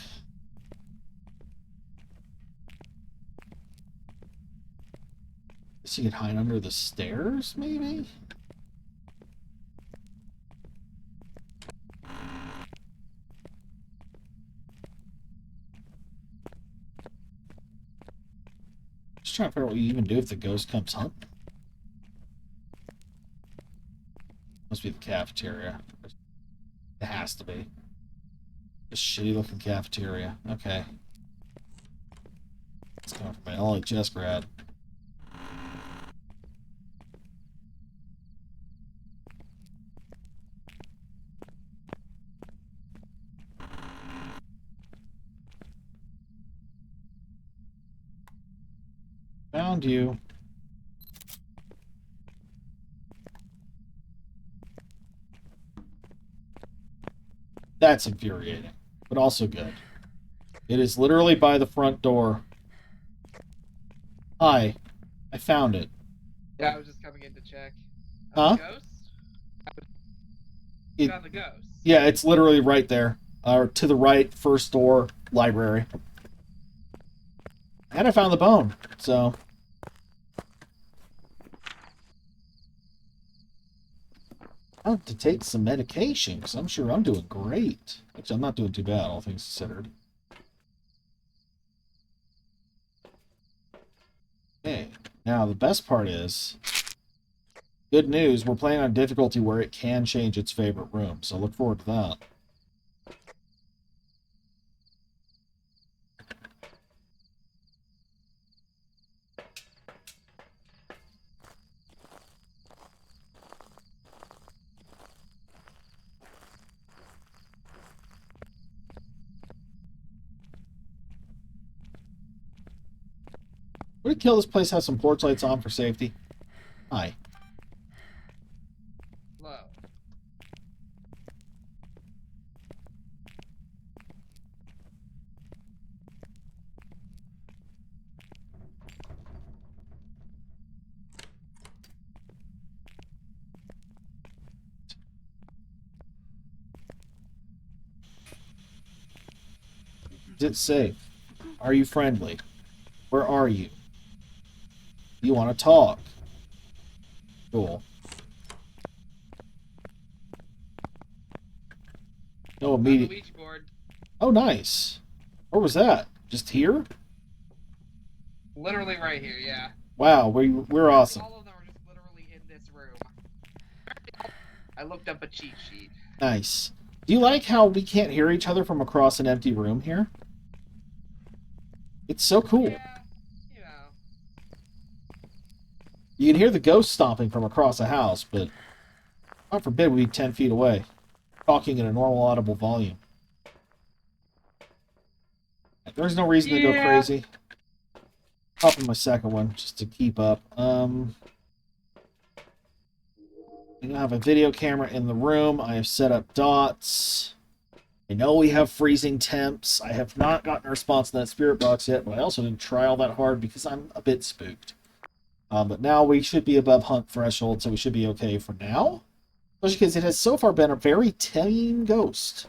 Guess you could hide under the stairs, maybe? Just trying to figure out what you even do if the ghost comes hunting. Must be the cafeteria. It has to be. A shitty looking cafeteria. Okay. It's coming from my LHS grad. Found you. That's infuriating, but also good. It is literally by the front door. Hi. I found it. Yeah, I was just coming in to check. Huh? Ghost? It- Found the ghost. Yeah, it's literally right there. To the right, first door, library. And I found the bone, so... I have to take some medication, because I'm sure I'm doing great. Actually, I'm not doing too bad, all things considered. Okay, now the best part is... Good news, we're playing on difficulty where it can change its favorite room, so look forward to that. Would it kill this place have some porch lights on for safety? Hi. Low. Is it safe? Are you friendly? Where are you? You want to talk? Cool. No Found the immediate. Ouija board. Oh, nice. Where was that? Just here? Literally right here, yeah. Wow, we're awesome. All of them are just literally in this room. I looked up a cheat sheet. Nice. Do you like how we can't hear each other from across an empty room here? It's so cool. Yeah, you know. You can hear the ghost stomping from across a house, but God forbid we be 10 feet away, talking in a normal audible volume. There's no reason to go crazy. Popping my second one just to keep up. I have a video camera in the room. I have set up dots. I know we have freezing temps. I have not gotten a response in that spirit box yet, but I also didn't try all that hard because I'm a bit spooked. But now we should be above hunt threshold, so we should be okay for now. Especially because it has so far been a very tame ghost.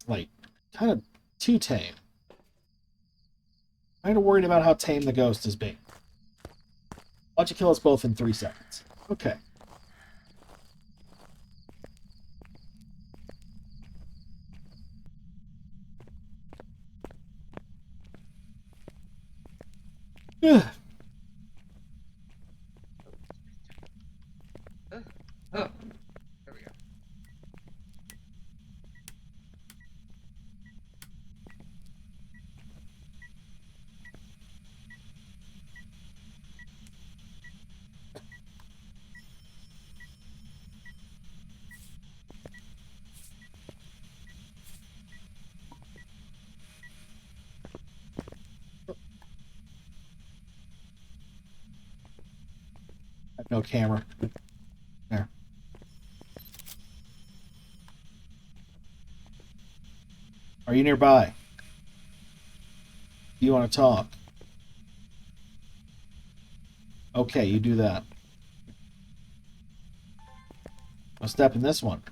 Like, kind of too tame. Kind of worried about how tame the ghost is being. Why don't you kill us both in 3 seconds? Okay. Ugh. Oh, there we go. I have no camera. There. Are you nearby? Do you want to talk? Okay, you do that. I'll step in this one.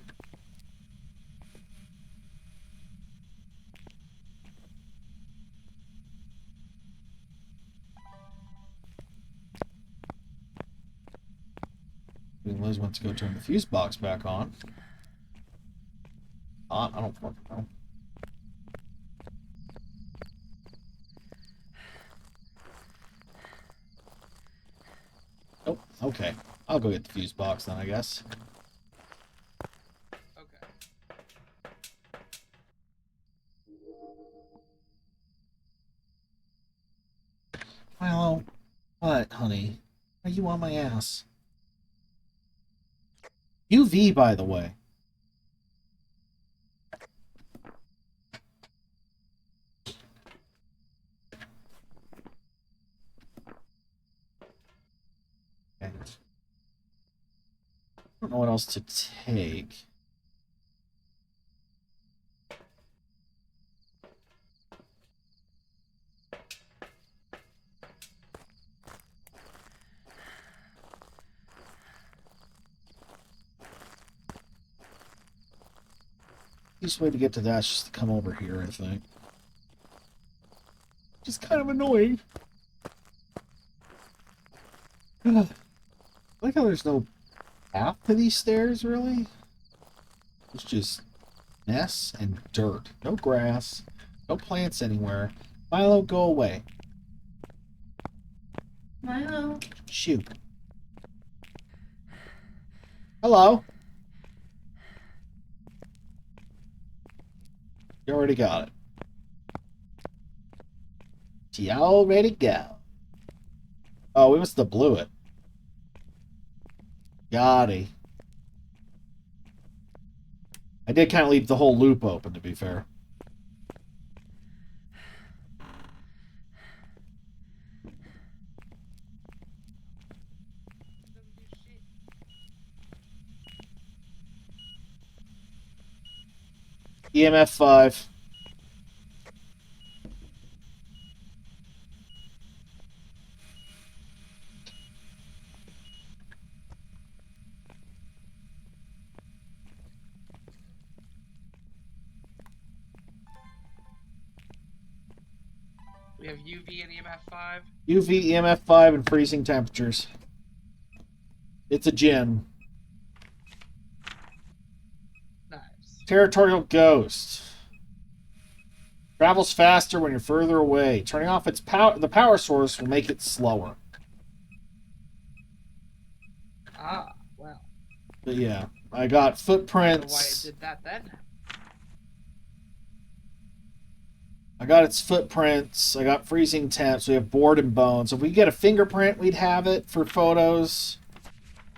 Liz wants to go turn the fuse box back on. I don't fucking know. Oh, okay. I'll go get the fuse box then, I guess. Okay. Milo, what, honey? Are you on my ass? UV, by the way. Okay. I don't know what else to take. Easiest way to get to that is just to come over here, I think. Just kind of annoying. I like how there's no path to these stairs, really. It's just mess and dirt. No grass. No plants anywhere. Milo, go away. Milo. Shoot. Hello. You already got it. She already got it. Oh, we must have blew it. Got it. I did kind of leave the whole loop open, to be fair. EMF 5. We have UV and EMF 5. UV, EMF 5, and freezing temperatures. It's a gin. Nice. Territorial ghost. Travels faster when you're further away. Turning off its the power source will make it slower. Ah, well. But yeah, I got I don't know why it footprints. did that then. I got its footprints. I got freezing temps. We have board and bones. If we get a fingerprint, we'd have it for photos.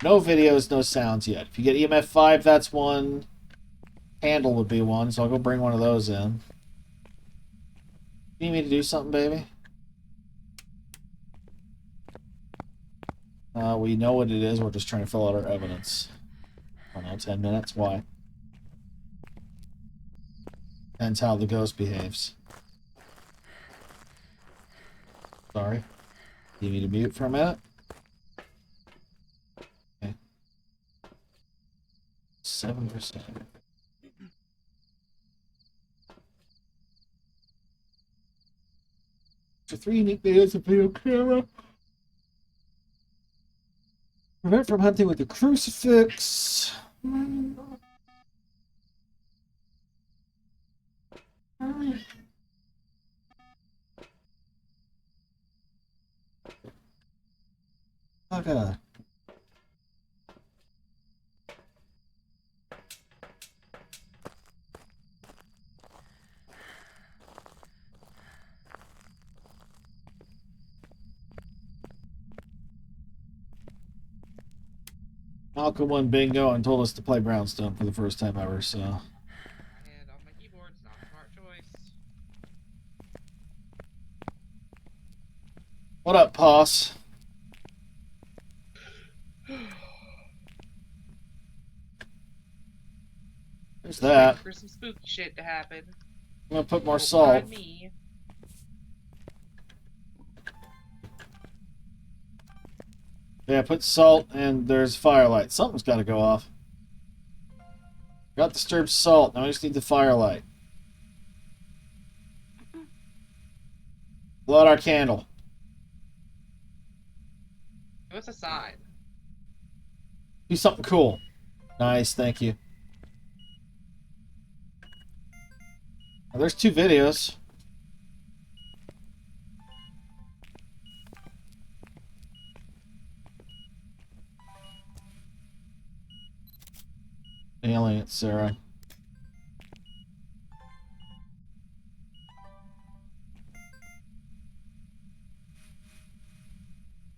No videos, no sounds yet. If you get EMF 5, that's one. Handle would be one, so I'll go bring one of those in. You need me to do something, baby? We know what it is. We're just trying to fill out our evidence. I don't know, 10 minutes? Why? Depends how the ghost behaves. Sorry. You need to mute for a minute? Okay. 7%. For 3 unique videos of video camera. Prevent from hunting with a crucifix. Oh god. Malcolm won bingo and told us to play Brownstone for the first time ever, so. And on my keyboard, it's not a smart choice. What up, Poss? There's that. Waiting for some spooky shit to happen. I'm gonna put more Don't salt. mind me. Yeah, put salt and there's firelight. Something's gotta go off. Got disturbed salt. Now I just need the firelight. Blow out our candle. Give us a sign. Do something cool. Nice, thank you. Well, there's 2 videos. Alien it, Sarah.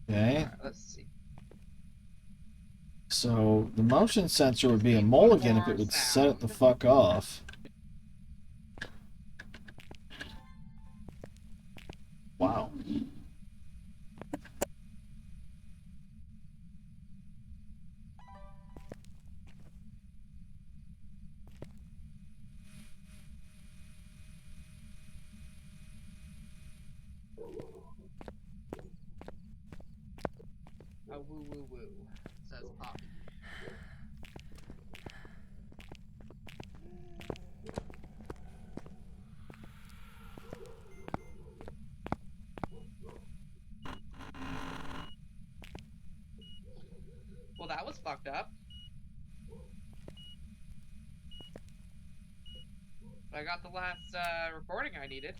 Okay. Alright, let's see. So the motion sensor would be a mulligan if it would set it the fuck off. Wow. A woo woo woo, says Poppy. Well, that was fucked up. I got the last recording I needed.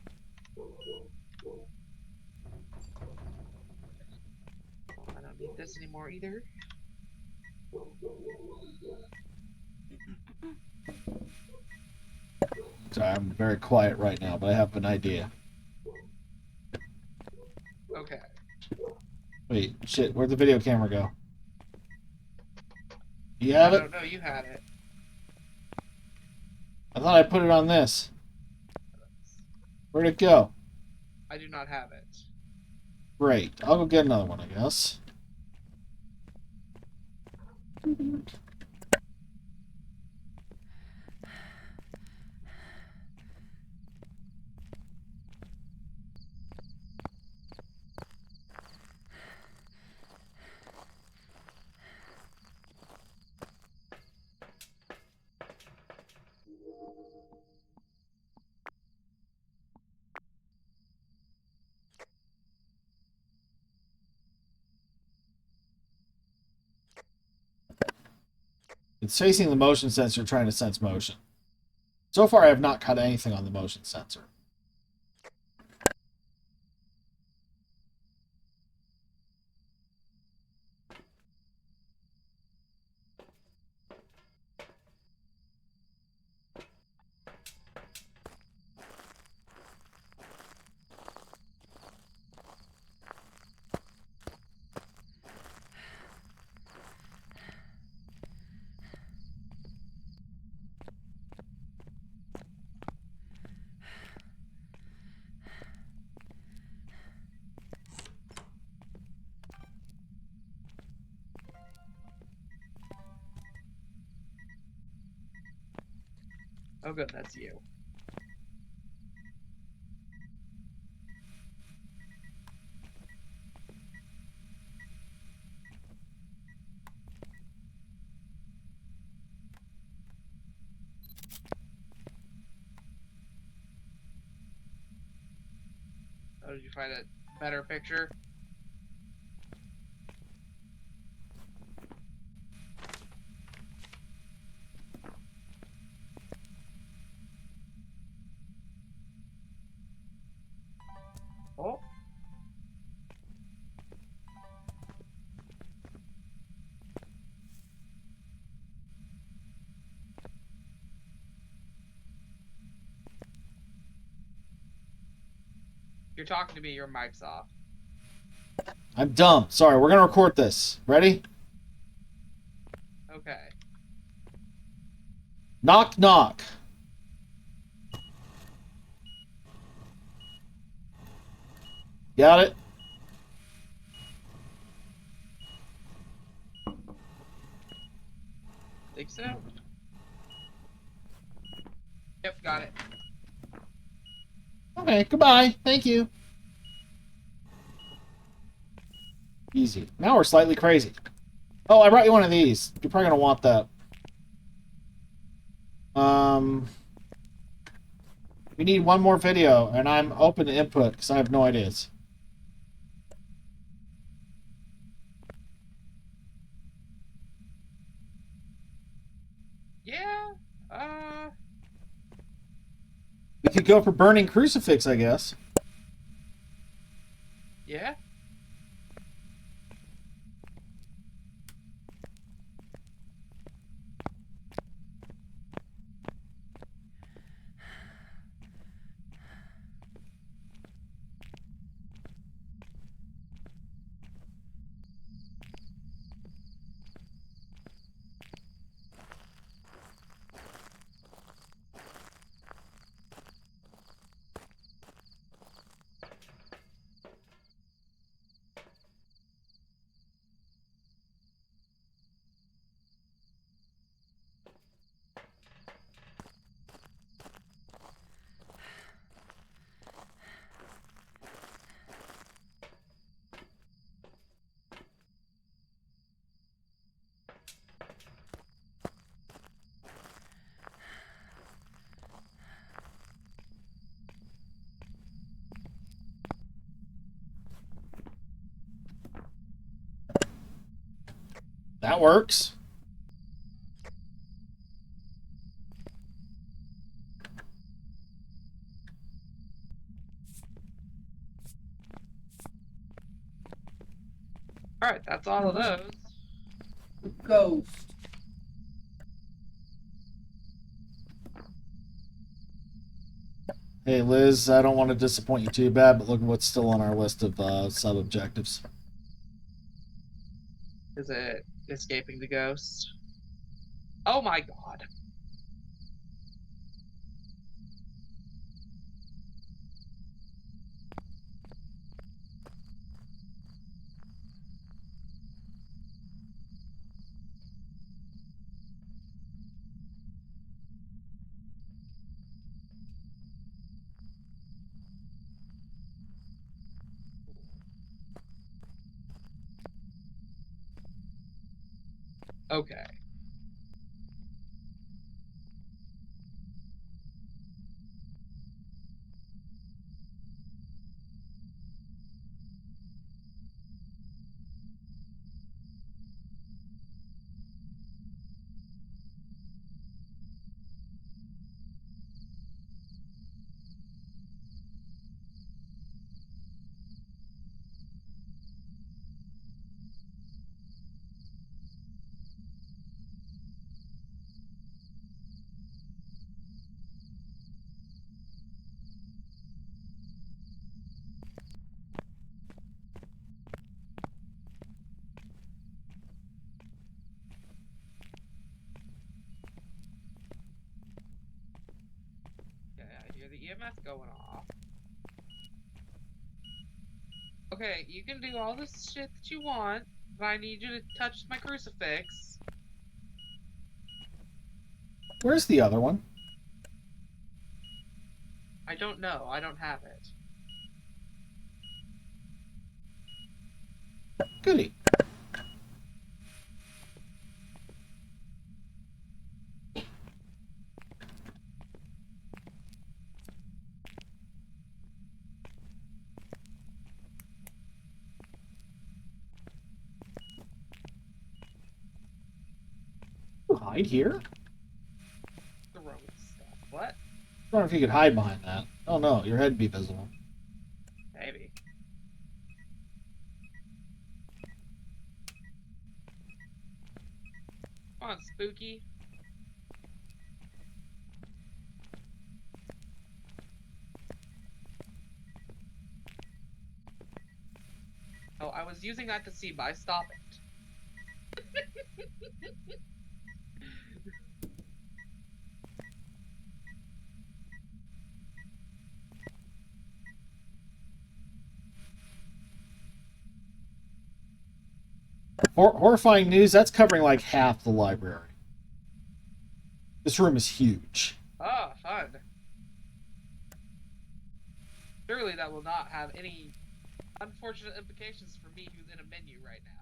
I don't need this anymore either. Sorry, I'm very quiet right now, but I have an idea. Okay. Wait, shit, where'd the video camera go? You have I it? don't know, you had it. I thought I put it on this. Where'd it go? I do not have it. Great. I'll go get another one, I guess. It's facing the motion sensor trying to sense motion. So far, I have not caught anything on the motion sensor. Oh, good, that's you. Oh, did you find a better picture? Oh. You're talking to me, your mic's off. I'm dumb. Sorry, we're going to record this. Ready? Okay. Knock, knock. Got it? Think so? Yep, got it. Okay, goodbye. Thank you. Easy. Now we're slightly crazy. Oh, I brought you one of these. You're probably going to want that. We need one more video, and I'm open to input because I have no ideas. Yeah. We could go for burning crucifix, I guess. Yeah. That works. All right, that's all of those. Ghost. Hey, Liz, I don't want to disappoint you too bad, but look at what's still on our list of sub-objectives. Is it escaping the ghost? Oh my god. Okay. EMS going off. Okay, you can do all this shit that you want, but I need you to touch my crucifix. Where's the other one? I don't know. I don't have it. Goody. You hide here? The Roman stuff. What? I don't know if you could hide behind that. Oh no, your head would be visible. Maybe. Come on, Spooky. Oh, I was using that to see by. Stop it. Horrifying news, that's covering like half the library. This room is huge. Ah, fun. Surely that will not have any unfortunate implications for me who's in a menu right now.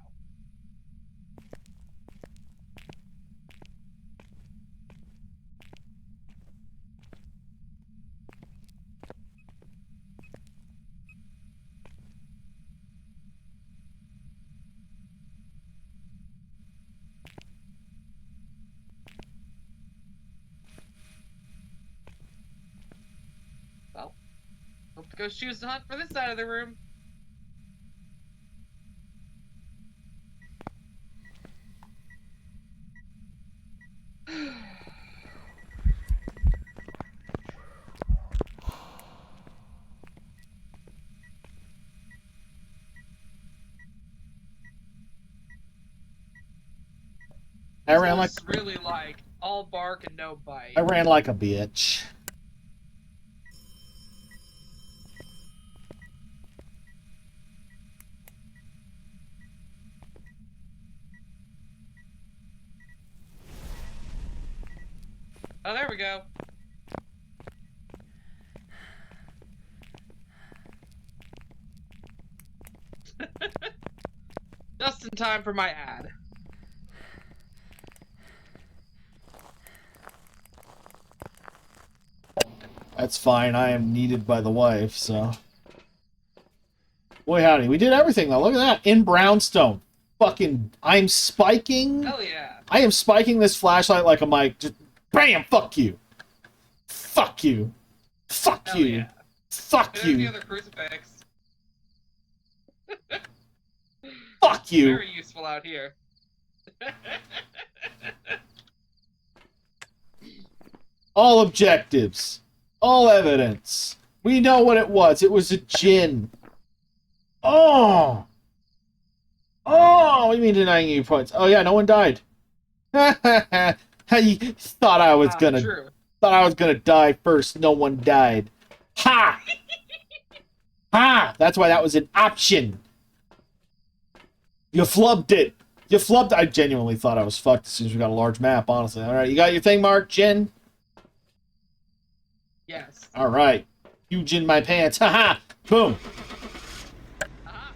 Well, hope the ghost chooses to hunt for this side of the room. I ran like It's really like all bark and no bite. I ran like a bitch. Oh, there we go. Just in time for my ad. That's fine. I am needed by the wife, so. Boy, howdy. We did everything, though. Look at that. In brownstone. Fucking. I'm spiking. Hell yeah. I am spiking this flashlight like a mic. Just. Bam! Fuck you. Fuck you. Fuck Hell you. yeah. Fuck There's the you. other crucifix. Fuck you. Very useful out here. All objectives. All evidence. We know what it was. It was a djinn. Oh! Oh! What do you mean denying you points? Oh yeah, no one died. You thought I was gonna True. thought I was gonna die first. No one died. Ha! Ha! That's why that was an option. You flubbed it. You flubbed. I genuinely thought I was fucked as soon as we got a large map. Honestly. All right, you got your thing marked, Jen. Yes. All right. Huge in my pants. Haha. Boom. Uh-huh.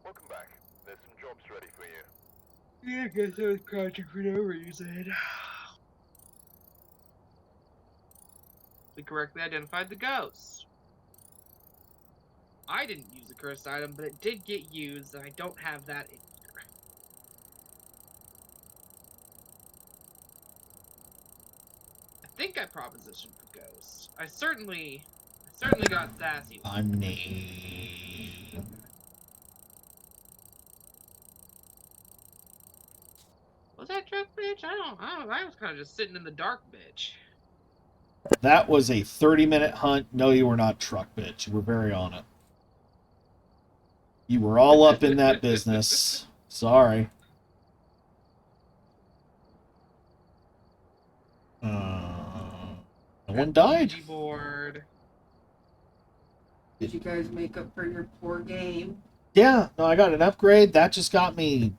Welcome back. There's some jobs ready for you. Yeah, I guess I was crouching for no reason. We correctly identified the ghost. I didn't use the cursed item, but it did get used, and I don't have that in here. I think I propositioned the ghost. I certainly got sassy. I'm name. Was that truck bitch? I don't. I was kind of just sitting in the dark, bitch. That was a 30-minute hunt. No, you were not truck bitch. You were very on it. You were all up in that business. Sorry. No one died. Ouija board. Did you guys make up for your poor game? Yeah, no, I got an upgrade. That just got me.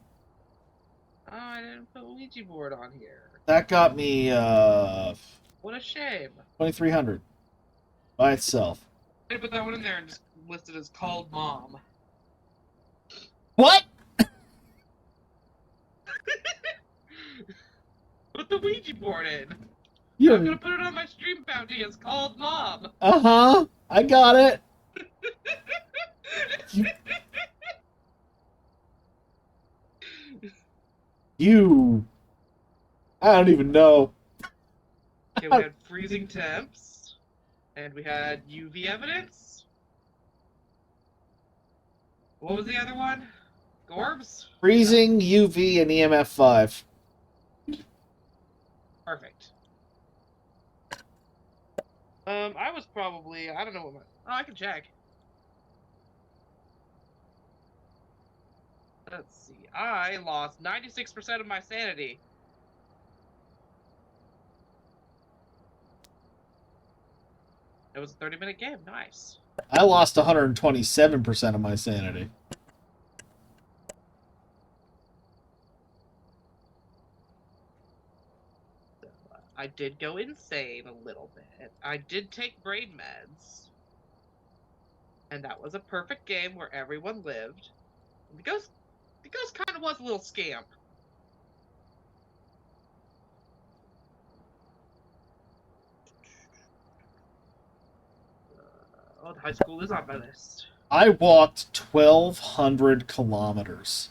Oh, I didn't put Ouija board on here. That got me What a shame. 2,300 by itself. I put that one in there and just listed as called mom. What? Put the Ouija board in. You I'm gonna put it on my stream bounty as called mom. Uh-huh. I got it. You. I don't even know. Okay, we had freezing temps, and we had UV evidence. What was the other one? Gorbs? Freezing, UV, and EMF 5. Perfect. I was probably, I don't know what my, oh, I can check. Let's see, I lost 96% of my sanity. It was a 30-minute game, nice. I lost 127% of my sanity. I did go insane a little bit. I did take brain meds. And that was a perfect game where everyone lived. The ghost kind of was a little scamp. Oh, the high school is on my list. I walked 1,200 kilometers.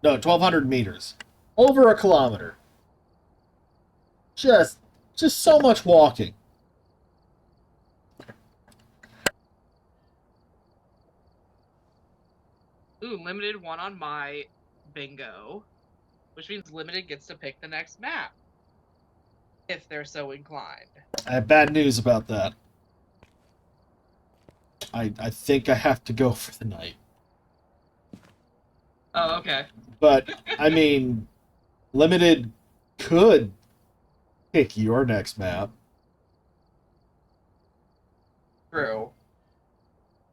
No, 1,200 meters. Over a kilometer. Just so much walking. Ooh, limited one on my bingo. Which means limited gets to pick the next map. If they're so inclined. I have bad news about that. I think I have to go for the night. Oh, okay. But, I mean, limited could pick your next map. True.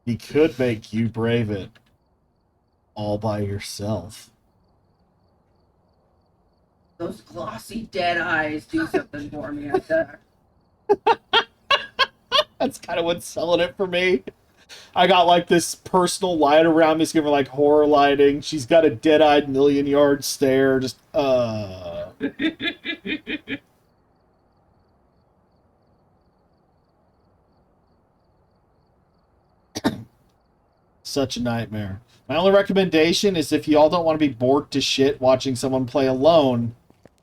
He could make you brave it all by yourself. Those glossy dead eyes do something for me, I think. That's kind of what's selling it for me. I got like this personal light around me, it's giving like horror lighting. She's got a dead-eyed million-yard stare. Just such a nightmare. My only recommendation is if y'all don't want to be bored to shit watching someone play alone,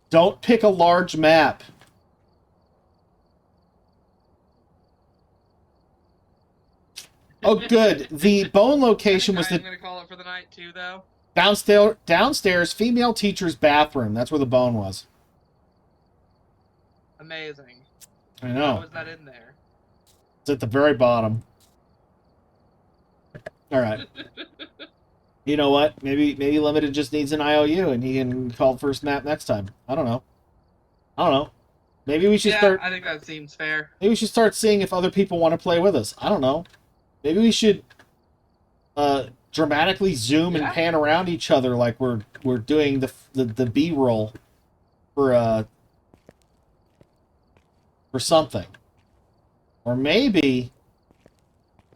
don't pick a large map. Oh, good. The bone location was I'm the gonna call it for the night too, though. downstairs female teacher's bathroom. That's where the bone was. Amazing. I How know. was that in there? It's at the very bottom. All right. You know what? Maybe Limited just needs an IOU and he can call first map next time. I don't know. Maybe we should start. I think that seems fair. Maybe we should start seeing if other people want to play with us. I don't know. Maybe we should dramatically zoom and pan around each other like we're doing the B-roll for something. Or maybe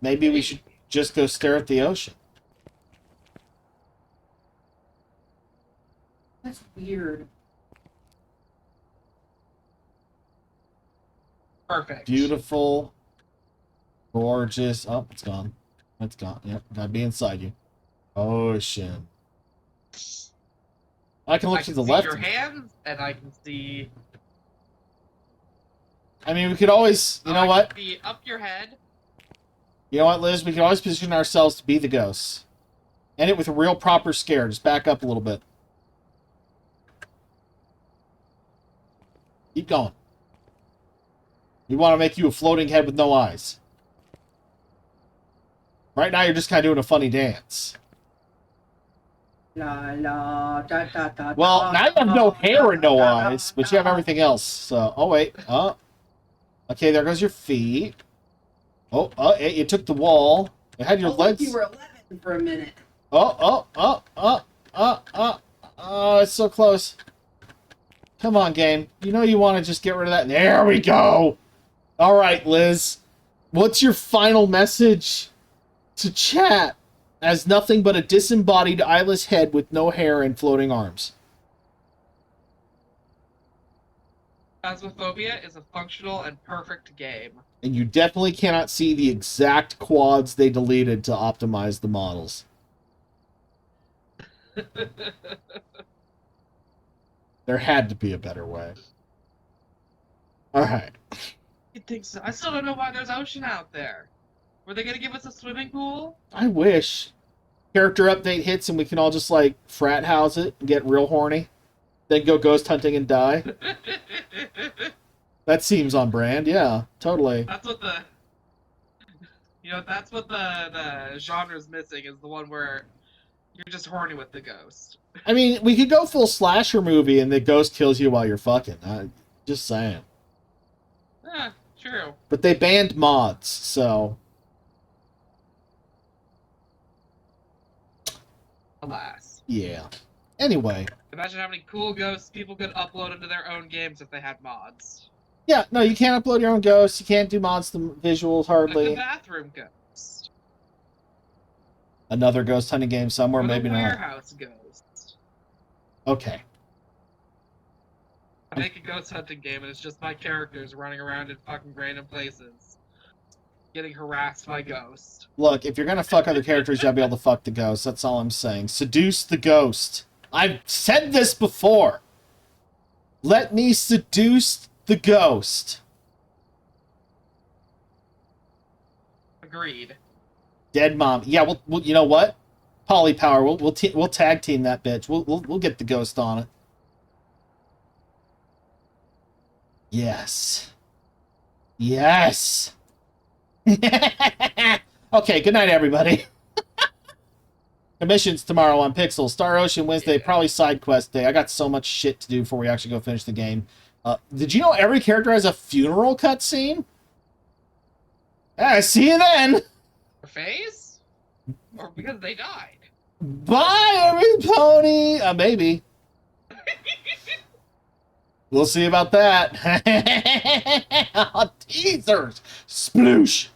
we should just go stare at the ocean. That's weird. Perfect. Beautiful, gorgeous. Oh, it's gone. It's gone. Yep, gotta be inside you. Ocean. I can look to the left. I can see your hands, and I can see. I mean, we could always. You know what? I can see up your head. You know what, Liz? We can always position ourselves to be the ghosts. End it with a real proper scare. Just back up a little bit. Keep going. We want to make you a floating head with no eyes. Right now, you're just kind of doing a funny dance. La la da da da. Well, now you have no hair and no eyes, but you have everything else. So, oh wait, okay, there goes your feet. Hey, you took the wall. You had your legs. You were 11 for a minute. Oh, it's so close. Come on, game. You know you want to just get rid of that. There we go. All right, Liz. What's your final message to chat as nothing but a disembodied eyeless head with no hair and floating arms? Phasmophobia is a functional and perfect game. And you definitely cannot see the exact quads they deleted to optimize the models. There had to be a better way. Alright. You think so? I still don't know why there's ocean out there. Were they gonna give us a swimming pool? I wish. Character update hits and we can all just, like, frat house it and get real horny. Then go ghost hunting and die. That seems on brand, yeah. Totally. That's what the... You know, that's what the genre's missing, is the one where you're just horny with the ghost. I mean, we could go full slasher movie and the ghost kills you while you're fucking. Just saying. Yeah, true. But they banned mods, so... Alas. Yeah. Anyway. Imagine how many cool ghosts people could upload into their own games if they had mods. Yeah, no, you can't upload your own ghosts. You can't do mods to visuals, hardly. Like the bathroom ghost. Another ghost hunting game somewhere, Or the maybe not. warehouse ghost. Okay. I make a ghost hunting game and it's just my characters running around in fucking random places. Getting harassed by ghosts. Look, if you're gonna fuck other characters, you gotta be able to fuck the ghost. That's all I'm saying. Seduce the ghost. I've said this before. Let me seduce the ghost. Agreed. Dead mom. Yeah, we'll you know what? Polypower. We'll tag team that bitch. We'll get the ghost on it. Yes. Yes. Okay, good night, everybody. Commissions tomorrow on Pixel. Star Ocean Wednesday, probably side quest day. I got so much shit to do before we actually go finish the game. Did you know every character has a funeral cutscene? See you then. Phase? Or because they died? Bye, every pony. Maybe. We'll see about that. Teasers. Sploosh.